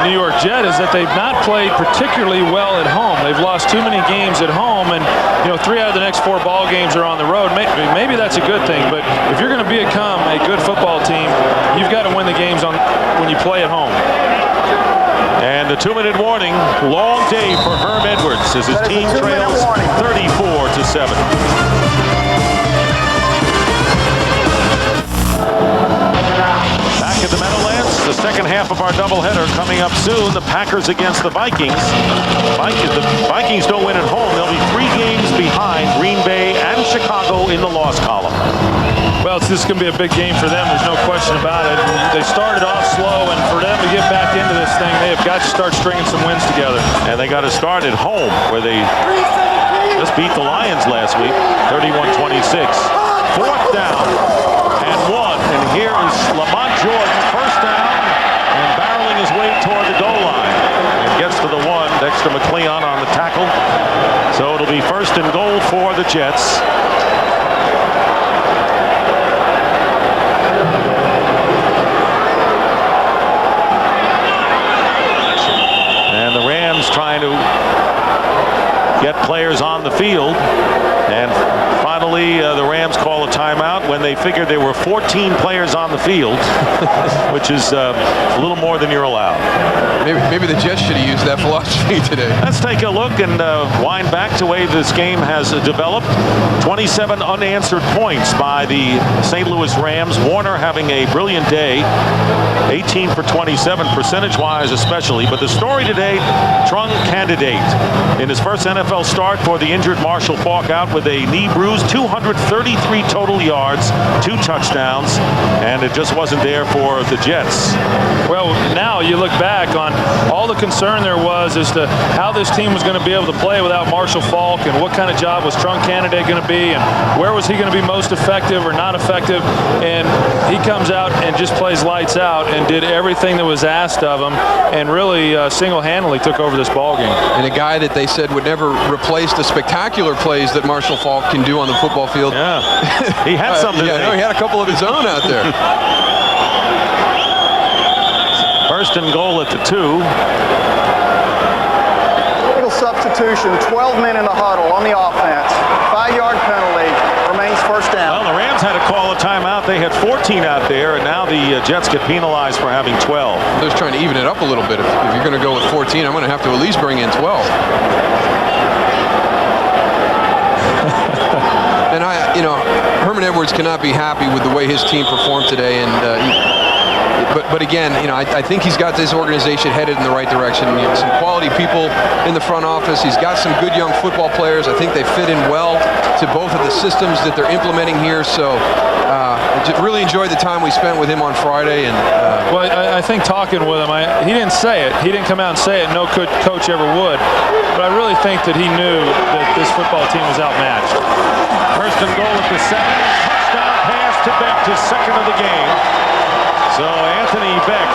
New York Jet, is that they've not played particularly well at home. They've lost too many games at home, and 3 out of the next 4 ball games are on the road. Maybe that's a good thing, but if you're going to become a good football team, you've got to win the games when you play at home. And the 2-minute warning. Long day for Herm Edwards as his team trails 34-7. Back at the Meadowlands, the second half of our doubleheader coming up soon. The Packers against the Vikings. The Vikings don't win at home. They'll be 3 games behind Green Bay and Chicago in the loss column. Well, this is going to be a big game for them. There's no question about it. They started off slow, and for them to get back into this thing, they have got to start stringing some wins together. And they got to start at home, where they just beat the Lions last week, 31-26. Fourth down and 1. And here is Lamont Jordan, first down, and barreling his way toward the goal line. And gets to the 1. Dexter McCleon on the tackle. So it'll be first and goal for the Jets. And the Rams trying to get players on the field. And finally, the Rams call a timeout when they figured there were 14 players on the field, which is a little more than you're allowed. Maybe the Jets should have used that philosophy today. Let's take a look and wind back to the way this game has developed. 27 unanswered points by the St. Louis Rams. Warner having a brilliant day. 18 for 27, percentage-wise especially. But the story today, Trung Candidate, in his first NFL start for the injured Marshall Faulk, out with a knee bruise, 233 total yards, 2 touchdowns, and it just wasn't there for the Jets. Well, now you look back on all the concern there was as to how this team was going to be able to play without Marshall Faulk, and what kind of job was Trunk Candidate going to be, and where was he going to be most effective or not effective. And he comes out and just plays lights out and did everything that was asked of him, and really single-handedly took over this ball game. And a guy that they said would never replace the spectacular plays that Marshall Faulk can do on the football field. Yeah, he had something. He had a couple of his own out there. First and goal at the 2. Little substitution, 12 men in the huddle on the offense. 5-yard penalty, remains first down. Well, the Rams had to call a timeout. They had 14 out there, and now the Jets get penalized for having 12. They're just trying to even it up a little bit. If you're going to go with 14, I'm going to have to at least bring in 12. And Herman Edwards cannot be happy with the way his team performed today. And but again, I think he's got this organization headed in the right direction. Some quality people in the front office. He's got some good young football players. I think they fit in well to both of the systems that they're implementing here. So I really enjoyed the time we spent with him on Friday. And well, I think talking with him, he didn't say it. He didn't come out and say it. No coach ever would. But I really think that he knew that this football team was outmatched. First and goal at the 7. Touchdown pass to Beck, his second of the game. So Anthony Beck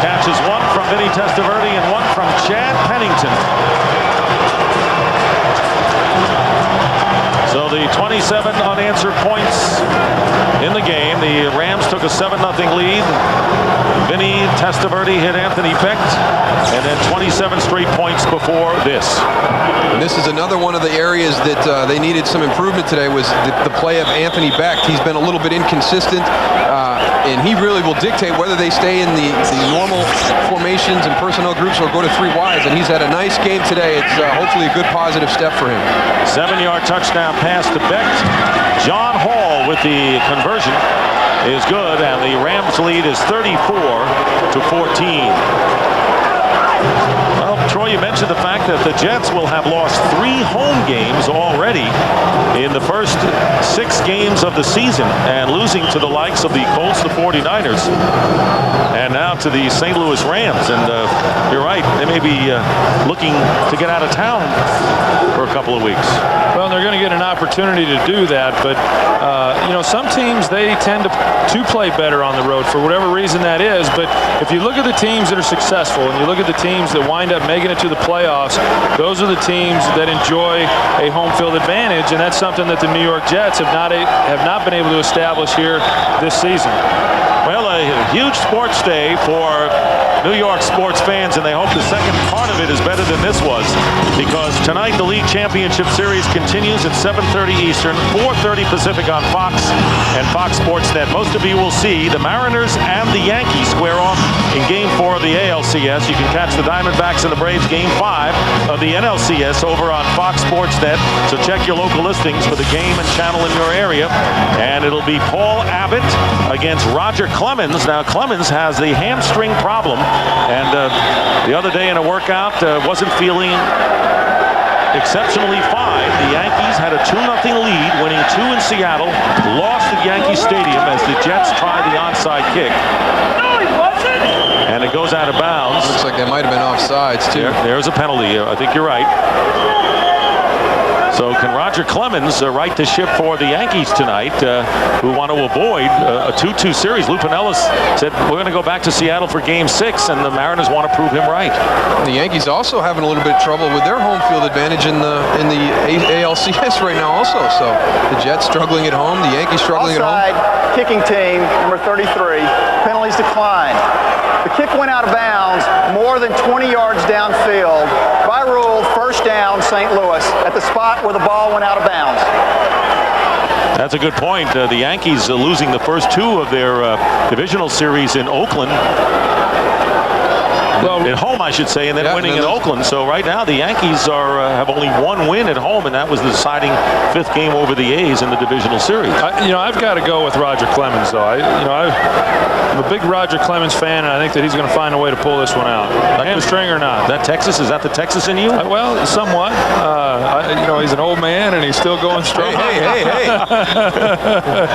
catches one from Vinny Testaverde and one from Chad Pennington. So the 27 unanswered points in the game. The Rams took a 7-0 lead. Vinny Testaverde hit Anthony Beck, and then 27 straight points before this. And this is another one of the areas that they needed some improvement today, was the play of Anthony Beck. He's been a little bit inconsistent, and he really will dictate whether they stay in the normal formations and personnel groups or go to 3 wides. And he's had a nice game today. It's hopefully a good positive step for him. 7-yard touchdown pass to Beck. John Hall with the conversion is good, and the Rams lead is 34-14. Well, Troy, you mentioned the fact that the Jets will have lost 3 home games already in the first 6 games of the season, and losing to the likes of the Colts, the 49ers, and now to the St. Louis Rams. And you're right, they may be looking to get out of town for a couple of weeks. Well, they're going to get an opportunity to do that, but some teams, they tend to play better on the road for whatever reason that is. But if you look at the teams that are successful and you look at the teams that wind up making it to the playoffs, those are the teams that enjoy a home field advantage, and that's something that the New York Jets have not been able to establish here this season. Well, a huge sports day for New York sports fans, and they hope the second part of it is better than this was, because tonight the League Championship Series continues at 7:30 Eastern, 4:30 Pacific on Fox and Fox Sports Net. Most of you will see the Mariners and the Yankees square off in Game 4 of the ALCS. You can catch the Diamondbacks and the Braves Game 5 of the NLCS over on Fox Sports Net. So check your local listings for the game and channel in your area. And it'll be Paul Abbott against Roger Clemens. Now, Clemens has the hamstring problem, and the other day in a workout wasn't feeling exceptionally fine. The Yankees had a 2-0 lead, winning 2 in Seattle, lost at Yankee Stadium as the Jets tried the onside kick. No, he wasn't! And it goes out of bounds. Looks like they might have been offsides, too. There's a penalty. I think you're right. So can Roger Clemens right the ship for the Yankees tonight, who want to avoid a 2-2 series? Lou Pinellas said, we're going to go back to Seattle for Game 6, and the Mariners want to prove him right. The Yankees also having a little bit of trouble with their home field advantage in the ALCS right now also. So the Jets struggling at home, the Yankees struggling Offside, at home. kicking team, number 33. Penalties declined. The kick went out of bounds more than 20 yards downfield. By rule, first down, St. Louis, at the spot where the ball went out of bounds. That's a good point. The Yankees losing the first 2 of their divisional series in Oakland. at home, I should say, and then winning in Oakland. So right now the Yankees have only one win at home, and that was the deciding 5th game over the A's in the divisional series. I've got to go with Roger Clemens, though. I'm a big Roger Clemens fan, and I think that he's going to find a way to pull this one out. Hamstring or not. That Texas? Is that the Texas in you? Well, somewhat. He's an old man, and he's still going strong. Hey.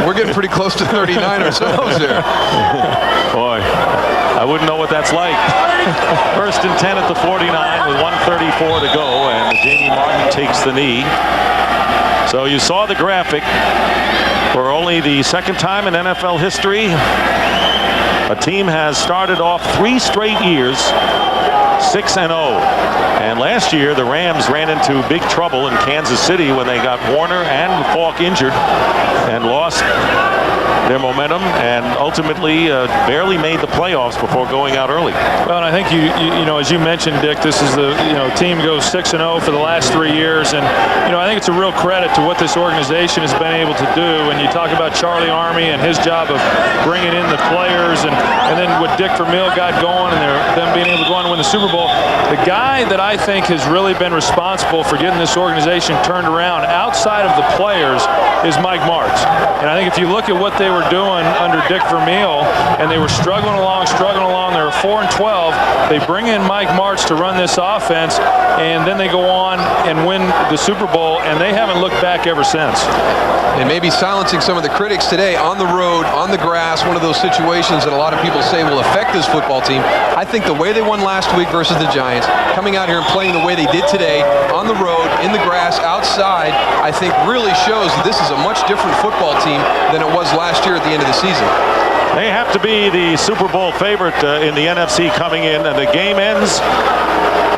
We're getting pretty close to 39 ourselves here. Boy, I wouldn't know what that's like. 1st and 10 at the 49 with 1:34 to go, and Jamie Martin takes the knee. So you saw the graphic. For only the 2nd time in NFL history, a team has started off 3 straight years 6-0. And last year, the Rams ran into big trouble in Kansas City when they got Warner and Falk injured and lost their momentum and ultimately barely made the playoffs before going out early. Well, and I think as you mentioned, Dick, this is the team goes 6-0 for the last 3 years, and I think it's a real credit to what this organization has been able to do. And you talk about Charlie Army and his job of bringing in the players, and then what Dick Vermeil got going, and them being able to go on and win the Super Bowl. The guy that I think has really been responsible for getting this organization turned around outside of the players is Mike Martz. And I think if you look at what they were doing under Dick Vermeil, and they were struggling along. They were 4-12. They bring in Mike Martz to run this offense, and then they go on and win the Super Bowl, and they haven't looked back ever since. And maybe silencing some of the critics today on the road, on the grass, one of those situations that a lot of people say will affect this football team. I think the way they won last week versus the Giants, coming out here and playing the way they did today, on the road, in the grass, outside, I think really shows that this is a much different football team than it was last year at the end of the season. They have to be the Super Bowl favorite in the NFC coming in, and the game ends.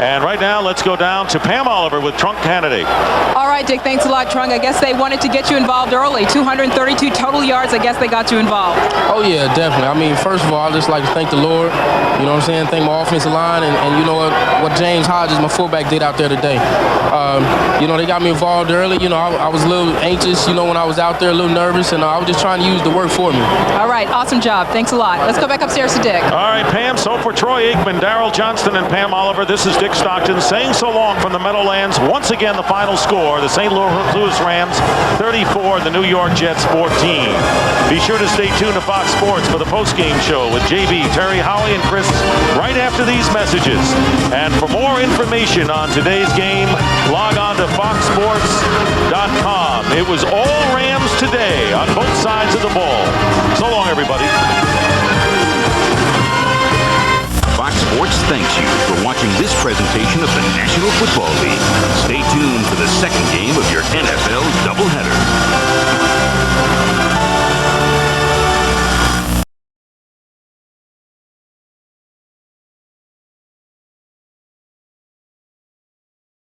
And right now, let's go down to Pam Oliver with Trunk Candidate. All right, Dick, thanks a lot, Trunk. I guess they wanted to get you involved early. 232 total yards. I guess they got you involved. Oh, yeah, definitely. I mean, first of all, I'd just like to thank the Lord. You know what I'm saying? Thank my offensive line, and you know what James Hodges, my fullback, did out there today. They got me involved early. I was a little anxious, when I was out there, a little nervous, and I was just trying to use the work for me. All right, awesome job. Thanks a lot. Let's go back upstairs to Dick. All right, Pam. So for Troy Aikman, Darryl Johnston, and Pam Oliver, this is Dick Stockton saying so long from the Meadowlands. Once again, the final score, the St. Louis Rams 34, the New York Jets 14. Be sure to stay tuned to Fox Sports for the postgame show with JB, Terry, Holly, and Chris right after these messages. And for more information on today's game, log on to foxsports.com. It was all Rams today on both sides of the ball. So long, everybody. Fox Sports thanks you for watching this presentation of the National Football League. Stay tuned for the second game of your NFL doubleheader.